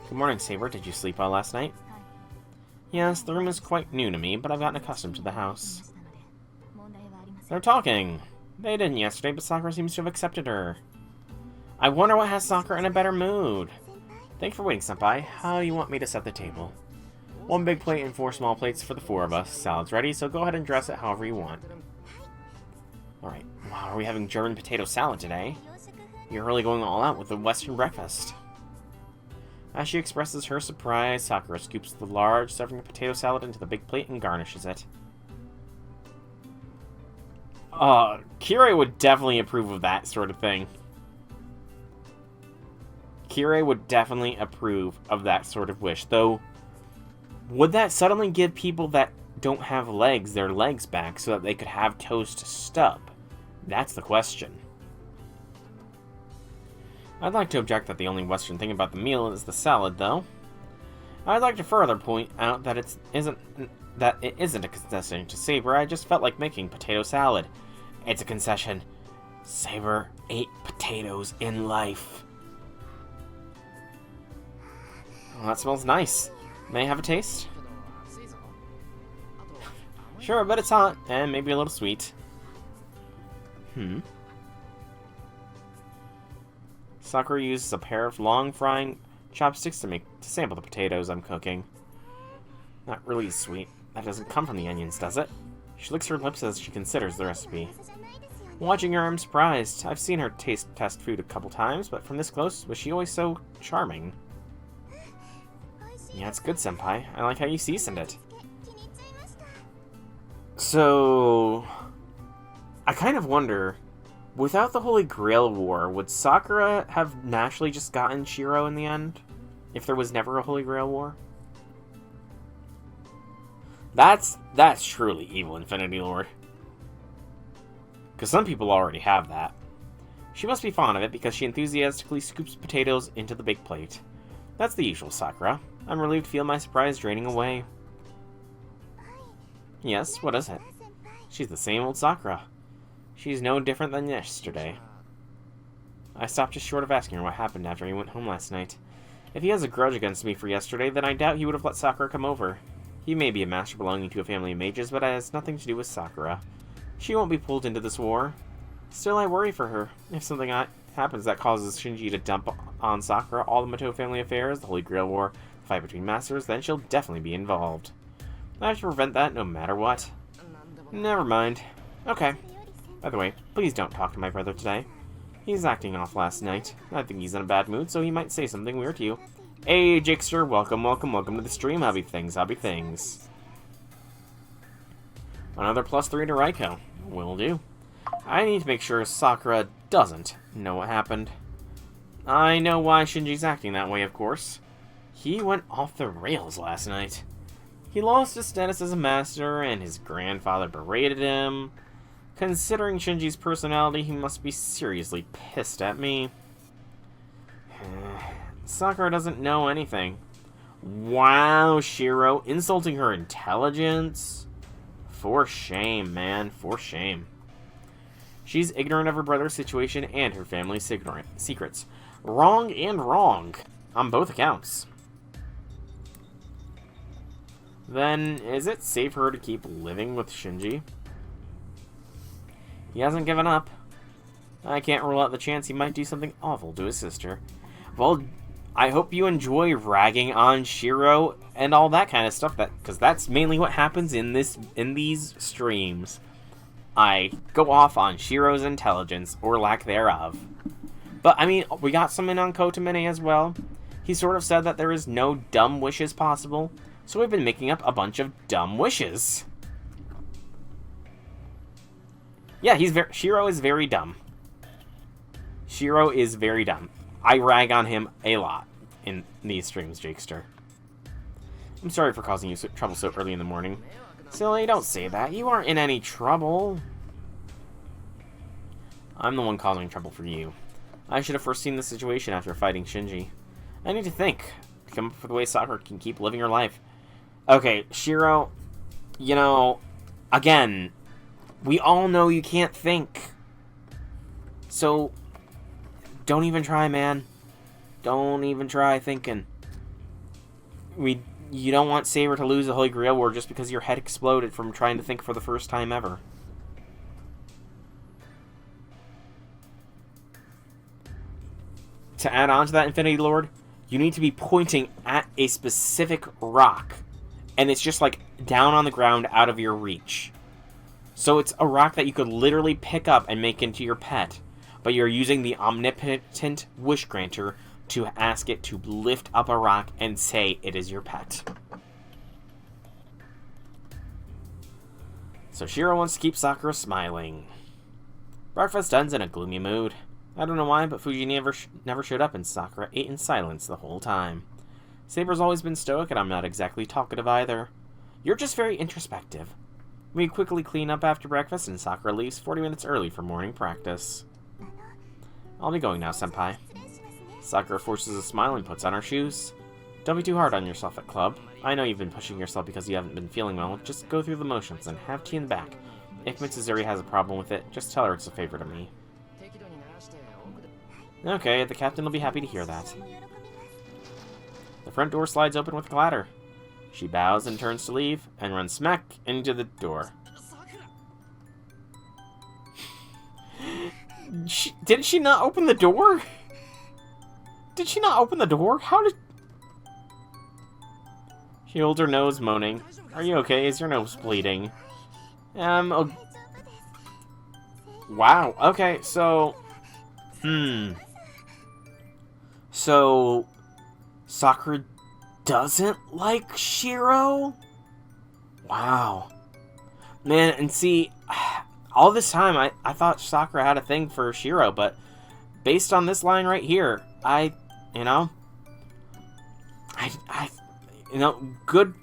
Good morning, Saber. Did you sleep well last night? Yes, the room is quite new to me, but I've gotten accustomed to the house. They're talking. They didn't yesterday, but Sakura seems to have accepted her. I wonder what has Sakura in a better mood. Thank you for waiting, senpai. How do you want me to set the table? 1 big plate and 4 small plates for the 4 of us. Salad's ready, so go ahead and dress it however you want. Alright, wow, are we having German potato salad today? You're really going all out with the Western breakfast. As she expresses her surprise, Sakura scoops the large serving of potato salad into the big plate and garnishes it. Kirei would definitely approve of that sort of thing. Kirei would definitely approve of that sort of wish, though would that suddenly give people that don't have legs their legs back so that they could have toes to stub? That's the question. I'd like to object that the only Western thing about the meal is the salad, though. I'd like to further point out that it isn't a concession to Saber. I just felt like making potato salad. It's a concession. Saber ate potatoes in life. Well, that smells nice. May I have a taste? Sure, but it's hot, and maybe a little sweet. Sakura uses a pair of long frying chopsticks to sample the potatoes I'm cooking. Not really sweet. That doesn't come from the onions, does it? She licks her lips as she considers the recipe. Watching her, I'm surprised. I've seen her test food a couple times, but from this close, was she always so charming? Yeah, it's good, senpai. I like how you seasoned it. So, I kind of wonder, without the Holy Grail War, would Sakura have naturally just gotten Shiro in the end? If there was never a Holy Grail War? That's truly evil, Infinity Lord. Because some people already have that. She must be fond of it because she enthusiastically scoops potatoes into the big plate. That's the usual, Sakura. I'm relieved to feel my surprise draining away. Yes, what is it? She's the same old Sakura. She's no different than yesterday. I stopped just short of asking her what happened after he went home last night. If he has a grudge against me for yesterday, then I doubt he would have let Sakura come over. He may be a master belonging to a family of mages, but it has nothing to do with Sakura. She won't be pulled into this war. Still, I worry for her. If something happens that causes Shinji to dump on Sakura all the Mato family affairs, the Holy Grail War, the fight between masters, then she'll definitely be involved. I have to prevent that no matter what. Never mind. Okay. By the way, please don't talk to my brother today. He's acting off last night. I think he's in a bad mood, so he might say something weird to you. Hey, Jixter, welcome to the stream. Hobby things. Another +3 to Raiko. Will do. I need to make sure Sakura doesn't know what happened. I know why Shinji's acting that way, of course. He went off the rails last night. He lost his status as a master, and his grandfather berated him. Considering Shinji's personality, he must be seriously pissed at me. Sakura doesn't know anything. Wow, Shiro, insulting her intelligence? For shame, man, for shame. She's ignorant of her brother's situation and her family's secrets. Wrong and wrong, on both accounts. Then, is it safe for her to keep living with Shinji? He hasn't given up. I can't rule out the chance he might do something awful to his sister. Well, I hope you enjoy ragging on Shiro and all that kind of stuff, because that's mainly what happens in these streams. I go off on Shiro's intelligence, or lack thereof. But, I mean, we got something on Kotomine as well. He sort of said that there is no dumb wishes possible, so we've been making up a bunch of dumb wishes. Yeah, Shiro is very dumb. Shiro is very dumb. I rag on him a lot in these streams, Jakester. I'm sorry for causing you trouble so early in the morning. Silly, don't say that. You aren't in any trouble. I'm the one causing trouble for you. I should have foreseen the situation after fighting Shinji. I need to think. Come up with a way Sakura can keep living her life. Okay, Shiro, you know, again, we all know you can't think. So, don't even try, man. Don't even try thinking. You don't want Saber to lose the Holy Grail War just because your head exploded from trying to think for the first time ever. To add on to that, Infinity Lord, you need to be pointing at a specific rock. And it's just like down on the ground out of your reach. So it's a rock that you could literally pick up and make into your pet. But you're using the omnipotent wish granter to ask it to lift up a rock and say it is your pet. So Shiro wants to keep Sakura smiling. Breakfast ends in a gloomy mood. I don't know why, but Fuji never showed up and Sakura ate in silence the whole time. Saber's always been stoic and I'm not exactly talkative either. You're just very introspective. We quickly clean up after breakfast and Sakura leaves 40 minutes early for morning practice. I'll be going now, senpai. Sakura forces a smile and puts on her shoes. Don't be too hard on yourself at club. I know you've been pushing yourself because you haven't been feeling well. Just go through the motions and have tea in the back. If Mitsuzuri has a problem with it, just tell her it's a favor to me. Okay, the captain will be happy to hear that. The front door slides open with a clatter. She bows and turns to leave, and runs smack into the door. Did she not open the door? Did she not open the door? How did... She holds her nose, moaning. Are you okay? Is your nose bleeding? Oh... Wow, okay, so... So... Sakura doesn't like Shiro? Wow. Man, and see... All this time, I thought Sakura had a thing for Shiro, but... Based on this line right here,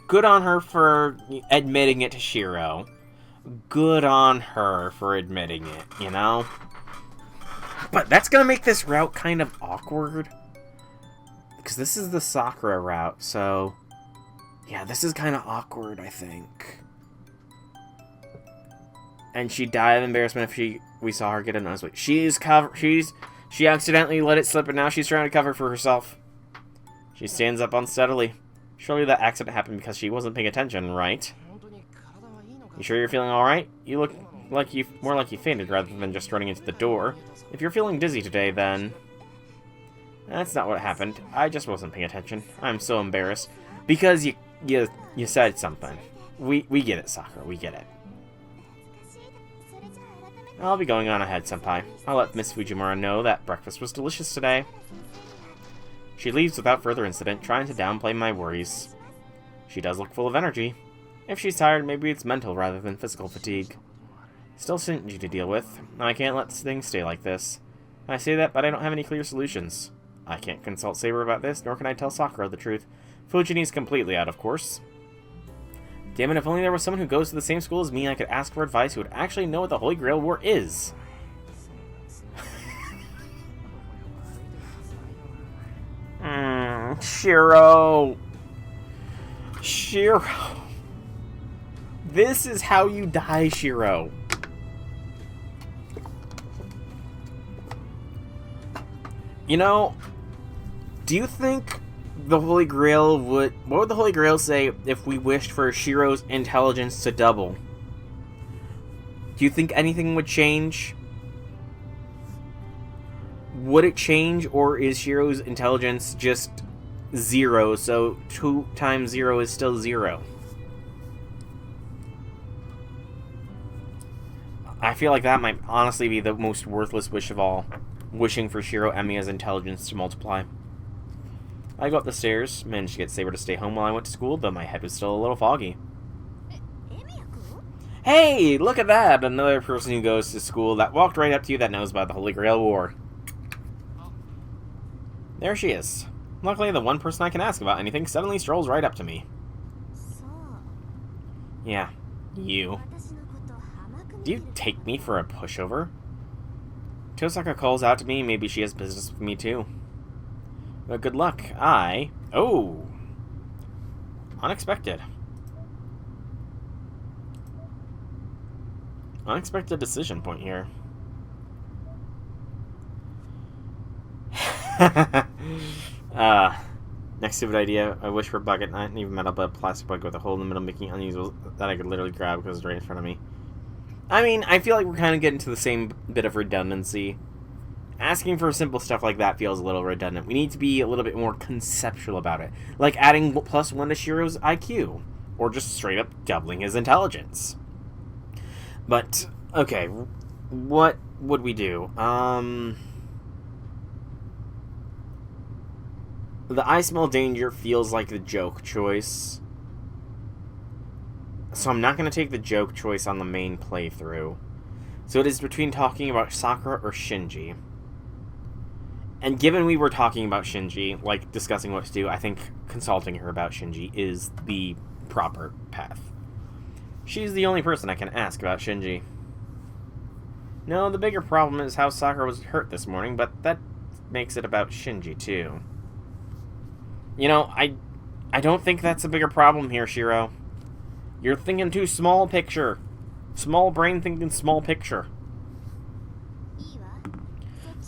good on her for admitting it to Shiro. Good on her for admitting it, you know? But that's gonna make this route kind of awkward. Because this is the Sakura route, so... Yeah, this is kind of awkward, I think. And she'd die of embarrassment if we saw her get a nosebleed. She accidentally let it slip, and now she's trying to cover for herself. She stands up unsteadily. Surely that accident happened because she wasn't paying attention, right? You sure you're feeling alright? You look like more like you fainted rather than just running into the door. If you're feeling dizzy today, then... That's not what happened. I just wasn't paying attention. I'm so embarrassed. Because you said something. We get it, Sakura. We get it. I'll be going on ahead, senpai. I'll let Miss Fujimura know that breakfast was delicious today. She leaves without further incident, trying to downplay my worries. She does look full of energy. If she's tired, maybe it's mental rather than physical fatigue. Still Shinji to deal with. I can't let things stay like this. I say that, but I don't have any clear solutions. I can't consult Saber about this, nor can I tell Sakura the truth. Fujini's completely out, of course. Damn it, if only there was someone who goes to the same school as me, I could ask for advice who would actually know what the Holy Grail War is. Shiro! Shiro! This is how you die, Shiro. You know, do you think the Holy Grail would... What would the Holy Grail say if we wished for Shiro's intelligence to double? Do you think anything would change? Would it change, or is Shiro's intelligence just 0, so 2 times 0 is still 0? I feel like that might honestly be the most worthless wish of all. Wishing for Shiro Emiya's intelligence to multiply. I go up the stairs, managed to get Saber to stay home while I went to school, but my head was still a little foggy. Hey, look at that! Another person who goes to school that walked right up to you that knows about the Holy Grail War. There she is. Luckily, the one person I can ask about anything suddenly strolls right up to me. Yeah, you. Do you take me for a pushover? Tosaka calls out to me, maybe she has business with me too. But good luck. Oh! Unexpected. Unexpected decision point here. Next stupid idea. I wish for a bucket, not even metal, but a plastic bucket with a hole in the middle, making it unusable that I could literally grab because it's right in front of me. I mean, I feel like we're kind of getting to the same bit of redundancy. Asking for simple stuff like that feels a little redundant. We need to be a little bit more conceptual about it. Like adding +1 to Shiro's IQ. Or just straight up doubling his intelligence. But, okay. What would we do? The I smell danger feels like the joke choice. So I'm not going to take the joke choice on the main playthrough. So it is between talking about Sakura or Shinji. And given we were talking about Shinji, like discussing what to do, I think consulting her about Shinji is the proper path. She's the only person I can ask about Shinji. No, the bigger problem is how Sakura was hurt this morning, but that makes it about Shinji too. You know, I don't think that's a bigger problem here, Shiro. You're thinking too small picture. Small brain thinking small picture.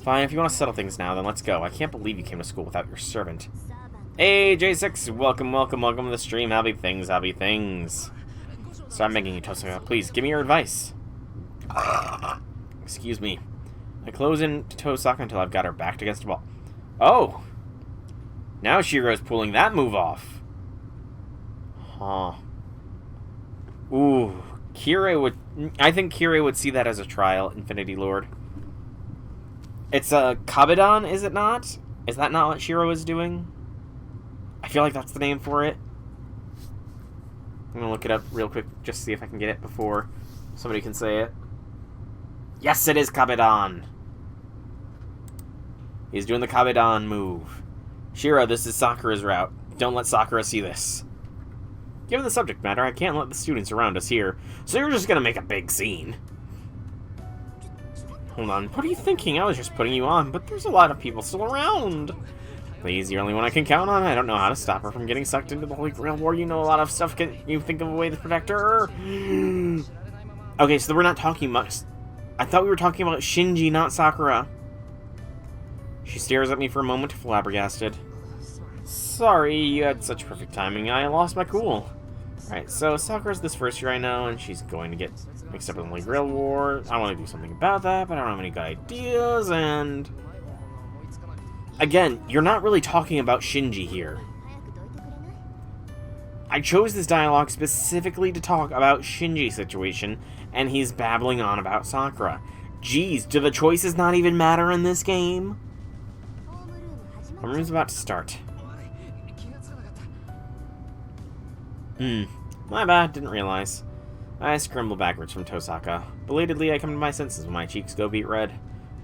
Fine, if you want to settle things now, then let's go. I can't believe you came to school without your servant. Hey, J6, welcome to the stream. Happy things. So I'm begging you, Tosaka, please, give me your advice. Excuse me. I close in to Tosaka until I've got her backed against a wall. Oh! Now Shiro's pulling that move off. Huh. Ooh, I think Kirei would see that as a trial, Infinity Lord. It's a Kabidan, is it not? Is that not what Shiro is doing? I feel like that's the name for it. I'm gonna look it up real quick, just to see if I can get it before somebody can say it. Yes, it is Kabidan! He's doing the Kabidan move. Shiro, this is Sakura's route. Don't let Sakura see this. Given the subject matter, I can't let the students around us hear, so you're just gonna make a big scene. Hold on, what are you thinking? I was just putting you on, but there's a lot of people still around. Please, you're the only one I can count on. I don't know how to stop her from getting sucked into the Holy Grail War. You know a lot of stuff. Can you think of a way to protect her? Okay, so we're not talking much. I thought we were talking about Shinji, not Sakura. She stares at me for a moment, flabbergasted. Sorry, you had such perfect timing. I lost my cool. Alright, so Sakura's this first year I know, and she's going to get mixed up in the Holy Grail War. I want to do something about that, but I don't have any good ideas, and... Again, you're not really talking about Shinji here. I chose this dialogue specifically to talk about Shinji's situation, and he's babbling on about Sakura. Jeez, do the choices not even matter in this game? Homeroom's about to start. My bad, didn't realize. I scramble backwards from Tosaka. Belatedly, I come to my senses when my cheeks go beet red.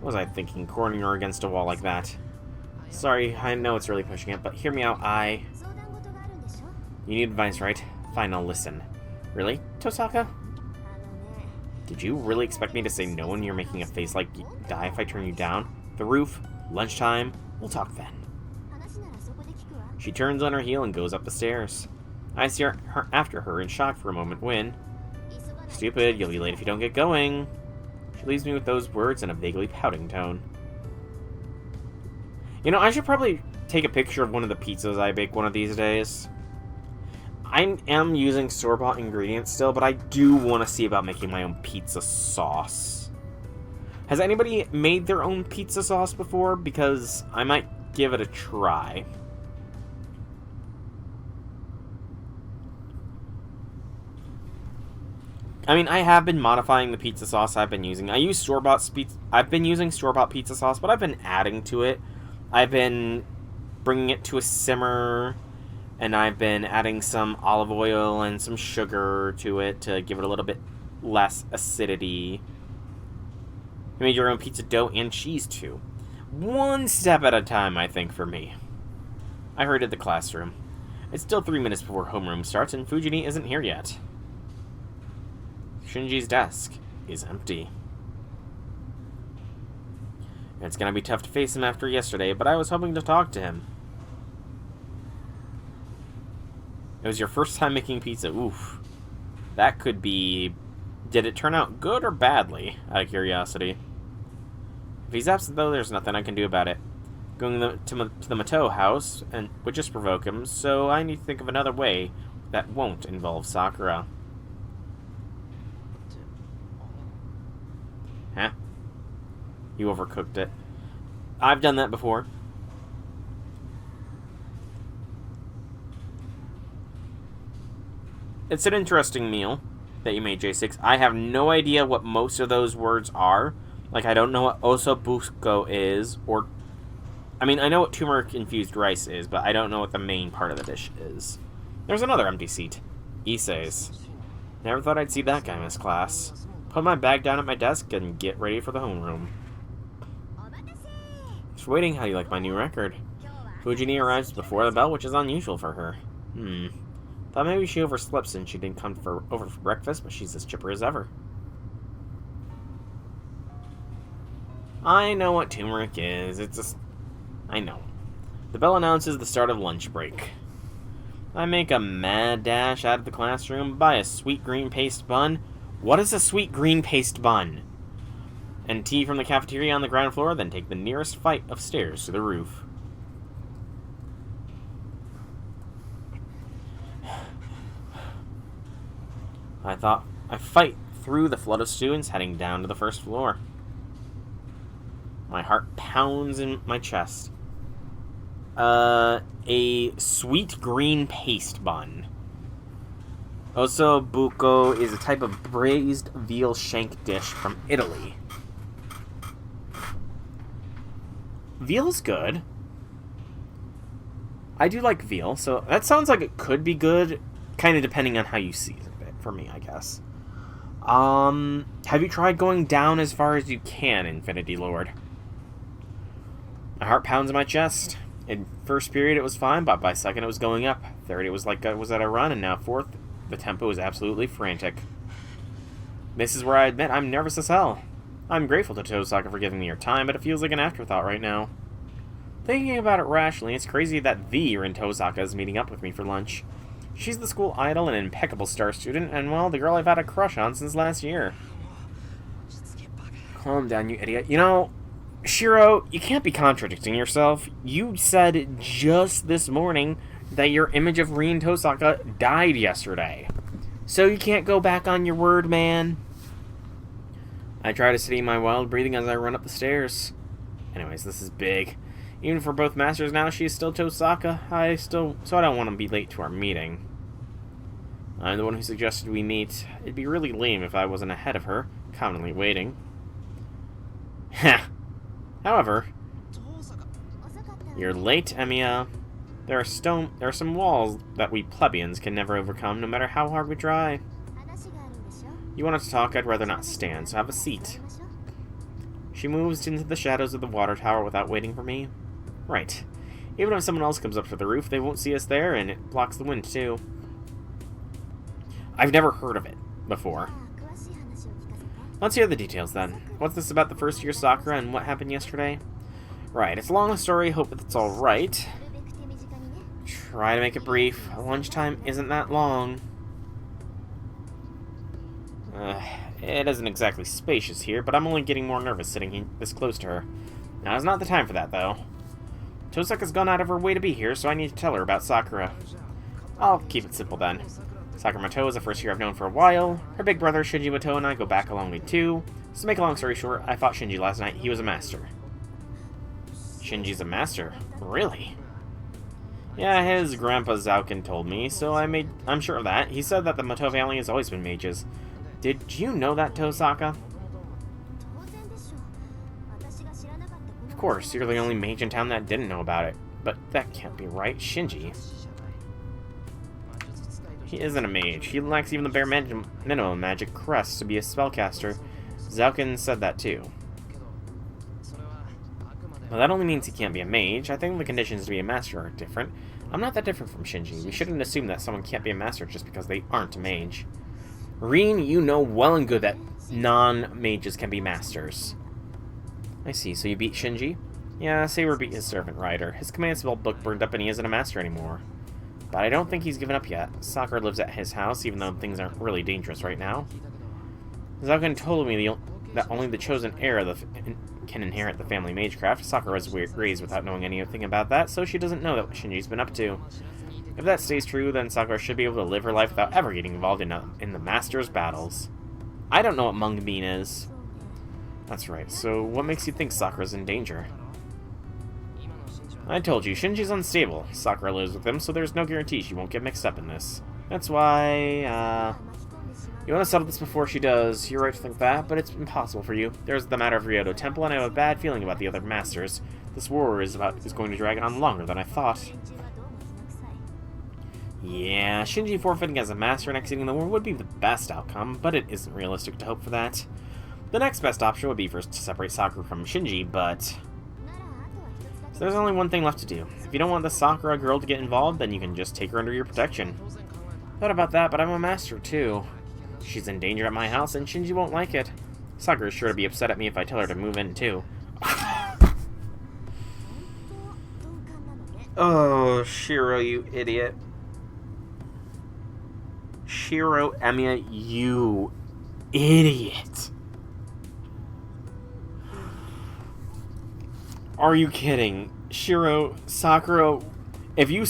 What was I thinking, cornering her against a wall like that? Sorry, I know it's really pushing it, but hear me out, You need advice, right? Fine, I'll listen. Really, Tosaka? Did you really expect me to say no when you're making a face like you die if I turn you down? The roof? Lunchtime? We'll talk then. She turns on her heel and goes up the stairs. I stare after her in shock for a moment when... Stupid, you'll be late if you don't get going. She leaves me with those words in a vaguely pouting tone. You know, I should probably take a picture of one of the pizzas I bake one of these days. I am using store-bought ingredients still, but I do want to see about making my own pizza sauce. Has anybody made their own pizza sauce before? Because I might give it a try. I mean, I have been modifying the pizza sauce I've been using. I've been using store-bought pizza sauce, but I've been adding to it. I've been bringing it to a simmer, and I've been adding some olive oil and some sugar to it to give it a little bit less acidity. You made your own pizza dough and cheese, too. One step at a time, I think, for me. I hurried to the classroom. It's still 3 minutes before homeroom starts, and Fujini isn't here yet. Shinji's desk is empty. It's gonna be tough to face him after yesterday, but I was hoping to talk to him. It was your first time making pizza. Oof. That could be... Did it turn out good or badly, out of curiosity? If he's absent, though, there's nothing I can do about it. Going to the Mateo house would just provoke him, so I need to think of another way that won't involve Sakura. Huh? You overcooked it. I've done that before. It's an interesting meal that you made, J6. I have no idea what most of those words are. Like, I don't know what osobuco is, or... I mean, I know what turmeric-infused rice is, but I don't know what the main part of the dish is. There's another empty seat. Issei's. Never thought I'd see that guy miss class. Put my bag down at my desk and get ready for the homeroom. Just waiting. How do you like my new record? Fujini arrives before the bell, which is unusual for her. Thought maybe she overslept since she didn't come over for breakfast, but she's as chipper as ever. I know what turmeric is. I know. The bell announces the start of lunch break. I make a mad dash out of the classroom, buy a sweet green paste bun. What is a sweet green paste bun? And tea from the cafeteria on the ground floor, then take the nearest flight of stairs to the roof. I fight through the flood of students heading down to the first floor. My heart pounds in my chest. A sweet green paste bun. Osobuco is a type of braised veal shank dish from Italy. Veal's good. I do like veal, so that sounds like it could be good, kind of depending on how you season it, for me, I guess. Have you tried going down as far as you can, Infinity Lord? My heart pounds in my chest. In first period, it was fine, but by second, it was going up. Third, it was like I was at a run, and now fourth, the tempo is absolutely frantic. This is where I admit I'm nervous as hell. I'm grateful to Tosaka for giving me her time, but it feels like an afterthought right now. Thinking about it rationally, it's crazy that the Rin Tosaka is meeting up with me for lunch. She's the school idol and an impeccable star student, and, well, the girl I've had a crush on since last year. Calm down, you idiot. You know, Shiro, you can't be contradicting yourself. You said just this morning that your image of Rin Tosaka died yesterday. So you can't go back on your word, man. I try to steady my wild breathing as I run up the stairs. Anyways, this is big. Even for both masters now, she is still Tosaka. So I don't want to be late to our meeting. I'm the one who suggested we meet. It'd be really lame if I wasn't ahead of her, commonly waiting. Heh. However, you're late, Emiya. There are some walls that we plebeians can never overcome, no matter how hard we try. You wanted to talk, I'd rather not stand, so have a seat. She moves into the shadows of the water tower without waiting for me. Right. Even if someone else comes up to the roof, they won't see us there, and it blocks the wind, too. I've never heard of it before. Let's hear the details, then. What's this about the first year Sakura and what happened yesterday? Right, it's a long story, hope it's alright. Try to make it brief. Lunchtime isn't that long. It isn't exactly spacious here, but I'm only getting more nervous sitting this close to her. Now is not the time for that, though. Tosaka's gone out of her way to be here, so I need to tell her about Sakura. I'll keep it simple, then. Sakura Mato is the first year I've known for a while. Her big brother, Shinji Mato, and I go back a long way, too. So to make a long story short, I fought Shinji last night. He was a master. Shinji's a master? Really? Yeah, his grandpa Zauken told me, so I'm sure of that. He said that the Mato family has always been mages. Did you know that, Tosaka? Of course, you're the only mage in town that didn't know about it. But that can't be right. Shinji. He isn't a mage. He lacks even the bare minimum magic crest to be a spellcaster. Zauken said that too. Well, that only means he can't be a mage. I think the conditions to be a master are different. I'm not that different from Shinji. We shouldn't assume that someone can't be a master just because they aren't a mage. Reen, you know well and good that non-mages can be masters. I see, so you beat Shinji? Yeah, Saber beat his servant rider. His command spell book burned up and he isn't a master anymore. But I don't think he's given up yet. Sakura lives at his house, even though things aren't really dangerous right now. Zauken told me that only the chosen heir can inherit the family magecraft. Sakura was raised without knowing anything about that, so she doesn't know what Shinji's been up to. If that stays true, then Sakura should be able to live her life without ever getting involved in the Master's battles. I don't know what Mung Bean is. That's right, so what makes you think Sakura's in danger? I told you, Shinji's unstable. Sakura lives with him, so there's no guarantee she won't get mixed up in this. That's why, you want to settle this before she does. You're right to think that, but it's impossible for you. There's the matter of Ryoto Temple, and I have a bad feeling about the other masters. This war is going to drag on longer than I thought. Yeah, Shinji forfeiting as a master and exiting the war would be the best outcome, but it isn't realistic to hope for that. The next best option would be to separate Sakura from Shinji, but... So there's only one thing left to do. If you don't want the Sakura girl to get involved, then you can just take her under your protection. Thought about that, but I'm a master too. She's in danger at my house, and Shinji won't like it. Sakura is sure to be upset at me if I tell her to move in too. Oh, Shiro, you idiot. Shiro, Emiya, you idiot. Are you kidding? Shiro, Sakura, if you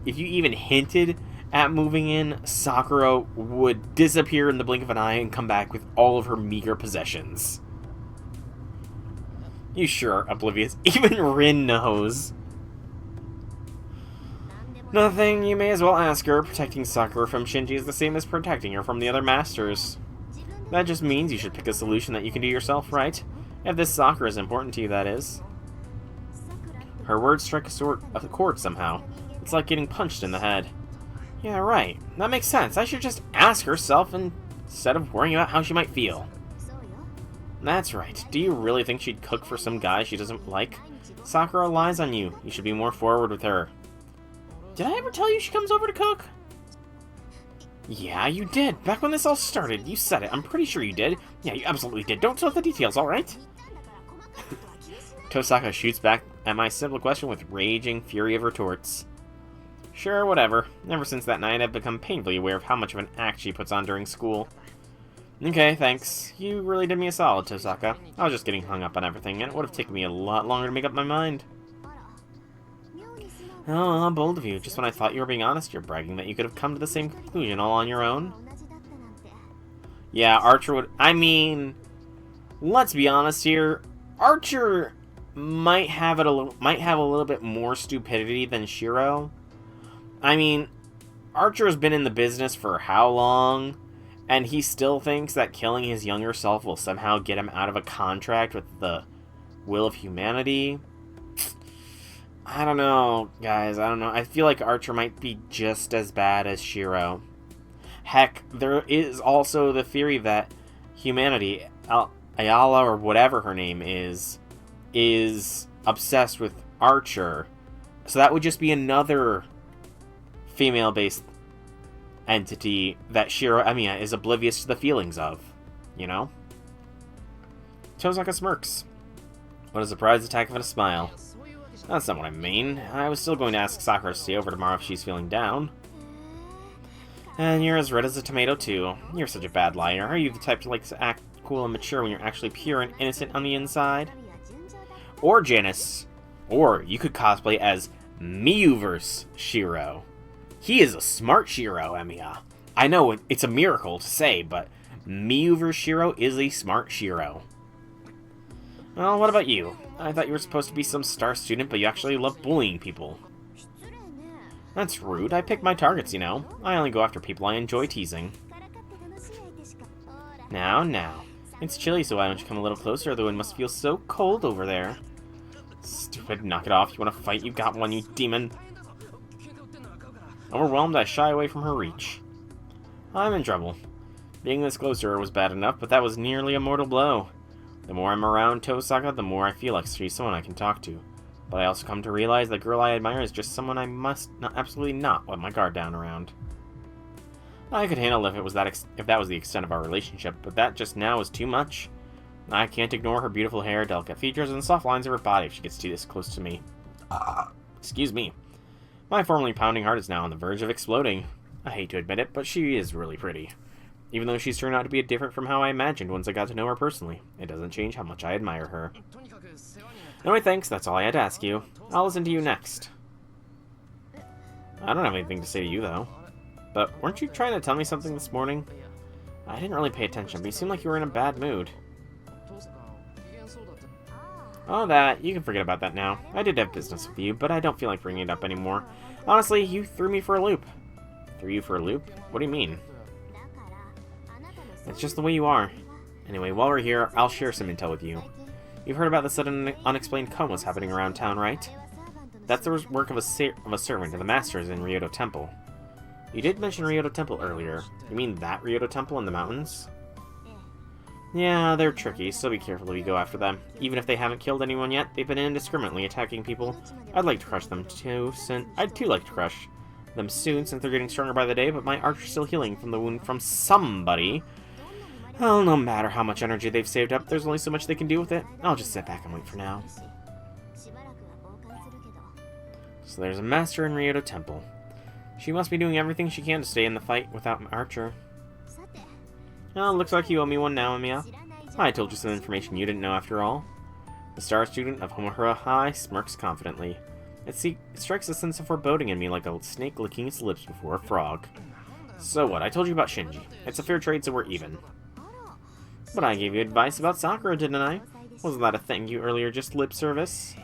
even hinted at moving in, Sakura would disappear in the blink of an eye and come back with all of her meager possessions. You sure are oblivious. Even Rin knows. Nothing, you may as well ask her. Protecting Sakura from Shinji is the same as protecting her from the other masters. That just means you should pick a solution that you can do yourself, right? If this Sakura is important to you, that is. Her words strike a chord somehow. It's like getting punched in the head. Yeah, right. That makes sense. I should just ask herself instead of worrying about how she might feel. That's right. Do you really think she'd cook for some guy she doesn't like? Sakura lies on you. You should be more forward with her. Did I ever tell you she comes over to cook? Yeah, you did. Back when this all started, you said it. I'm pretty sure you did. Yeah, you absolutely did. Don't tell the details, alright? Tosaka shoots back at my simple question with raging fury of retorts. Sure, whatever. Ever since that night, I've become painfully aware of how much of an act she puts on during school. Okay, thanks. You really did me a solid, Tosaka. I was just getting hung up on everything, and it would have taken me a lot longer to make up my mind. Oh, how bold of you. Just when I thought you were being honest, you're bragging that you could have come to the same conclusion all on your own. Yeah, Archer would... I mean... Let's be honest here. Archer might have a little bit more stupidity than Shiro. I mean, Archer has been in the business for how long? And he still thinks that killing his younger self will somehow get him out of a contract with the will of humanity. I don't know, guys. I don't know. I feel like Archer might be just as bad as Shiro. Heck, there is also the theory that humanity, Ayala or whatever her name is obsessed with Archer. So that would just be another female-based entity that Shiro Emiya is oblivious to the feelings of. You know? Tosaka smirks. What a surprise attack and a smile. That's not what I mean. I was still going to ask Sakura to stay over tomorrow if she's feeling down. And you're as red as a tomato, too. You're such a bad liar. Are you the type to like to act cool and mature when you're actually pure and innocent on the inside? Or Janice. Or you could cosplay as Miyuverse Shiro. He is a smart Shiro, Emiya. I know it's a miracle to say, but Miyuverse Shiro is a smart Shiro. Well, what about you? I thought you were supposed to be some star student, but you actually love bullying people. That's rude. I pick my targets, you know. I only go after people I enjoy teasing. Now. It's chilly, so why don't you come a little closer? The wind must feel so cold over there. Stupid, knock it off. You want to fight? You got one, you demon. Overwhelmed, I shy away from her reach. I'm in trouble. Being this close to her was bad enough, but that was nearly a mortal blow. The more I'm around Tosaka, the more I feel like she's someone I can talk to. But I also come to realize the girl I admire is just someone I must absolutely not let my guard down around. I could handle if that was the extent of our relationship, but that just now is too much. I can't ignore her beautiful hair, delicate features, and soft lines of her body if she gets this close to me. Excuse me. My formerly pounding heart is now on the verge of exploding. I hate to admit it, but she is really pretty. Even though she's turned out to be different from how I imagined once I got to know her personally, it doesn't change how much I admire her. Anyway, thanks, that's all I had to ask you. I'll listen to you next. I don't have anything to say to you, though. But weren't you trying to tell me something this morning? I didn't really pay attention, but you seemed like you were in a bad mood. Oh, that. You can forget about that now. I did have business with you, but I don't feel like bringing it up anymore. Honestly, you threw me for a loop. Threw you for a loop? What do you mean? It's just the way you are. Anyway, while we're here, I'll share some intel with you. You've heard about the sudden unexplained comas happening around town, right? That's the work of a servant of the Masters in Ryoto Temple. You did mention Ryoto Temple earlier. You mean that Ryoto Temple in the mountains? Yeah, they're tricky, so be careful if you go after them. Even if they haven't killed anyone yet, they've been indiscriminately attacking people. I'd like to crush them too, I'd too like to crush them soon, since they're getting stronger by the day, but my archer's still healing from the wound from somebody. Well, no matter how much energy they've saved up, there's only so much they can do with it. I'll just sit back and wait for now. So there's a master in Ryoto Temple. She must be doing everything she can to stay in the fight without Archer. Well, looks like you owe me one now, Emiya. I told you some information you didn't know after all. The star student of Homura High smirks confidently. It strikes a sense of foreboding in me like a snake licking its lips before a frog. So what, I told you about Shinji. It's a fair trade, so we're even. But I gave you advice about Sakura, didn't I? Wasn't that a thank you earlier, just lip service?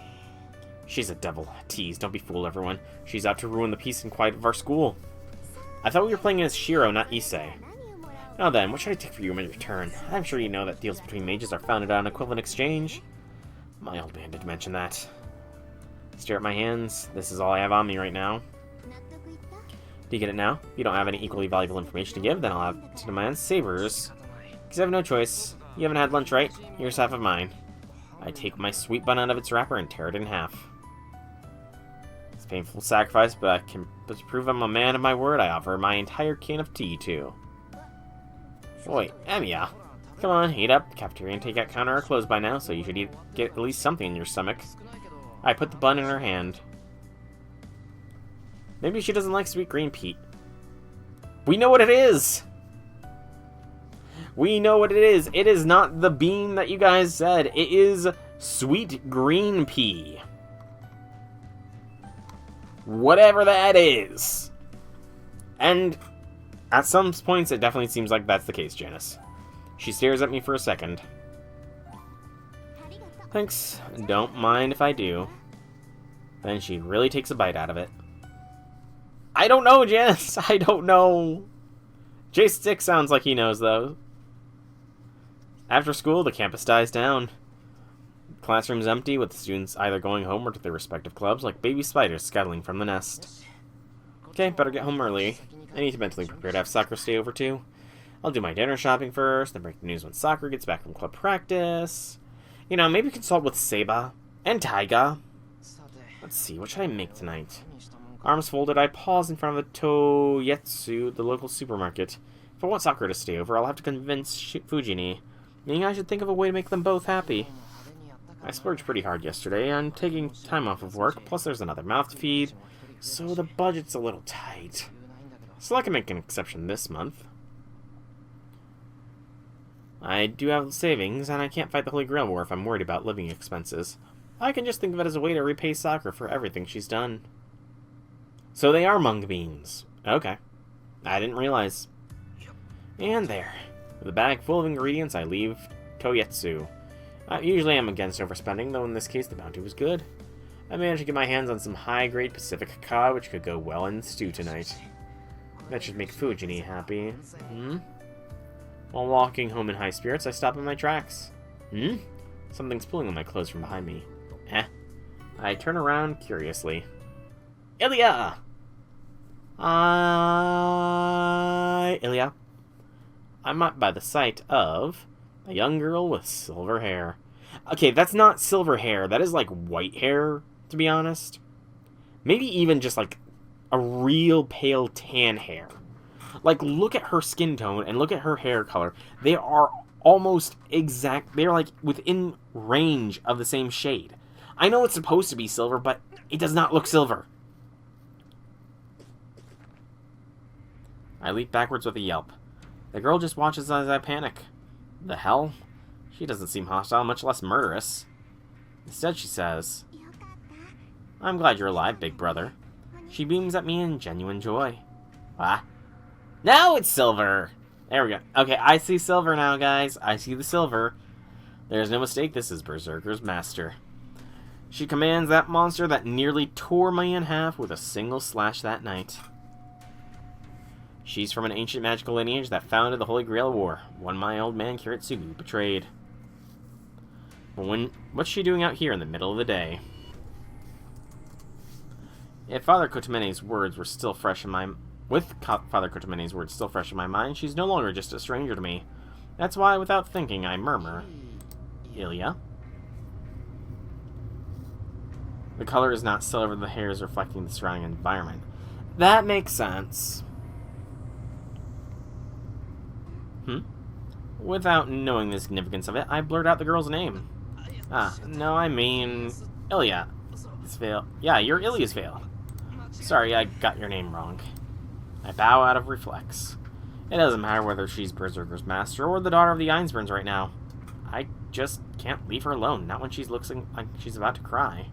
She's a devil. Tease, don't be fooled, everyone. She's out to ruin the peace and quiet of our school. I thought we were playing as Shiro, not Issei. Now then, what should I take for you when you return? I'm sure you know that deals between mages are founded on equivalent exchange. My old man did mention that. Stare at my hands. This is all I have on me right now. Do you get it now? If you don't have any equally valuable information to give, then I'll have to demand sabers. Because I have no choice. You haven't had lunch, right? Here's half of mine. I take my sweet bun out of its wrapper and tear it in half. It's a painful sacrifice, but to prove I'm a man of my word, I offer my entire can of tea, too. Wait, Emiya. Come on, eat up. The cafeteria and takeout counter are closed by now, so you should get at least something in your stomach. I put the bun in her hand. Maybe she doesn't like sweet green pea. We know what it is! We know what it is. It is not the bean that you guys said. It is sweet green pea. Whatever that is. And at some points, it definitely seems like that's the case, Janice. She stares at me for a second. Thanks. Don't mind if I do. Then she really takes a bite out of it. I don't know, Janice. I don't know. J6 sounds like he knows, though. After school, the campus dies down. The classroom's empty, with the students either going home or to their respective clubs, like baby spiders scuttling from the nest. Okay, better get home early. I need to mentally prepare to have soccer stay over too. I'll do my dinner shopping first, then break the news when soccer gets back from club practice. You know, maybe consult with Seba and Taiga. Let's see, what should I make tonight? Arms folded, I pause in front of the Toyetsu, the local supermarket. If I want Sakura to stay over, I'll have to convince Fujini. Meaning I should think of a way to make them both happy. I splurged pretty hard yesterday. I'm taking time off of work, plus there's another mouth to feed, so the budget's a little tight. So I can make an exception this month. I do have savings, and I can't fight the Holy Grail War if I'm worried about living expenses. I can just think of it as a way to repay Sakura for everything she's done. So they are mung beans. Okay. I didn't realize. And there. With a bag full of ingredients, I leave Toyetsu. Usually I'm against overspending, though in this case the bounty was good. I managed to get my hands on some high-grade Pacific cod, which could go well in stew tonight. That should make Fujini happy. While walking home in high spirits, I stop in my tracks. Something's pulling on my clothes from behind me. I turn around curiously. Ilya! Ilya. I'm up by the sight of a young girl with silver hair. Okay, that's not silver hair. That is like white hair, to be honest. Maybe even just like a real pale tan hair. Like, look at her skin tone and look at her hair color. They are almost exact. They're like within range of the same shade. I know it's supposed to be silver, but it does not look silver. I leap backwards with a yelp. The girl just watches as I panic. The hell? She doesn't seem hostile, much less murderous. Instead, she says, "I'm glad you're alive, big brother." She beams at me in genuine joy. Now it's silver! There we go. Okay, I see silver now, guys. I see the silver. There's no mistake, this is Berserker's master. She commands that monster that nearly tore me in half with a single slash that night. She's from an ancient magical lineage that founded the Holy Grail War, one my old man Kiritsugu betrayed. But what's she doing out here in the middle of the day? If Father Kotomene's words were still fresh in my... Father Kotomene's words still fresh in my mind, she's no longer just a stranger to me. That's why, without thinking, I murmur, "Ilya?" The color is not silver, the hair is reflecting the surrounding environment. That makes sense. Without knowing the significance of it, I blurt out the girl's name. No, I mean... Ilya. Isvail. Yeah, you're Ilya's Veil. Sorry, I got your name wrong. I bow out of reflex. It doesn't matter whether she's Berserker's master or the daughter of the Einsburns right now. I just can't leave her alone, not when she looks like she's about to cry.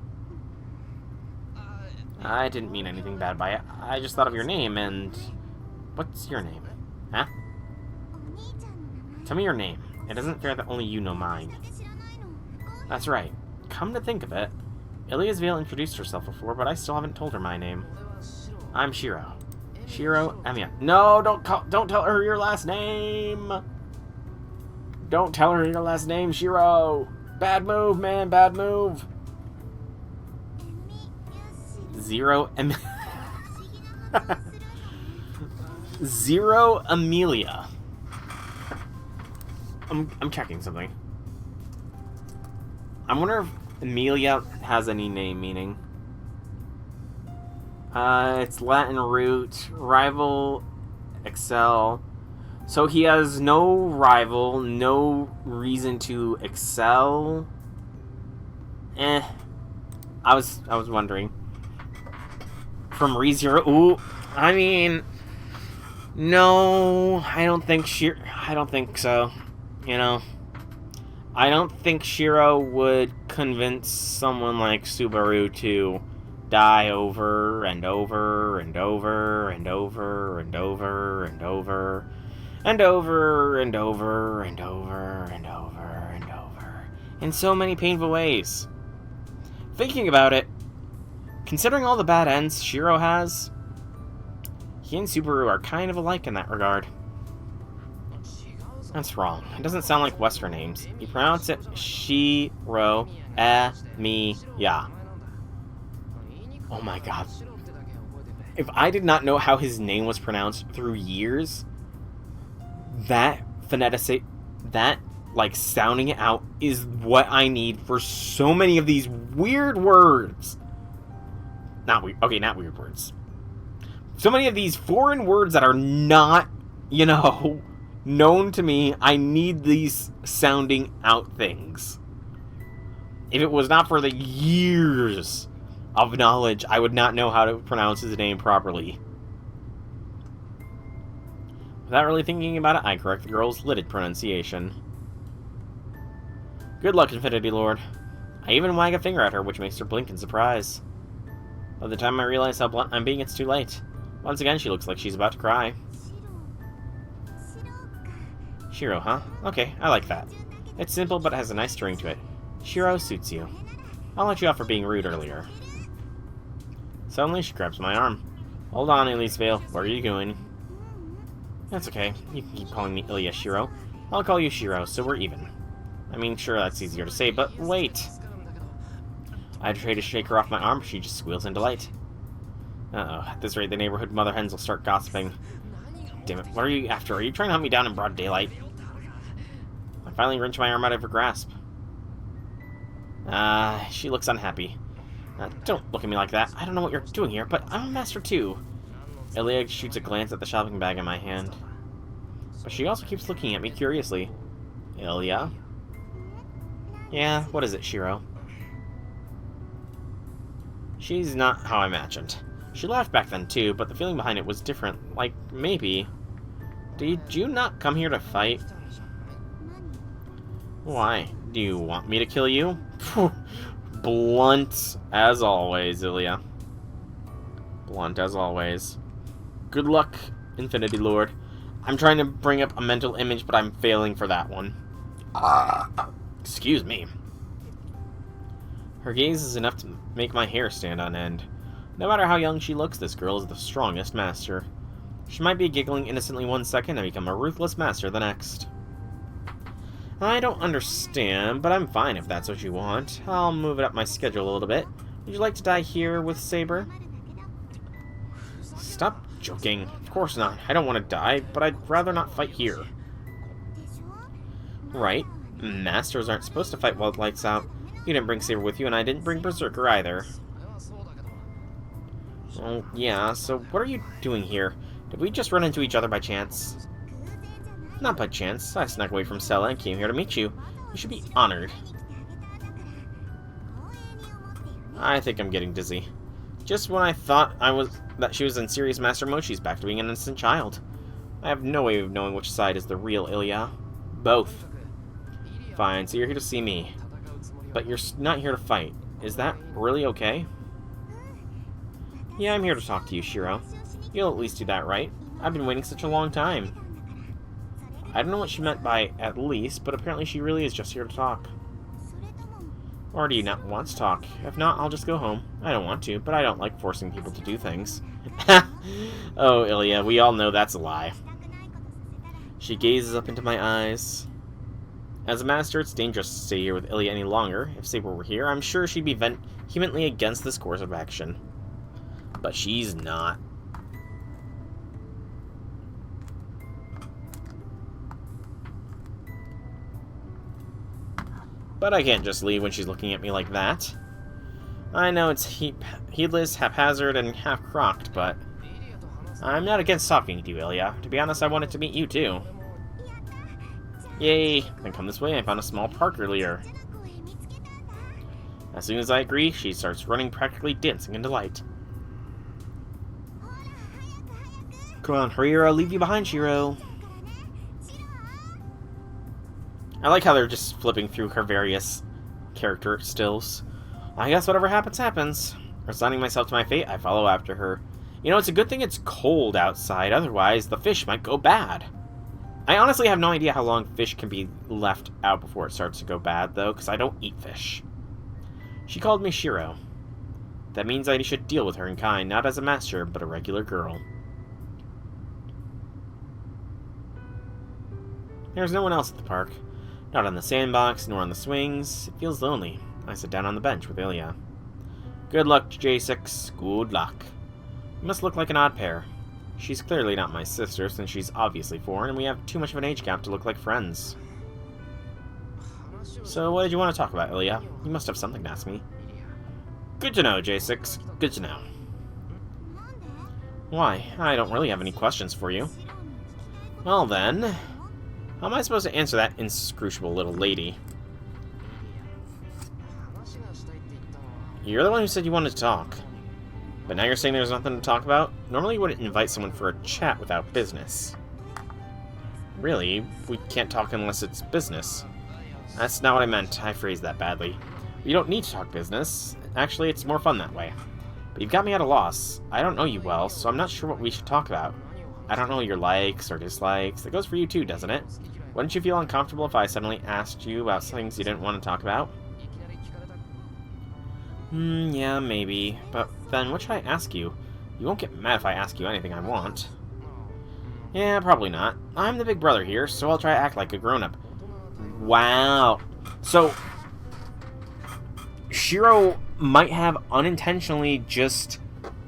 I didn't mean anything bad by it. I just thought of your name and... What's your name? Huh? Tell me your name. It isn't fair that only you know mine. That's right. Come to think of it, Ilya's Veil introduced herself before, but I still haven't told her my name. I'm Shiro. Shiro Emiya. No, don't tell her your last name! Don't tell her your last name, Shiro! Bad move, man, bad move! Zero Amelia. I'm checking something. I wonder if Amelia has any name meaning. It's Latin root, rival, excel. So he has no rival, no reason to excel. I was wondering. From ReZero. Ooh, I mean, no, I don't think so. You know, I don't think Shiro would convince someone like Subaru to die over and over and over and over and over and over and over and over and over and over and over in so many painful ways. Thinking about it, considering all the bad ends Shiro has, he and Subaru are kind of alike in that regard. That's wrong. It doesn't sound like Western names. You pronounce it Shiro Emiya. Oh my god. If I did not know how his name was pronounced through years, that like, sounding it out is what I need for so many of these weird words. Not weird words. So many of these foreign words that are not, known to me. I need these sounding out things. If it was not for the years of knowledge, I would not know how to pronounce his name properly. Without really thinking about it, I correct the girl's lidded pronunciation. Good luck, Infinity Lord. I even wag a finger at her, which makes her blink in surprise. By the time I realize how blunt I'm being, it's too late. Once again, she looks like she's about to cry. Shiro, huh? Okay, I like that. It's simple, but it has a nice ring to it. Shiro suits you. I'll let you off for being rude earlier. Suddenly, she grabs my arm. Hold on, Elysvale. Where are you going? That's okay. You can keep calling me Ilya, Shiro. I'll call you Shiro, so we're even. I mean, sure, that's easier to say, but wait. I try to shake her off my arm, but she just squeals in delight. Uh-oh. At this rate, the neighborhood mother hens will start gossiping. Damn it, what are you after? Are you trying to hunt me down in broad daylight? I finally wrench my arm out of her grasp. She looks unhappy. Don't look at me like that. I don't know what you're doing here, but I'm a master too. Ilya shoots a glance at the shopping bag in my hand. But she also keeps looking at me curiously. Ilya? Yeah, what is it, Shiro? She's not how I imagined. She laughed back then too, but the feeling behind it was different. Like, maybe. Did you not come here to fight? Why? Do you want me to kill you? Blunt as always, Ilya. Blunt as always. Good luck, Infinity Lord. I'm trying to bring up a mental image, but I'm failing for that one. Excuse me. Her gaze is enough to make my hair stand on end. No matter how young she looks, this girl is the strongest master. She might be giggling innocently one second and become a ruthless master the next. I don't understand, but I'm fine if that's what you want. I'll move it up my schedule a little bit. Would you like to die here with Saber? Stop joking. Of course not. I don't want to die, but I'd rather not fight here. Right. Masters aren't supposed to fight while the lights out. You didn't bring Saber with you, and I didn't bring Berserker either. Well, yeah, so what are you doing here? Did we just run into each other by chance? Not by chance. I snuck away from Sela and came here to meet you. You should be honored. I think I'm getting dizzy. Just when I thought that she was in serious master mode, she's back to being an innocent child. I have no way of knowing which side is the real Ilya. Both. Fine, so you're here to see me. But you're not here to fight. Is that really okay? Yeah, I'm here to talk to you, Shiro. You'll at least do that, right? I've been waiting such a long time. I don't know what she meant by at least, but apparently she really is just here to talk. Or do you not want to talk? If not, I'll just go home. I don't want to, but I don't like forcing people to do things. Oh, Ilya, we all know that's a lie. She gazes up into my eyes. As a master, it's dangerous to stay here with Ilya any longer. If Saber were here, I'm sure she'd be vehemently against this course of action. But she's not. But I can't just leave when she's looking at me like that. I know it's heedless, haphazard, and half-crocked, but I'm not against talking to you, Ilya. To be honest, I wanted to meet you, too. Yay! Then come this way, I found a small park earlier. As soon as I agree, she starts running, practically dancing in delight. Come on, hurry or I'll leave you behind, Shiro. I like how they're just flipping through her various character stills. I guess whatever happens, happens. Resigning myself to my fate, I follow after her. You know, it's a good thing it's cold outside, otherwise the fish might go bad. I honestly have no idea how long fish can be left out before it starts to go bad, though, because I don't eat fish. She called me Shiro. That means I should deal with her in kind, not as a master, but a regular girl. There's no one else at the park. Not on the sandbox, nor on the swings. It feels lonely. I sit down on the bench with Ilya. Good luck, J6. Good luck. You must look like an odd pair. She's clearly not my sister, since she's obviously foreign, and we have too much of an age gap to look like friends. So what did you want to talk about, Ilya? You must have something to ask me. Good to know, J6. Good to know. Why? I don't really have any questions for you. Well then, how am I supposed to answer that inscrutable little lady? You're the one who said you wanted to talk. But now you're saying there's nothing to talk about? Normally you wouldn't invite someone for a chat without business. Really, we can't talk unless it's business. That's not what I meant. I phrased that badly. You don't need to talk business. Actually, it's more fun that way. But you've got me at a loss. I don't know you well, so I'm not sure what we should talk about. I don't know your likes or dislikes. That goes for you too, doesn't it? Wouldn't you feel uncomfortable if I suddenly asked you about things you didn't want to talk about? Yeah, maybe. But then what should I ask you? You won't get mad if I ask you anything I want. Yeah, probably not. I'm the big brother here, so I'll try to act like a grown-up. Wow. So, Shiro might have unintentionally just,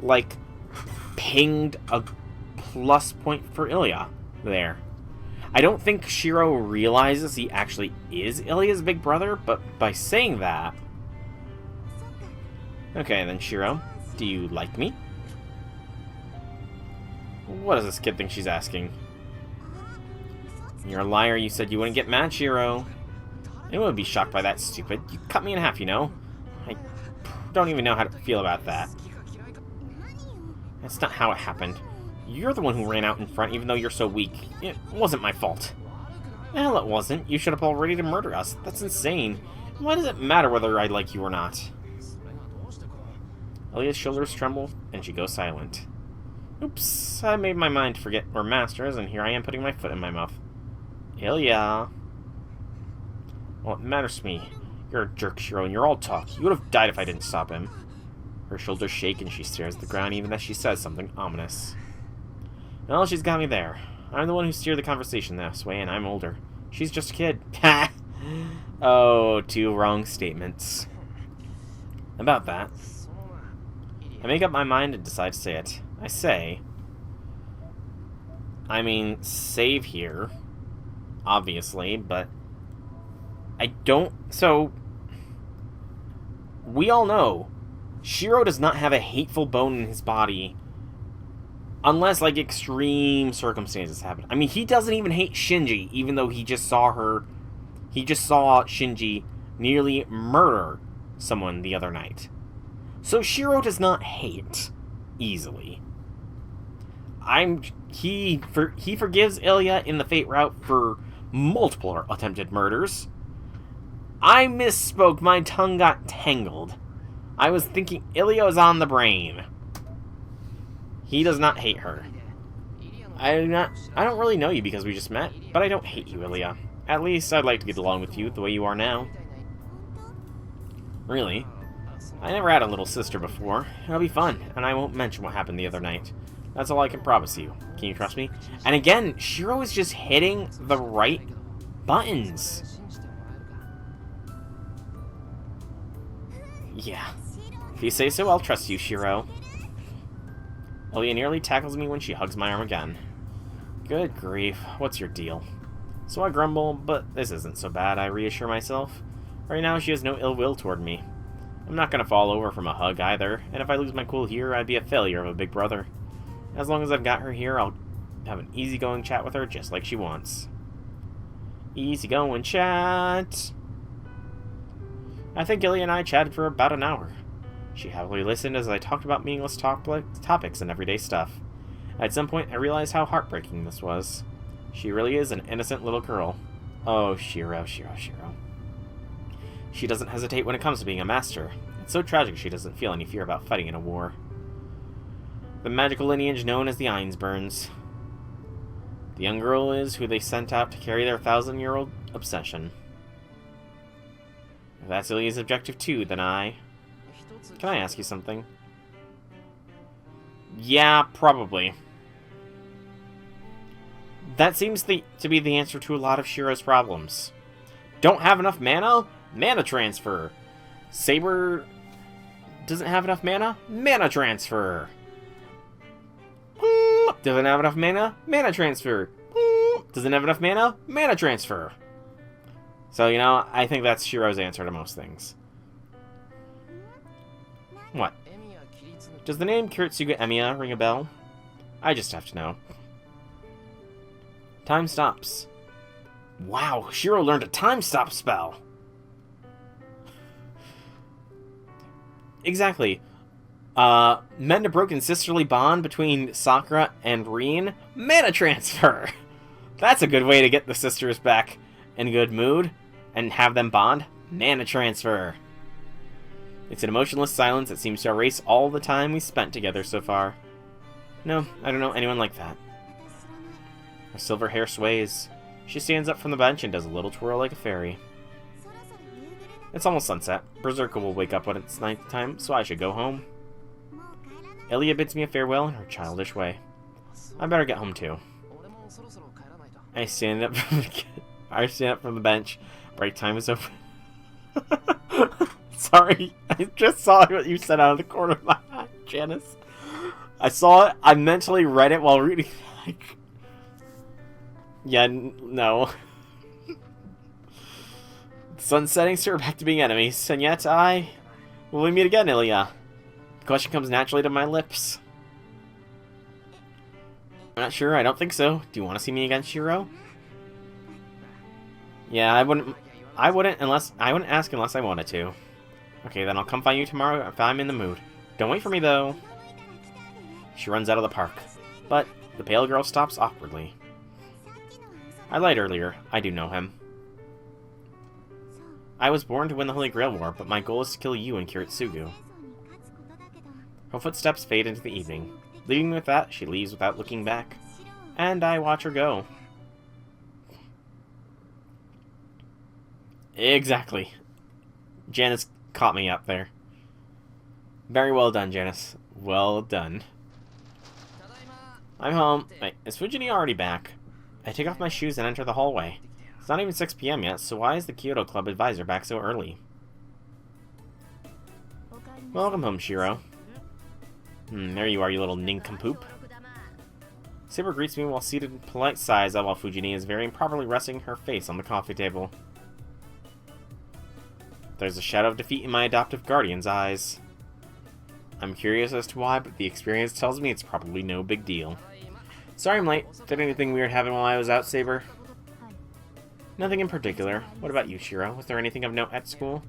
like, pinged a plus point for Ilya there. I don't think Shiro realizes he actually is Ilya's big brother, but by saying that... Okay, then, Shiro, do you like me? What does this kid think she's asking? You're a liar. You said you wouldn't get mad, Shiro. Anyone would be shocked by that, stupid. You cut me in half, you know? I don't even know how to feel about that. That's not how it happened. You're the one who ran out in front, even though you're so weak. It wasn't my fault. Well, it wasn't. You showed up all ready to murder us. That's insane. Why does it matter whether I like you or not? Ilya's shoulders tremble, and she goes silent. Oops, I made my mind to forget we're masters, and here I am putting my foot in my mouth. Ilya. Well, it matters to me. You're a jerk, Shiro, and you're all talk. You would have died if I didn't stop him. Her shoulders shake, and she stares at the ground even as she says something ominous. Well, she's got me there. I'm the one who steered the conversation this way, and I'm older. She's just a kid. Ha! Oh, two wrong statements. About that. I make up my mind and decide to say it. I say... I mean, save here. Obviously, but... I don't... So... We all know... Shiro does not have a hateful bone in his body... Unless, like, extreme circumstances happen. I mean, he doesn't even hate Shinji, even though he just saw her... He just saw Shinji nearly murder someone the other night. So Shiro does not hate easily. He forgives Ilya in the Fate route for multiple attempted murders. I misspoke. My tongue got tangled. I was thinking Ilya was on the brain. He does not hate her. I don't really know you because we just met, but I don't hate you, Ilya. At least I'd like to get along with you the way you are now. Really? I never had a little sister before. It'll be fun, and I won't mention what happened the other night. That's all I can promise you. Can you trust me? And again, Shiro is just hitting the right buttons. Yeah. If you say so, I'll trust you, Shiro. Ilya nearly tackles me when she hugs my arm again. Good grief, what's your deal? So I grumble, but this isn't so bad, I reassure myself. Right now, she has no ill will toward me. I'm not gonna fall over from a hug either, and if I lose my cool here, I'd be a failure of a big brother. As long as I've got her here, I'll have an easygoing chat with her just like she wants. Easygoing chat! I think Ilya and I chatted for about an hour. She happily listened as I talked about meaningless topics and everyday stuff. At some point, I realized how heartbreaking this was. She really is an innocent little girl. Oh, Shiro, Shiro, Shiro. She doesn't hesitate when it comes to being a master. It's so tragic she doesn't feel any fear about fighting in a war. The magical lineage known as the Ainsburns. The young girl is who they sent out to carry their 1,000-year-old obsession. If that's Ilya's objective too, then I... Can I ask you something? Yeah, probably. That seems to be the answer to a lot of Shiro's problems. Don't have enough mana? Mana transfer. Saber doesn't have enough mana? Mana transfer. Doesn't have enough mana? Mana transfer. Doesn't have enough mana? Mana transfer. So, you know, I think that's Shiro's answer to most things. What? Does the name Kiritsuga Emiya ring a bell? I just have to know. Time stops. Wow, Shiro learned a time stop spell. Exactly. Mend a broken sisterly bond between Sakura and Rin. Mana transfer! That's a good way to get the sisters back in good mood and have them bond. Mana transfer. It's an emotionless silence that seems to erase all the time we spent together so far. No, I don't know anyone like that. Her silver hair sways. She stands up from the bench and does a little twirl like a fairy. It's almost sunset. Berserker will wake up when it's night time, so I should go home. Ilya bids me a farewell in her childish way. I better get home too. I stand up from the bench. Break time is over. Sorry, I just saw what you said out of the corner of my eye, Janice. I saw it. I mentally read it while reading. Like, yeah, no. The sun's setting, so we're back to being enemies, and yet will we meet again, Ilya? The question comes naturally to my lips. I'm not sure. I don't think so. Do you want to see me again, Shiro? Yeah, I wouldn't ask unless I wanted to. Okay, then I'll come find you tomorrow if I'm in the mood. Don't wait for me, though. She runs out of the park. But the pale girl stops awkwardly. I lied earlier. I do know him. I was born to win the Holy Grail War, but my goal is to kill you and Kiritsugu. Her footsteps fade into the evening. Leaving me with that, she leaves without looking back. And I watch her go. Exactly. Janice caught me up there. Very well done, Janice. Well done. I'm home. Wait, is Fujini already back? I take off my shoes and enter the hallway. It's not even 6 p.m. yet, so why is the Kyoto Club advisor back so early? Welcome home, Shiro. There you are, you little nincompoop. Saber greets me while seated in polite sighs while Fujini is very improperly resting her face on the coffee table. There's a shadow of defeat in my adoptive guardian's eyes. I'm curious as to why, but the experience tells me it's probably no big deal. Sorry I'm late. Did anything weird happen while I was out, Saber? Nothing in particular. What about you, Shiro? Was there anything of note at school?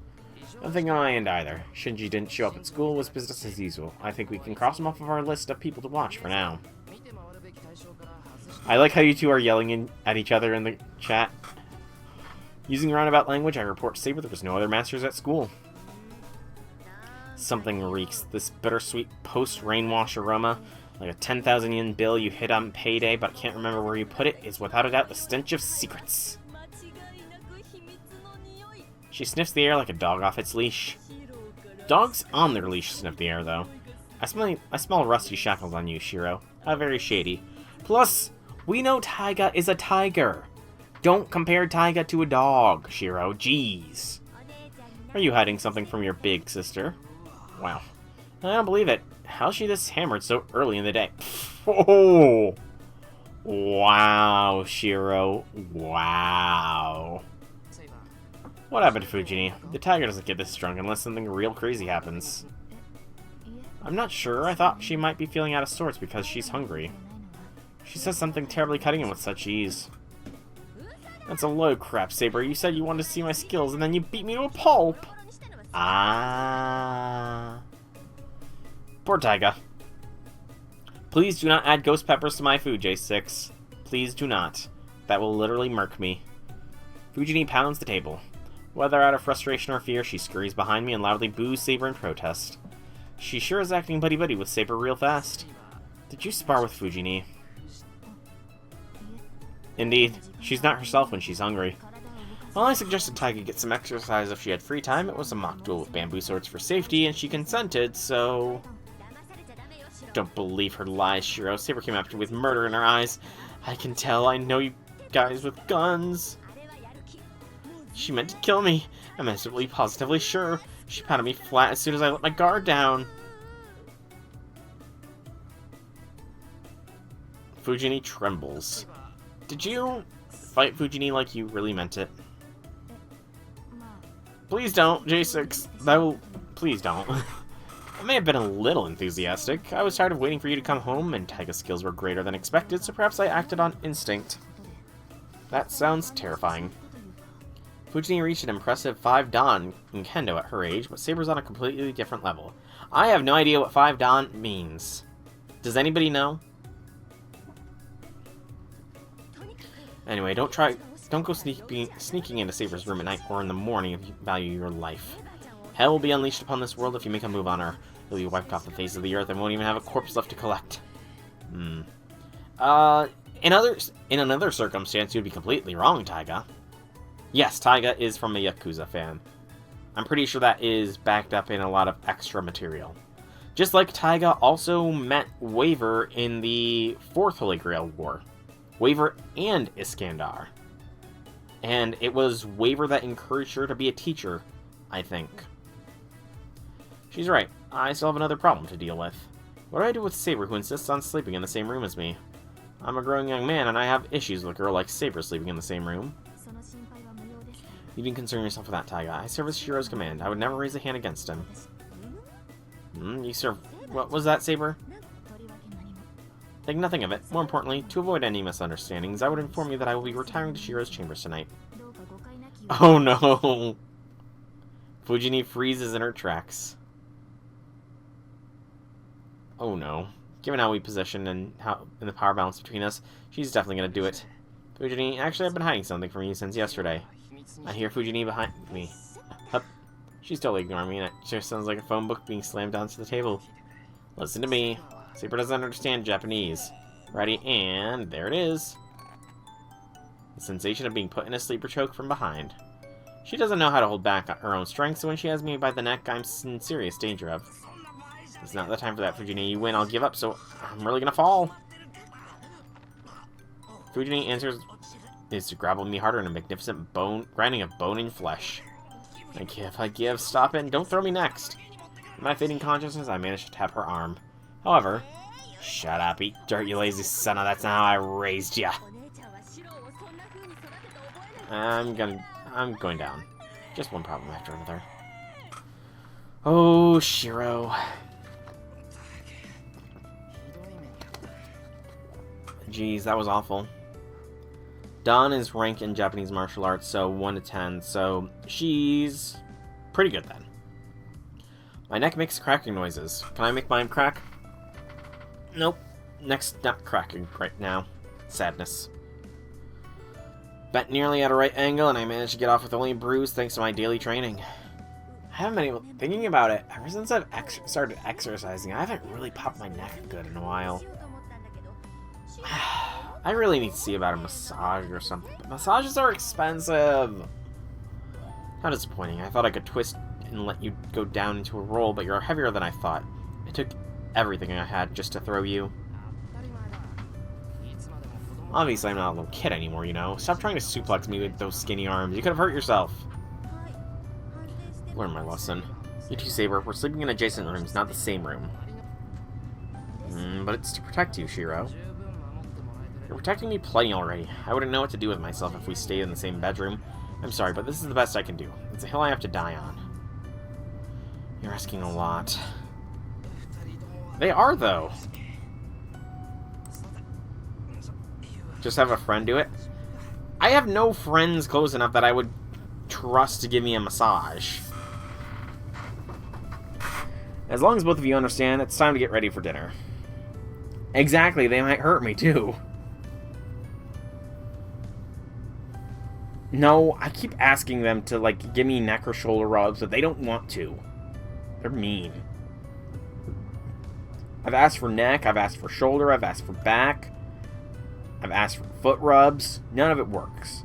Nothing on my end either. Shinji didn't show up at school, was business as usual. I think we can cross him off of our list of people to watch for now. I like how you two are yelling at each other in the chat. Using roundabout language, I report to Saber there was no other masters at school. Something reeks. This bittersweet post-rainwash aroma, like a 10,000 yen bill you hit on payday but can't remember where you put it, is without a doubt the stench of secrets. She sniffs the air like a dog off its leash. Dogs on their leash sniff the air, though. I smell rusty shackles on you, Shiro. How very shady. Plus, we know Taiga is a tiger. Don't compare Taiga to a dog, Shiro. Jeez. Are you hiding something from your big sister? Wow. I don't believe it. How's she this hammered so early in the day? Oh! Wow, Shiro. Wow. What happened to Fujini? The tiger doesn't get this drunk unless something real crazy happens. I'm not sure. I thought she might be feeling out of sorts because she's hungry. She says something terribly cutting him with such ease. That's a load crap, Saber. You said you wanted to see my skills, and then you beat me to a pulp. Ah. Poor Taiga. Please do not add ghost peppers to my food, J6. Please do not. That will literally murk me. Fujini pounds the table. Whether out of frustration or fear, she scurries behind me and loudly boos Saber in protest. She sure is acting buddy-buddy with Saber real fast. Did you spar with Fujini? Indeed, she's not herself when she's hungry. While I suggested Taiga get some exercise if she had free time, it was a mock duel with bamboo swords for safety, and she consented, so... Don't believe her lies, Shiro. Saber came after me with murder in her eyes. I can tell, I know you guys with guns. She meant to kill me. I'm absolutely positively sure. She pounded me flat as soon as I let my guard down. Fujini trembles. Did you fight Fujini like you really meant it? Please don't, J6. That will... Please don't. I may have been a little enthusiastic. I was tired of waiting for you to come home, and Taiga's skills were greater than expected, so perhaps I acted on instinct. That sounds terrifying. Fujini reached an impressive 5 Dan in Kendo at her age, but Saber's on a completely different level. I have no idea what 5 Dan means. Does anybody know? Anyway, don't go sneaking into Saber's room at night or in the morning if you value your life. Hell will be unleashed upon this world if you make a move on her. You'll be wiped off the face of the earth and won't even have a corpse left to collect. In another circumstance, you'd be completely wrong, Taiga. Yes, Taiga is from a Yakuza fan. I'm pretty sure that is backed up in a lot of extra material. Just like Taiga also met Waver in the 4th Holy Grail War. Waver and Iskandar. And it was Waver that encouraged her to be a teacher, I think. She's right. I still have another problem to deal with. What do I do with Saber, who insists on sleeping in the same room as me? I'm a growing young man, and I have issues with a girl like Saber sleeping in the same room. You needn't concern yourself with that, Taiga. I serve as Shiro's command. I would never raise a hand against him. You serve... What was that, Saber? Think nothing of it. More importantly, to avoid any misunderstandings, I would inform you that I will be retiring to Shiro's chambers tonight. Oh no! Fujini freezes in her tracks. Oh no. Given how we position and the power balance between us, she's definitely gonna do it. Fujini, actually I've been hiding something from you since yesterday. I hear Fujini behind me. Hup. She's totally ignoring me, and it just sounds like a phone book being slammed onto the table. Listen to me. Saber doesn't understand Japanese. Ready, and there it is. The sensation of being put in a sleeper choke from behind. She doesn't know how to hold back her own strength, so when she has me by the neck, I'm in serious danger of. It's not the time for that, Fujini. You win, I'll give up, so I'm really gonna fall. Fujini answers is to grapple me harder in a magnificent grinding of bone and flesh. I give, stop it, and don't throw me next. In my fading consciousness, I managed to tap her arm. However, shut up, eat dirt, you lazy son of that's not how I raised ya. I'm going down. Just one problem after another. Oh, Shiro. Jeez, that was awful. Dawn is ranked in Japanese martial arts, so 1 to 10, so she's pretty good then. My neck makes cracking noises. Can I make mine crack? Nope. Neck's not cracking right now. Sadness. Bent nearly at a right angle, and I managed to get off with only a bruise thanks to my daily training. I haven't been able... Thinking about it, ever since I've started exercising, I haven't really popped my neck good in a while. I really need to see about a massage or something. But massages are expensive. How disappointing. I thought I could twist and let you go down into a roll, but you're heavier than I thought. It took everything I had just to throw you. Obviously, I'm not a little kid anymore, you know. Stop trying to suplex me with those skinny arms. You could have hurt yourself. Learn my lesson. You two, Saber, we're sleeping in adjacent rooms, not the same room. But it's to protect you, Shiro. You're protecting me plenty already. I wouldn't know what to do with myself if we stayed in the same bedroom. I'm sorry, but this is the best I can do. It's a hill I have to die on. You're asking a lot. They are, though. Just have a friend do it? I have no friends close enough that I would trust to give me a massage. As long as both of you understand, it's time to get ready for dinner. Exactly, they might hurt me, too. No, I keep asking them to, like, give me neck or shoulder rubs, but they don't want to. They're mean. I've asked for neck, I've asked for shoulder, I've asked for back, I've asked for foot rubs. None of it works.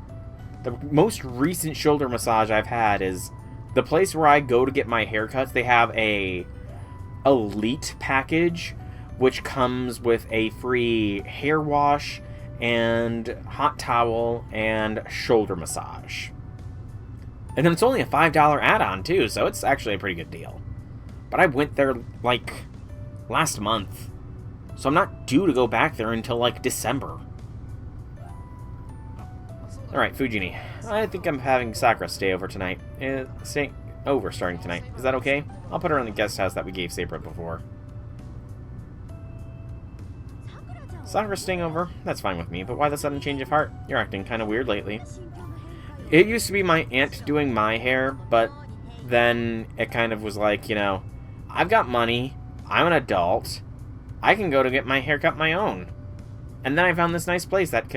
The most recent shoulder massage I've had is the place where I go to get my haircuts. They have a elite package, which comes with a free hair wash and hot towel and shoulder massage. And then it's only a $5 add-on too, so it's actually a pretty good deal. But I went there like last month, So I'm not due to go back there until, like, December. Alright, Fujini. I think I'm having Sakura stay over tonight. Stay over starting tonight. Is that okay? I'll put her in the guest house that we gave Sabra before. Sakura staying over? That's fine with me, but why the sudden change of heart? You're acting kind of weird lately. It used to be my aunt doing my hair, but then it kind of was like, you know, I've got money, I'm an adult, I can go to get my hair cut my own. And then I found this nice place that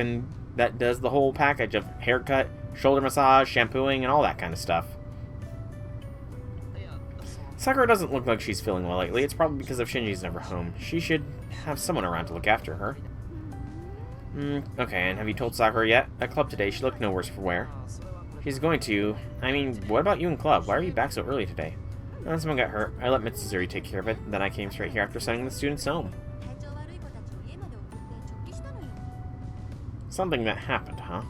does the whole package of haircut, shoulder massage, shampooing, and all that kind of stuff. Sakura doesn't look like she's feeling well lately. It's probably because of Shinji's never home. She should have someone around to look after her. Okay, and have you told Sakura yet? At club today, she looked no worse for wear. She's going to... I mean, what about you in club? Why are you back so early today? Someone got hurt. I let Mitsuzuri take care of it. Then I came straight here after sending the students home. Something that happened, huh?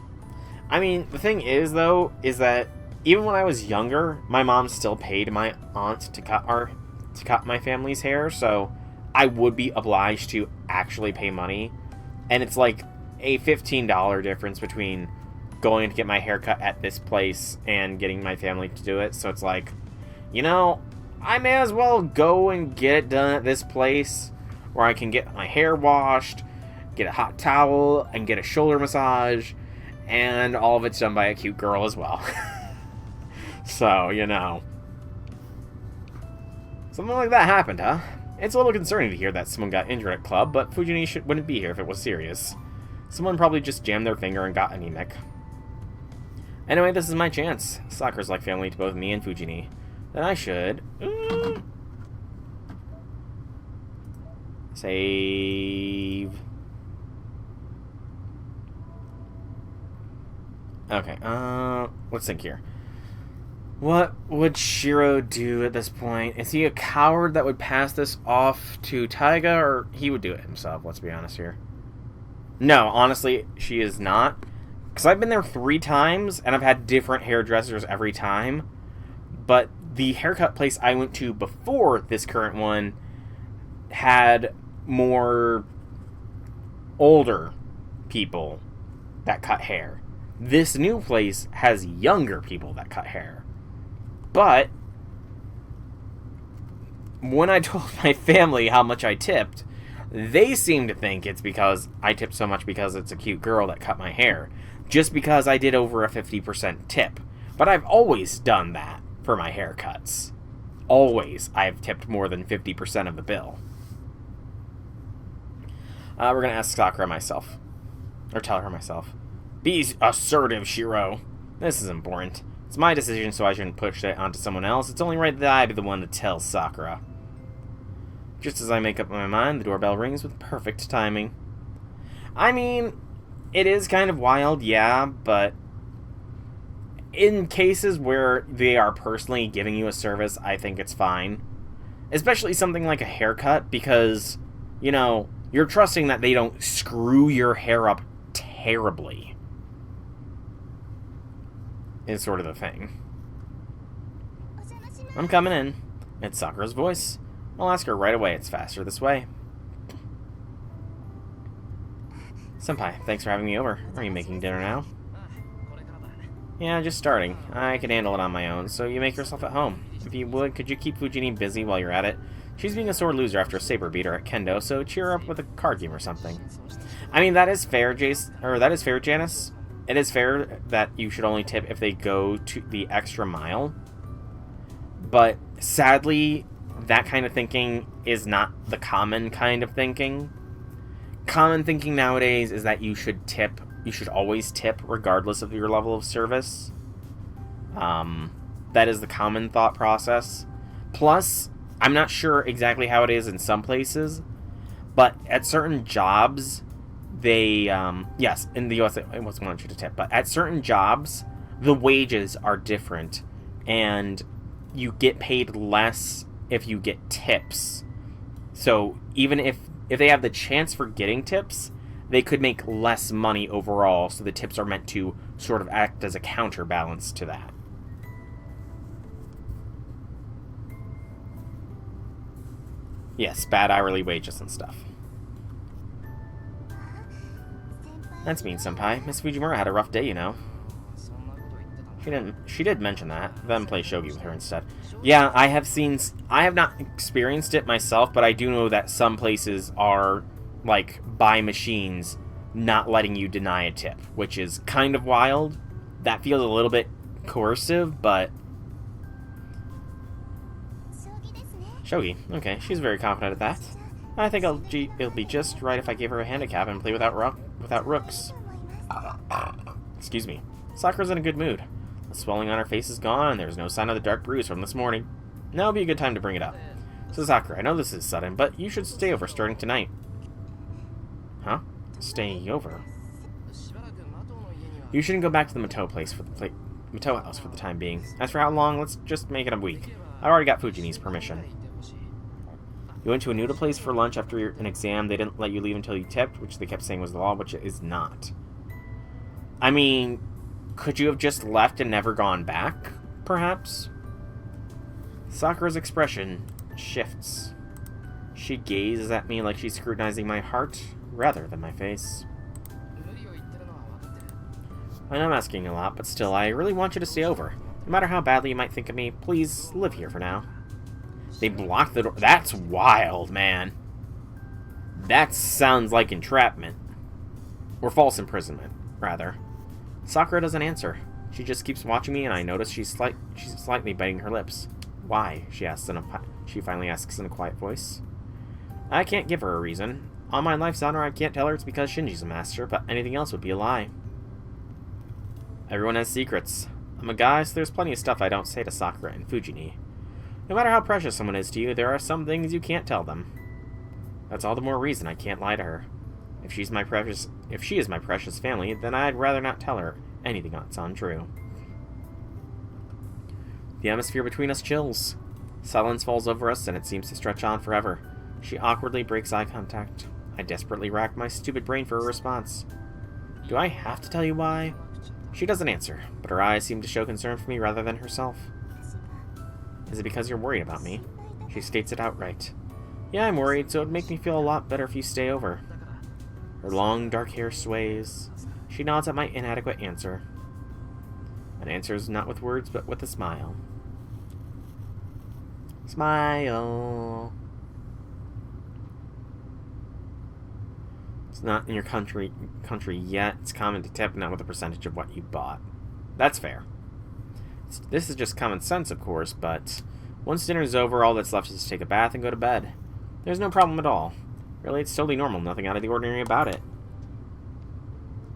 I mean, the thing is, though, is that even when I was younger, my mom still paid my aunt to cut my family's hair, so I would be obliged to actually pay money. And it's like a $15 difference between going to get my hair cut at this place and getting my family to do it. So it's like, you know, I may as well go and get it done at this place where I can get my hair washed, get a hot towel, and get a shoulder massage, and all of it's done by a cute girl as well. So, you know. Something like that happened, huh? It's a little concerning to hear that someone got injured at club, but Fujini wouldn't be here if it was serious. Someone probably just jammed their finger and got anemic. Anyway, this is my chance. Sakura's like family to both me and Fujini. Then I should... save... Okay, let's think here. What would Shiro do at this point? Is he a coward that would pass this off to Taiga, or he would do it himself? Let's be honest here. No, honestly, she is not. Because I've been there 3 times, and I've had different hairdressers every time. But the haircut place I went to before this current one had more older people that cut hair. This new place has younger people that cut hair. But when I told my family how much I tipped, they seemed to think it's because I tipped so much because it's a cute girl that cut my hair. Just because I did over a 50% tip. But I've always done that for my haircuts. Always I've tipped more than 50% of the bill. We're going to ask Sakura myself. Or tell her myself. Be assertive, Shiro. This is important. It's my decision, so I shouldn't push it onto someone else. It's only right that I be the one to tell Sakura. Just as I make up my mind, the doorbell rings with perfect timing. I mean, it is kind of wild, yeah, but in cases where they are personally giving you a service, I think it's fine. Especially something like a haircut, because, you know, you're trusting that they don't screw your hair up terribly. Is sort of the thing. I'm coming in. It's Sakura's voice. I'll ask her right away. It's faster this way. Senpai, thanks for having me over. Are you making dinner now? Yeah, just starting. I can handle it on my own, so you make yourself at home. If you would, could you keep Fujini busy while you're at it? She's being a sore loser after a saber beat her at Kendo, so cheer her up with a card game or something. I mean, that is fair, Janice. It is fair that you should only tip if they go to the extra mile. But sadly, that kind of thinking is not the common kind of thinking. Common thinking nowadays is that you should tip. You should always tip regardless of your level of service. That is the common thought process. Plus, I'm not sure exactly how it is in some places, but at certain jobs... They, yes, in the US, it wasn't want you to tip, but at certain jobs, the wages are different, and you get paid less if you get tips. So even if they have the chance for getting tips, they could make less money overall, so the tips are meant to sort of act as a counterbalance to that. Yes, bad hourly wages and stuff. That's mean, senpai. Miss Fujimura had a rough day, you know. She did mention that. Then play shogi with her instead. Yeah, I have not experienced it myself, but I do know that some places are, like, by machines, not letting you deny a tip, which is kind of wild. That feels a little bit coercive, but... Shogi. Okay, she's very confident at that. I think it'll be just right if I give her a handicap and play without rooks. Excuse me. Sakura's in a good mood. The swelling on her face is gone, and there's no sign of the dark bruise from this morning. Now would be a good time to bring it up. So Sakura, I know this is sudden, but you should stay over starting tonight. Huh? Stay over? You shouldn't go back to the Mito house for the time being. As for how long, let's just make it a week. I already got Fujini's permission. You went to a noodle place for lunch after an exam. They didn't let you leave until you tipped, which they kept saying was the law, which it is not. I mean, could you have just left and never gone back, perhaps? Sakura's expression shifts. She gazes at me like she's scrutinizing my heart rather than my face. I know I'm asking a lot, but still, I really want you to stay over. No matter how badly you might think of me, please live here for now. They blocked the door. That's wild, man. That sounds like entrapment. Or false imprisonment, rather. Sakura doesn't answer. She just keeps watching me, and I notice she's slightly biting her lips. Why? She finally asks in a quiet voice. I can't give her a reason. On my life's honor, I can't tell her it's because Shinji's a master, but anything else would be a lie. Everyone has secrets. I'm a guy, so there's plenty of stuff I don't say to Sakura and Fujini. No matter how precious someone is to you, there are some things you can't tell them. That's all the more reason I can't lie to her. If she is my precious family, then I'd rather not tell her anything that's untrue. The atmosphere between us chills. Silence falls over us, and it seems to stretch on forever. She awkwardly breaks eye contact. I desperately rack my stupid brain for a response. Do I have to tell you why? She doesn't answer, but her eyes seem to show concern for me rather than herself. Is it because you're worried about me? She states it outright. Yeah, I'm worried, so it'd make me feel a lot better if you stay over. Her long, dark hair sways. She nods at my inadequate answer. And answers not with words, but with a smile. Smile. It's not in your country yet. It's common to tip, not with a percentage of what you bought. That's fair. This is just common sense, of course, but once dinner's over, all that's left is to take a bath and go to bed. There's no problem at all. Really, it's totally normal, nothing out of the ordinary about it.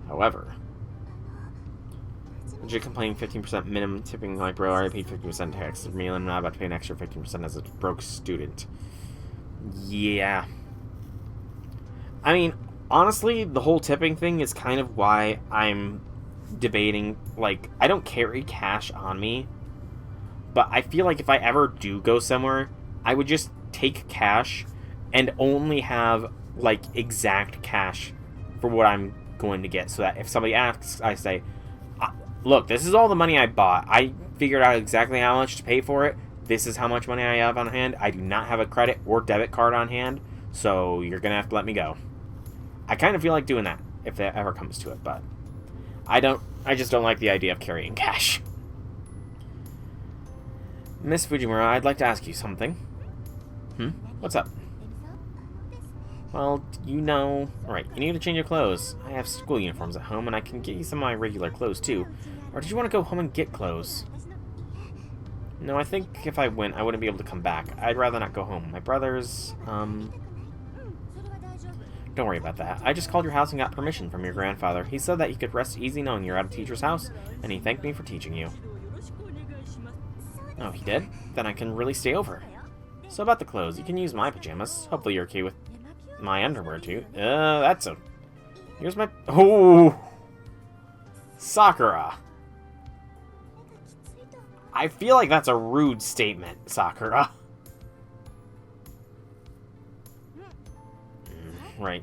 However, legit complaining 15% minimum tipping like, bro, I already paid 50% tax for meal and I'm not about to pay an extra 15% as a broke student. Yeah. I mean, honestly, the whole tipping thing is kind of why I'm debating, like, I don't carry cash on me, but I feel like if I ever do go somewhere, I would just take cash and only have, like, exact cash for what I'm going to get, so that if somebody asks, I say, look, this is all the money I bought. I figured out exactly how much to pay for it. This is how much money I have on hand. I do not have a credit or debit card on hand, so you're gonna have to let me go. I kind of feel like doing that if that ever comes to it, but I just don't like the idea of carrying cash. Miss Fujimura, I'd like to ask you something. What's up? Well, you know... Alright, you need to change your clothes. I have school uniforms at home, and I can get you some of my regular clothes, too. Or did you want to go home and get clothes? No, I think if I went, I wouldn't be able to come back. I'd rather not go home. My brother's, Don't worry about that. I just called your house and got permission from your grandfather. He said that you could rest easy knowing you're at a teacher's house, and he thanked me for teaching you. Oh, he did? Then I can really stay over. So about the clothes, you can use my pajamas. Hopefully you're okay with my underwear, too. Here's my... Oh! Sakura! I feel like that's a rude statement, Sakura. Right.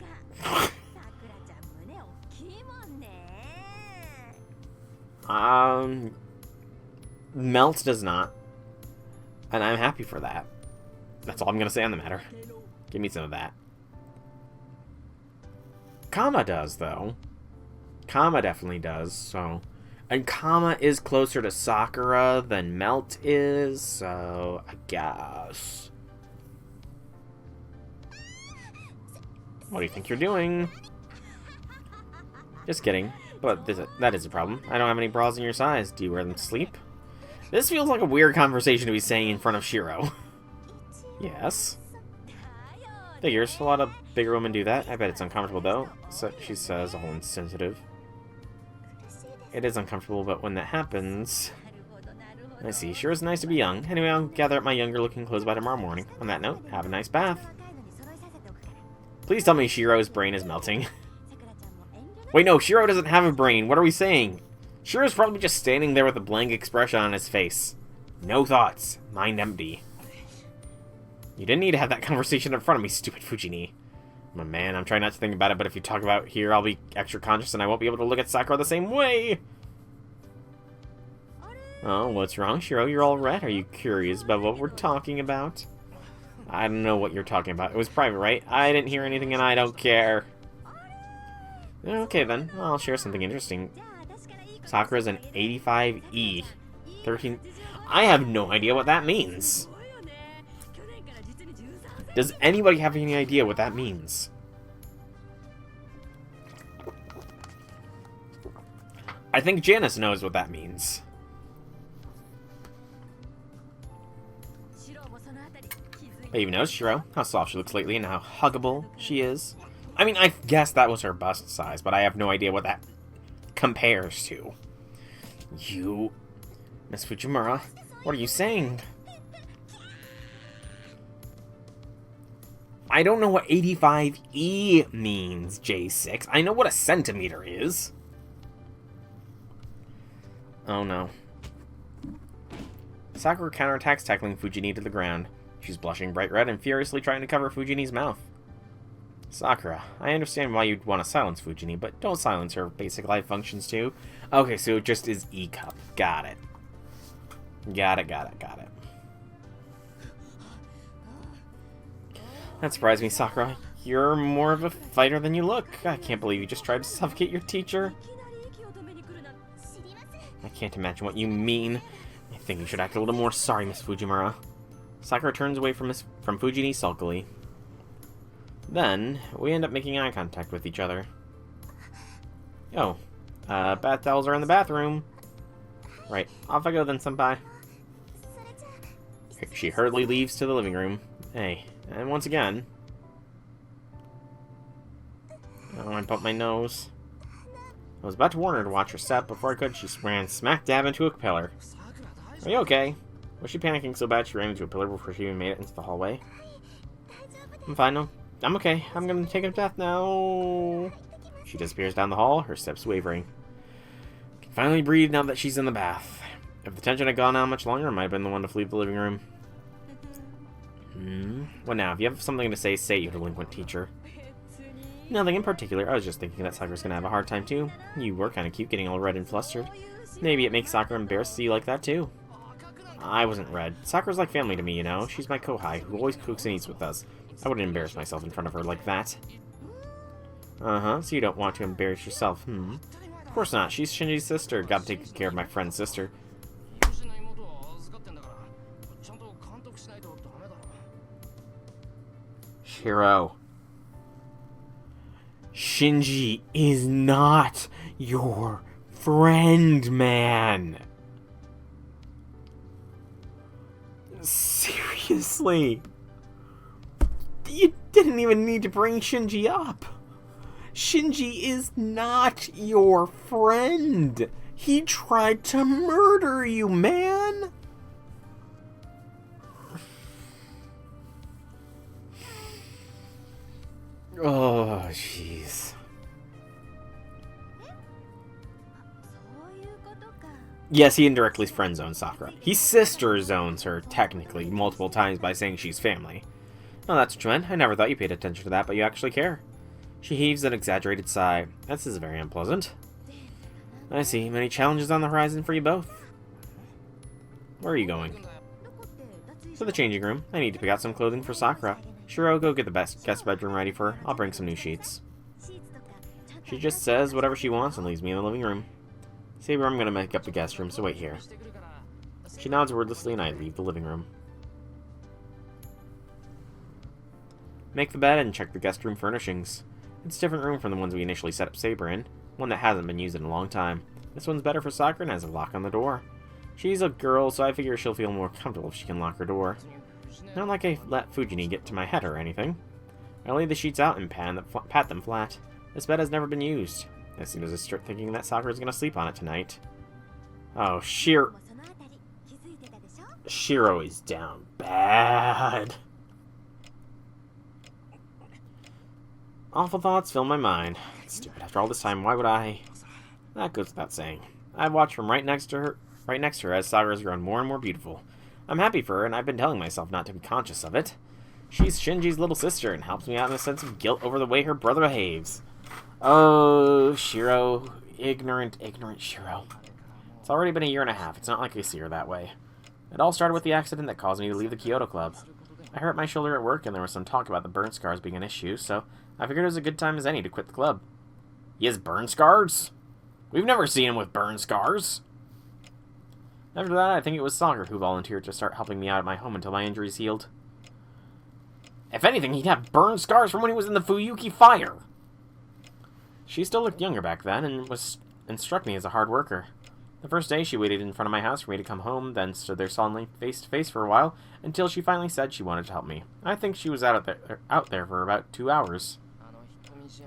Melt does not. And I'm happy for that. That's all I'm gonna say on the matter. Give me some of that. Kama does, though. Kama definitely does, so... And Kama is closer to Sakura than Melt is, so... I guess... What do you think you're doing? Just kidding. But that is a problem. I don't have any bras in your size. Do you wear them to sleep? This feels like a weird conversation to be saying in front of Shiro. Yes. Figures. A lot of bigger women do that. I bet it's uncomfortable, though. So she says, all insensitive. It is uncomfortable, but when that happens... I see. Sure is nice to be young. Anyway, I'll gather up my younger-looking clothes by tomorrow morning. On that note, have a nice bath. Please tell me Shiro's brain is melting. Wait, no, Shiro doesn't have a brain. What are we saying? Shiro's probably just standing there with a blank expression on his face. No thoughts. Mind empty. You didn't need to have that conversation in front of me, stupid Fujini. My man, I'm trying not to think about it, but if you talk about here, I'll be extra conscious and I won't be able to look at Sakura the same way. Oh, what's wrong, Shiro? You're all red. Are you curious about what we're talking about? I don't know what you're talking about. It was private, right? I didn't hear anything and I don't care. Okay then, I'll share something interesting. Sakura's an 85E. 13... I have no idea what that means. Does anybody have any idea what that means? I think Janice knows what that means. I even noticed Shiro, how soft she looks lately and how huggable she is. I mean, I guess that was her bust size, but I have no idea what that compares to. You... Miss Fujimura, what are you saying? I don't know what 85E means, J6. I know what a centimeter is. Oh no. Sakura counterattacks, tackling Fujini to the ground. She's blushing bright red and furiously trying to cover Fujini's mouth. Sakura, I understand why you'd want to silence Fujini, but don't silence her basic life functions too. Okay, so it just is E-cup. Got it. Got it. That surprised me, Sakura. You're more of a fighter than you look. I can't believe you just tried to suffocate your teacher. I can't imagine what you mean. I think you should act a little more sorry, Miss Fujimura. Sakura turns away from Fujini sulkily. Then, we end up making eye contact with each other. Oh, bath towels are in the bathroom. Right, off I go then, senpai. She hurriedly leaves to the living room. Hey, and once again... Oh, I bumped my nose. I was about to warn her to watch her step. Before I could, she ran smack dab into a pillar. Are you okay? Was she panicking so bad she ran into a pillar before she even made it into the hallway? I'm fine, no. I'm okay. I'm gonna take a bath now. She disappears down the hall, her steps wavering. Can finally breathe now that she's in the bath. If the tension had gone on much longer, I might have been the one to leave the living room. What now? If you have something to say, you delinquent teacher. Nothing in particular. I was just thinking that Sakura's gonna have a hard time too. You were kind of cute getting all red and flustered. Maybe it makes Sakura embarrassed to see you like that too. I wasn't red. Sakura's like family to me, you know? She's my kohai, who always cooks and eats with us. I wouldn't embarrass myself in front of her like that. Uh-huh, so you don't want to embarrass yourself, Of course not. She's Shinji's sister. Gotta take care of my friend's sister. Shiro. Shinji is not your friend, man. Seriously. You didn't even need to bring Shinji up. Shinji is not your friend. He tried to murder you, man. Oh, jeez. Yes, he indirectly friend-zones Sakura. He sister-zones her, technically, multiple times by saying she's family. Oh, that's what you meant. I never thought you paid attention to that, but you actually care. She heaves an exaggerated sigh. This is very unpleasant. I see. Many challenges on the horizon for you both. Where are you going? To the changing room. I need to pick out some clothing for Sakura. Shiro, go get the best guest bedroom ready for her. I'll bring some new sheets. She just says whatever she wants and leaves me in the living room. Saber, I'm gonna make up the guest room, so wait here. She nods wordlessly and I leave the living room. Make the bed and check the guest room furnishings. It's a different room from the ones we initially set up Saber in, one that hasn't been used in a long time. This one's better for Sakura and has a lock on the door. She's a girl, so I figure she'll feel more comfortable if she can lock her door. Not like I let Fujini get to my head or anything. I lay the sheets out and pat them flat. This bed has never been used. As soon as I start thinking that Sakura's gonna sleep on it tonight. Oh, Shiro is down bad. Awful thoughts fill my mind. Stupid. After all this time, why would I? That goes without saying. I've watched from right next to her as Sakura's grown more and more beautiful. I'm happy for her, and I've been telling myself not to be conscious of it. She's Shinji's little sister and helps me out in a sense of guilt over the way her brother behaves. Oh, Shiro. Ignorant Shiro. It's already been a year and a half. It's not like I see her that way. It all started with the accident that caused me to leave the Kyoto Club. I hurt my shoulder at work, and there was some talk about the burn scars being an issue, so I figured it was a good time as any to quit the club. He has burn scars? We've never seen him with burn scars. After that, I think it was Sakura who volunteered to start helping me out at my home until my injuries healed. If anything, he'd have burn scars from when he was in the Fuyuki fire. She still looked younger back then and struck me as a hard worker. The first day, she waited in front of my house for me to come home, then stood there solemnly face to face for a while until she finally said she wanted to help me. I think she was out there for about 2 hours.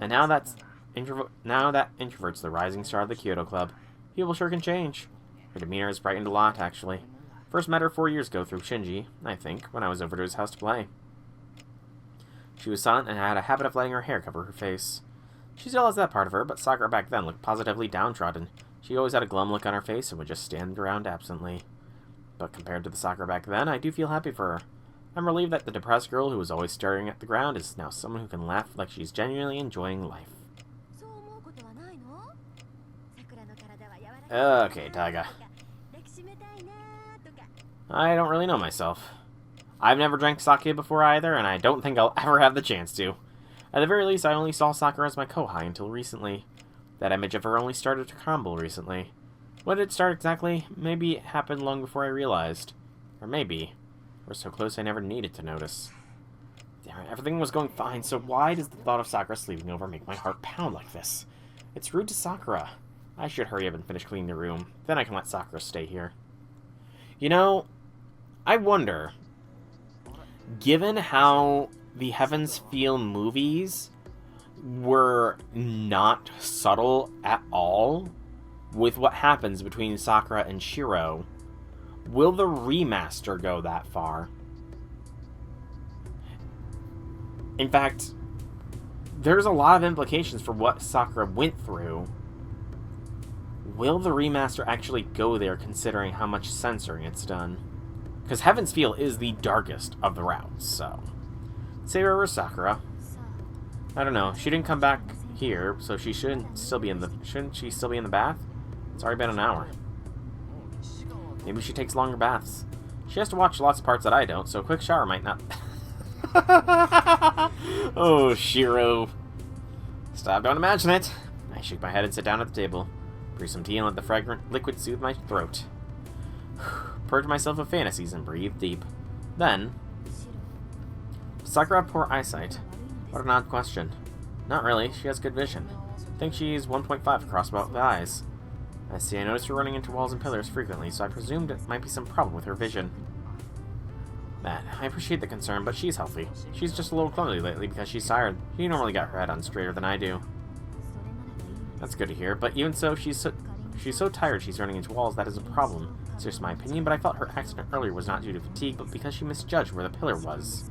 And now that introvert's the rising star of the Kyoto Club. People sure can change. Her demeanor has brightened a lot, actually. First met her 4 years ago through Shinji, I think, when I was over to his house to play. She was silent and had a habit of letting her hair cover her face. She still has that part of her, but Sakura back then looked positively downtrodden. She always had a glum look on her face and would just stand around absently. But compared to the Sakura back then, I do feel happy for her. I'm relieved that the depressed girl who was always staring at the ground is now someone who can laugh like she's genuinely enjoying life. Okay, Taiga. I don't really know myself. I've never drank sake before either, and I don't think I'll ever have the chance to. At the very least, I only saw Sakura as my kohai until recently. That image of her only started to crumble recently. When did it start exactly? Maybe it happened long before I realized. Or maybe we're so close I never needed to notice. Damn it, everything was going fine, so why does the thought of Sakura sleeping over make my heart pound like this? It's rude to Sakura. I should hurry up and finish cleaning the room. Then I can let Sakura stay here. You know, I wonder, given how the Heaven's Feel movies were not subtle at all with what happens between Sakura and Shiro, will the remaster go that far? In fact, there's a lot of implications for what Sakura went through. Will the remaster actually go there, considering how much censoring it's done? Because Heaven's Feel is the darkest of the routes, so... Saber or Sakura? I don't know. She didn't come back here, so she shouldn't she still be in the bath? It's already been an hour. Maybe she takes longer baths. She has to watch lots of parts that I don't, so a quick shower might not... Oh, Shiro. Stop, don't imagine it. I shake my head and sit down at the table. Brew some tea and let the fragrant liquid soothe my throat. Purge myself of fantasies and breathe deep. Then... Does Sakura have poor eyesight? What an odd question. Not really, she has good vision. I think she's 1.5 across both the eyes. I see, I noticed her running into walls and pillars frequently, so I presumed it might be some problem with her vision. Matt, I appreciate the concern, but she's healthy. She's just a little clumsy lately because she's tired. She normally got her head on straighter than I do. That's good to hear, but even so, she's so tired she's running into walls, that is a problem. It's just my opinion, but I felt her accident earlier was not due to fatigue, but because she misjudged where the pillar was.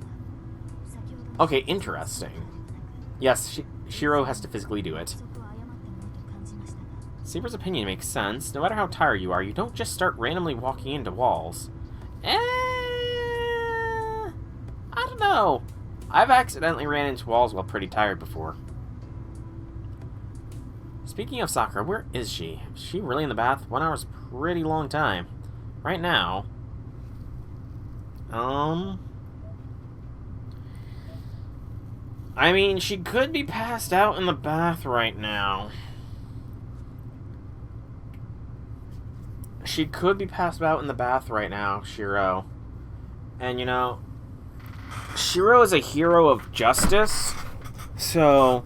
Okay, interesting. Yes, Shiro has to physically do it. Saber's opinion makes sense. No matter how tired you are, you don't just start randomly walking into walls. I don't know. I've accidentally ran into walls while pretty tired before. Speaking of Sakura, where is she? Is she really in the bath? 1 hour's a pretty long time. Right now... I mean, she could be passed out in the bath right now. She could be passed out in the bath right now, Shiro. And, you know, Shiro is a hero of justice. So,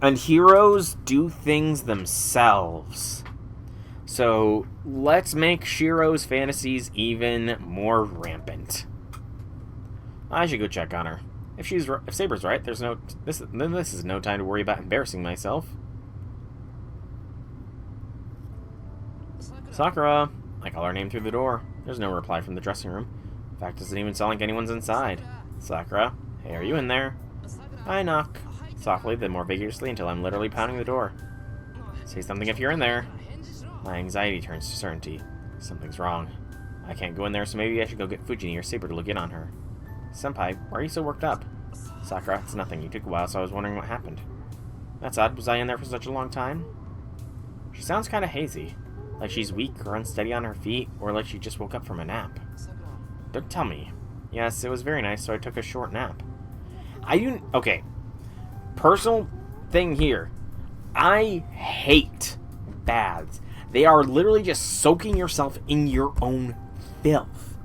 and heroes do things themselves. So, let's make Shiro's fantasies even more rampant. I should go check on her. If Saber's right, this is no time to worry about embarrassing myself. Sakura. I call her name through the door. There's no reply from the dressing room. In fact, it doesn't even sound like anyone's inside. Sakura. Hey, are you in there? I knock. Softly, then more vigorously until I'm literally pounding the door. Say something if you're in there. My anxiety turns to certainty. Something's wrong. I can't go in there, so maybe I should go get Fujini or Saber to look in on her. Senpai, why are you so worked up? Sakura, it's nothing. You took a while, so I was wondering what happened. That's odd. Was I in there for such a long time? She sounds kind of hazy. Like she's weak or unsteady on her feet, or like she just woke up from a nap. Don't tell me. Yes, it was very nice, so I took a short nap. Okay. Personal thing here. I hate baths. They are literally just soaking yourself in your own filth.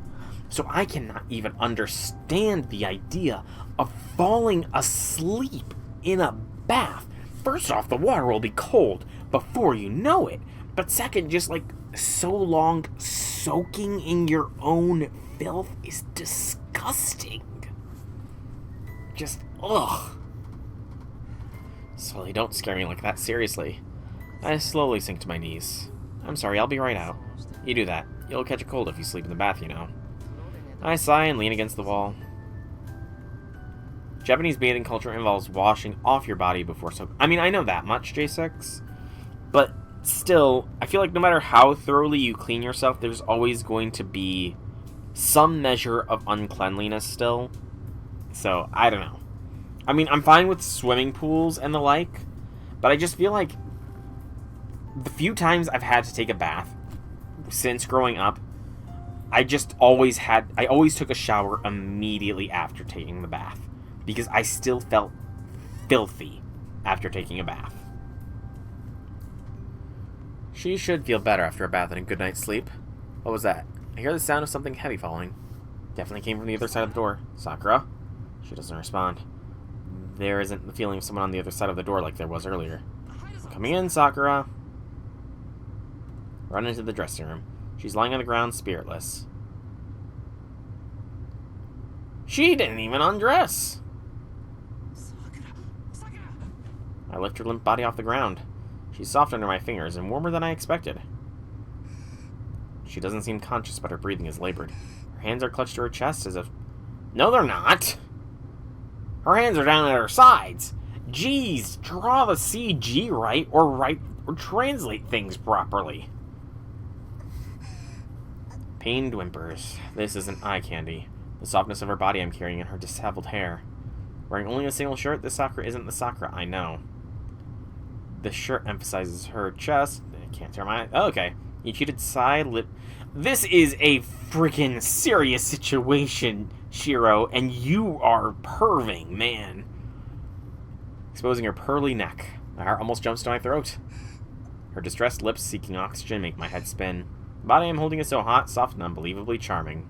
So I cannot even understand the idea of falling asleep in a bath. First off, the water will be cold before you know it. But second, just like so long soaking in your own filth is disgusting. Just, ugh. Sully, don't scare me like that, seriously. I slowly sink to my knees. I'm sorry, I'll be right out. You do that. You'll catch a cold if you sleep in the bath, you know. I sigh and lean against the wall. Japanese bathing culture involves washing off your body before soak. I mean, I know that much, J6. But still, I feel like no matter how thoroughly you clean yourself, there's always going to be some measure of uncleanliness still. So, I don't know. I mean, I'm fine with swimming pools and the like, but I just feel like the few times I've had to take a bath since growing up, I always took a shower immediately after taking the bath, because I still felt filthy after taking a bath. She should feel better after a bath and a good night's sleep. What was that? I hear the sound of something heavy falling. Definitely came from the other side of the door. Sakura? She doesn't respond. There isn't the feeling of someone on the other side of the door like there was earlier. Coming in, Sakura. Run into the dressing room. She's lying on the ground, spiritless. She didn't even undress! I lift her limp body off the ground. She's soft under my fingers and warmer than I expected. She doesn't seem conscious, but her breathing is labored. Her hands are clutched to her chest as if... No, they're not! Her hands are down at her sides! Jeez, draw the CG right, or translate things properly. Pained whimpers. This isn't eye candy. The softness of her body I'm carrying in her disheveled hair. Wearing only a single shirt, this Sakura isn't the Sakura I know. The shirt emphasizes her chest. I can't tear my... Oh, okay. You cheated side lip... This is a freaking serious situation, Shiro, and you are perving, man. Exposing her pearly neck. My heart almost jumps to my throat. Her distressed lips seeking oxygen make my head spin. The body I'm holding is so hot, soft, and unbelievably charming.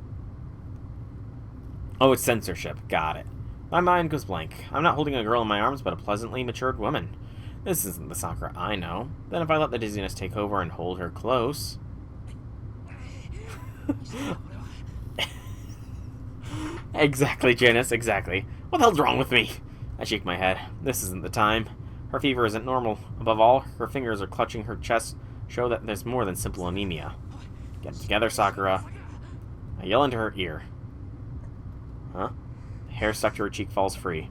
Oh, it's censorship. Got it. My mind goes blank. I'm not holding a girl in my arms, but a pleasantly matured woman. This isn't the Sakura I know. Then if I let the dizziness take over and hold her close... Exactly, Janice, exactly. What the hell's wrong with me? I shake my head. This isn't the time. Her fever isn't normal. Above all, her fingers are clutching her chest, show that there's more than simple anemia. Get it together, Sakura. I yell into her ear. Huh? The hair stuck to her cheek falls free.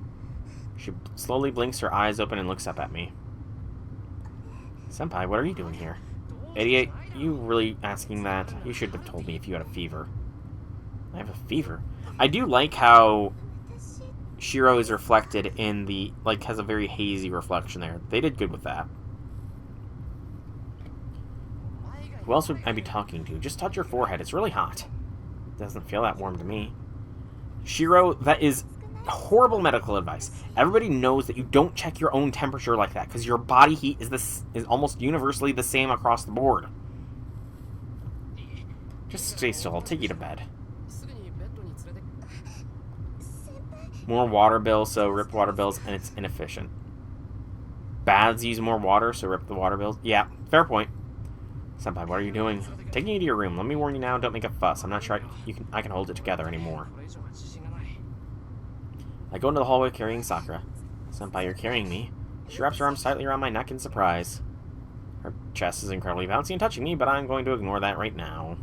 She slowly blinks, her eyes open, and looks up at me. Senpai, what are you doing here? 88, you really asking that? You should have told me if you had a fever. I have a fever? I do like how Shiro is reflected in the, like, has a very hazy reflection there. They did good with that. Who else would I be talking to? Just touch your forehead. It's really hot. It doesn't feel that warm to me. Shiro, that is horrible medical advice. Everybody knows that you don't check your own temperature like that, because your body heat is almost universally the same across the board. Just stay still, I'll take you to bed. More water bills, so rip water bills, and it's inefficient. Baths use more water, so rip the water bills. Yeah, fair point. Senpai, what are you doing? Taking you to your room. Let me warn you now, don't make a fuss. I'm not sure I can hold it together anymore. I go into the hallway carrying Sakura. Senpai, you're carrying me. She wraps her arms tightly around my neck in surprise. Her chest is incredibly bouncy and touching me, but I'm going to ignore that right now.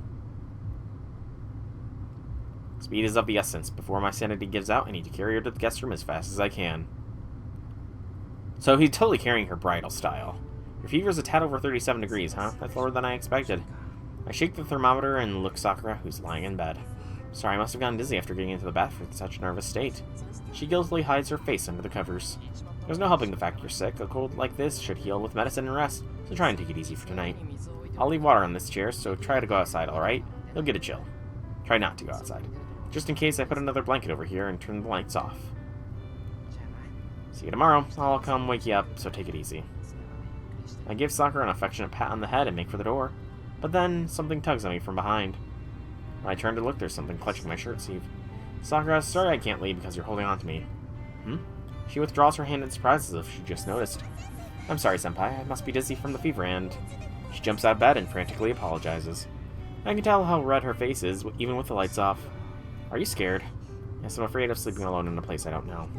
Speed is of the essence. Before my sanity gives out, I need to carry her to the guest room as fast as I can. So he's totally carrying her bridal style. Your fever's a tad over 37 degrees, huh? That's lower than I expected. I shake the thermometer and look Sakura, who's lying in bed. Sorry, I must have gone dizzy after getting into the bath in such a nervous state. She guiltily hides her face under the covers. There's no helping the fact you're sick. A cold like this should heal with medicine and rest, so try and take it easy for tonight. I'll leave water on this chair, so try to go outside, alright? You'll get a chill. Try not to go outside. Just in case, I put another blanket over here and turn the lights off. See you tomorrow. I'll come wake you up, so take it easy. I give Sakura an affectionate pat on the head and make for the door, but then something tugs on me from behind. When I turn to look, there's something clutching my shirt sleeve. Sakura, sorry I can't leave because you're holding on to me. She withdraws her hand in surprise as if she just noticed. I'm sorry, Senpai. I must be dizzy from the fever, and... She jumps out of bed and frantically apologizes. I can tell how red her face is, even with the lights off. Are you scared? Yes, I'm afraid of sleeping alone in a place I don't know.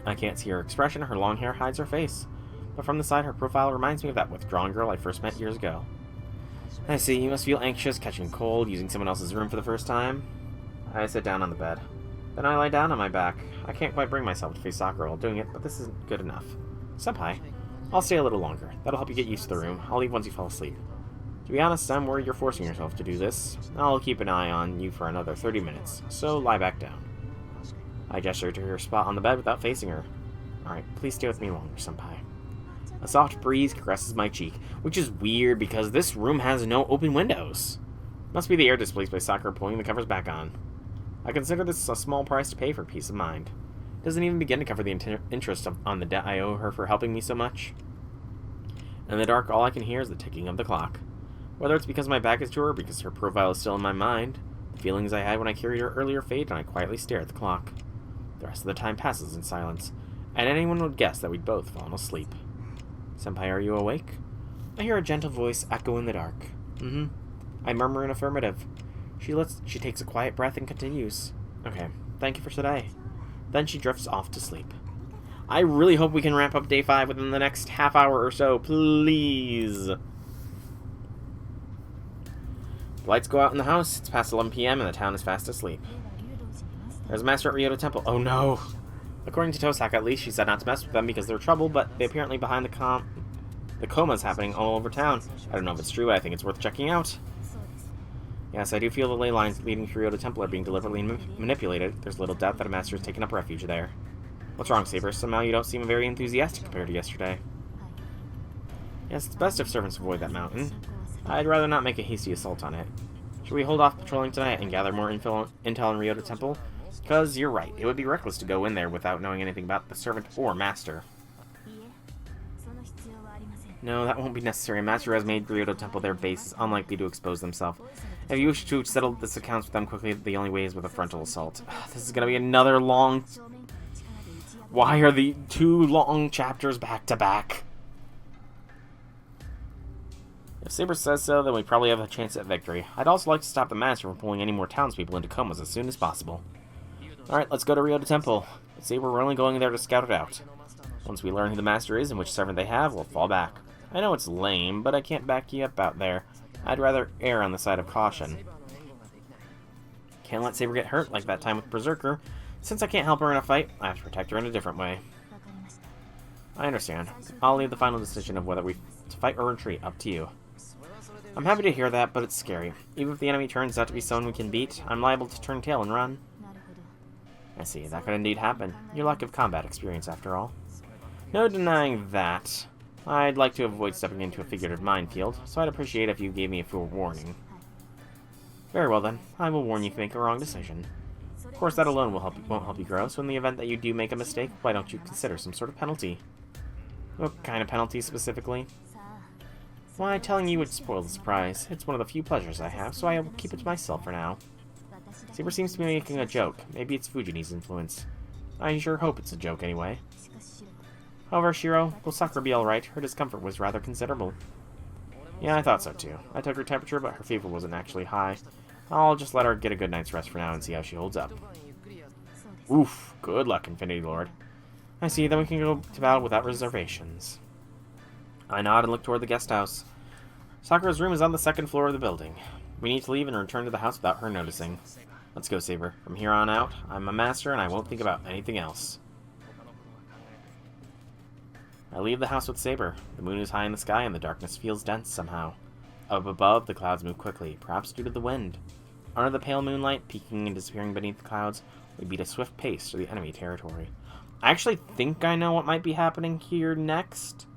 I can't see her expression. Her long hair hides her face. But from the side, her profile reminds me of that withdrawn girl I first met years ago. I see. You must feel anxious, catching cold, using someone else's room for the first time. I sit down on the bed. Then I lie down on my back. I can't quite bring myself to face Sakura while doing it, but this isn't good enough. Senpai, I'll stay a little longer. That'll help you get used to the room. I'll leave once you fall asleep. To be honest, I'm worried you're forcing yourself to do this. I'll keep an eye on you for another 30 minutes, so lie back down. I gesture to her spot on the bed without facing her. Alright, please stay with me longer, Senpai. A soft breeze caresses my cheek, which is weird because this room has no open windows. Must be the air displaced by Sakura pulling the covers back on. I consider this a small price to pay for peace of mind. It doesn't even begin to cover the interest on the debt I owe her for helping me so much. In the dark, all I can hear is the ticking of the clock. Whether it's because my back is to her or because her profile is still in my mind, the feelings I had when I carried her earlier fade and I quietly stare at the clock. The rest of the time passes in silence, and anyone would guess that we'd both fallen asleep. Senpai, are you awake? I hear a gentle voice echo in the dark. I murmur an affirmative. She takes a quiet breath and continues. Okay, thank you for today. Then she drifts off to sleep. I really hope we can wrap up day 5 within the next half hour or so, please. The lights go out in the house. It's past 11 p.m. and the town is fast asleep. There's a master at Ryoto Temple. Oh no! According to Tosaka, at least, she said not to mess with them because they're trouble, but they're apparently behind the coma's happening all over town. I don't know if it's true, but I think it's worth checking out. Yes, I do feel the ley lines leading to Ryoto Temple are being deliberately manipulated. There's little doubt that a master has taken up refuge there. What's wrong, Saber? Somehow you don't seem very enthusiastic compared to yesterday. Yes, it's best if servants avoid that mountain. I'd rather not make a hasty assault on it. Should we hold off patrolling tonight and gather more intel on Ryoto Temple? Because you're right, it would be reckless to go in there without knowing anything about the servant or master. No, that won't be necessary. A master who has made Ryoto Temple their base is unlikely to expose themselves. If you wish to settle this accounts with them quickly, the only way is with a frontal assault. This is going to be another long... Why are the 2 long chapters back to back? If Saber says so, then we probably have a chance at victory. I'd also like to stop the master from pulling any more townspeople into comas as soon as possible. Alright, let's go to Ryoto Temple. Saber, we're only going there to scout it out. Once we learn who the master is and which servant they have, we'll fall back. I know it's lame, but I can't back you up out there. I'd rather err on the side of caution. Can't let Saber get hurt like that time with Berserker. Since I can't help her in a fight, I have to protect her in a different way. I understand. I'll leave the final decision of whether we fight or retreat up to you. I'm happy to hear that, but it's scary. Even if the enemy turns out to be someone we can beat, I'm liable to turn tail and run. I see, that could indeed happen. Your lack of combat experience, after all. No denying that. I'd like to avoid stepping into a figurative minefield, so I'd appreciate if you gave me a forewarning. Very well then, I will warn you if you make a wrong decision. Of course, that alone won't help you grow, so in the event that you do make a mistake, why don't you consider some sort of penalty? What kind of penalty specifically? Why, telling you would spoil the surprise. It's one of the few pleasures I have, so I will keep it to myself for now. Saber seems to be making a joke. Maybe it's Fujini's influence. I sure hope it's a joke anyway. However, Shiro, will Sakura be alright? Her discomfort was rather considerable. Yeah, I thought so too. I took her temperature, but her fever wasn't actually high. I'll just let her get a good night's rest for now and see how she holds up. Oof, good luck, Infinity Lord. I see, then we can go to battle without reservations. I nod and look toward the guest house. Sakura's room is on the second floor of the building. We need to leave and return to the house without her noticing. Let's go, Saber. From here on out, I'm a master and I won't think about anything else. I leave the house with Saber. The moon is high in the sky and the darkness feels dense somehow. Up above, the clouds move quickly, perhaps due to the wind. Under the pale moonlight, peeking and disappearing beneath the clouds, we beat a swift pace through the enemy territory. I actually think I know what might be happening here next.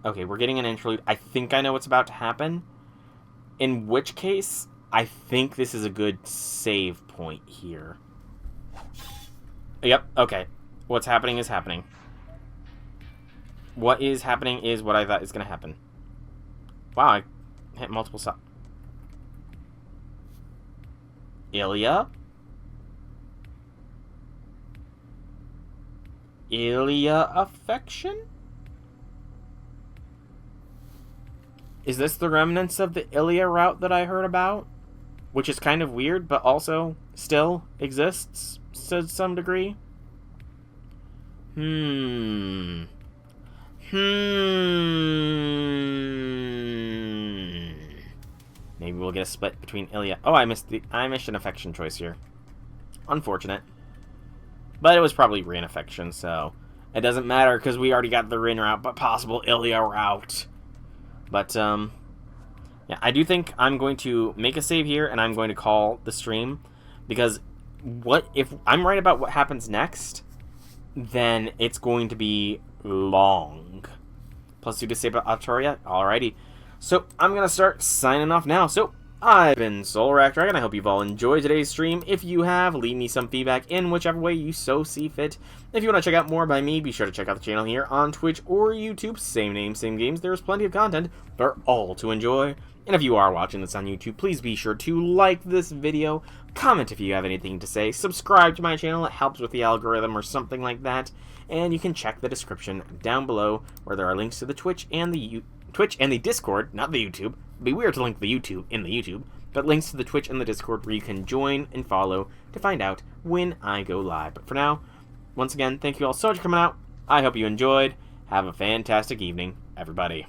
Okay, we're getting an interlude. I think I know what's about to happen. In which case, I think this is a good save point here. Yep, okay. What's happening is happening. What is happening is what I thought is going to happen. Wow, I hit multiple shots. Ilya? Ilya affection? Is this the remnants of the Ilya route that I heard about? Which is kind of weird, but also still exists to some degree? Maybe we'll get a split between Ilya. Oh, I missed an affection choice here. Unfortunate. But it was probably Rin affection, so it doesn't matter because we already got the Rin route, but possible Ilya route. But, yeah, I do think I'm going to make a save here, and I'm going to call the stream, because what if I'm right about what happens next, then it's going to be long. Plus, you disable Artoria? Alrighty. So, I'm going to start signing off now. So, I've been Soulrack Dragon. I hope you've all enjoyed today's stream. If you have, leave me some feedback in whichever way you so see fit. If you want to check out more by me, be sure to check out the channel here on Twitch or YouTube. Same name, same games. There's plenty of content for all to enjoy. And if you are watching this on YouTube, please be sure to like this video, comment if you have anything to say, subscribe to my channel. It helps with the algorithm or something like that. And you can check the description down below where there are links to the Twitch and the Discord, not the YouTube. It'd be weird to link the YouTube in the YouTube, but links to the Twitch and the Discord where you can join and follow to find out when I go live. But for now, once again, thank you all so much for coming out. I hope you enjoyed. Have a fantastic evening, everybody.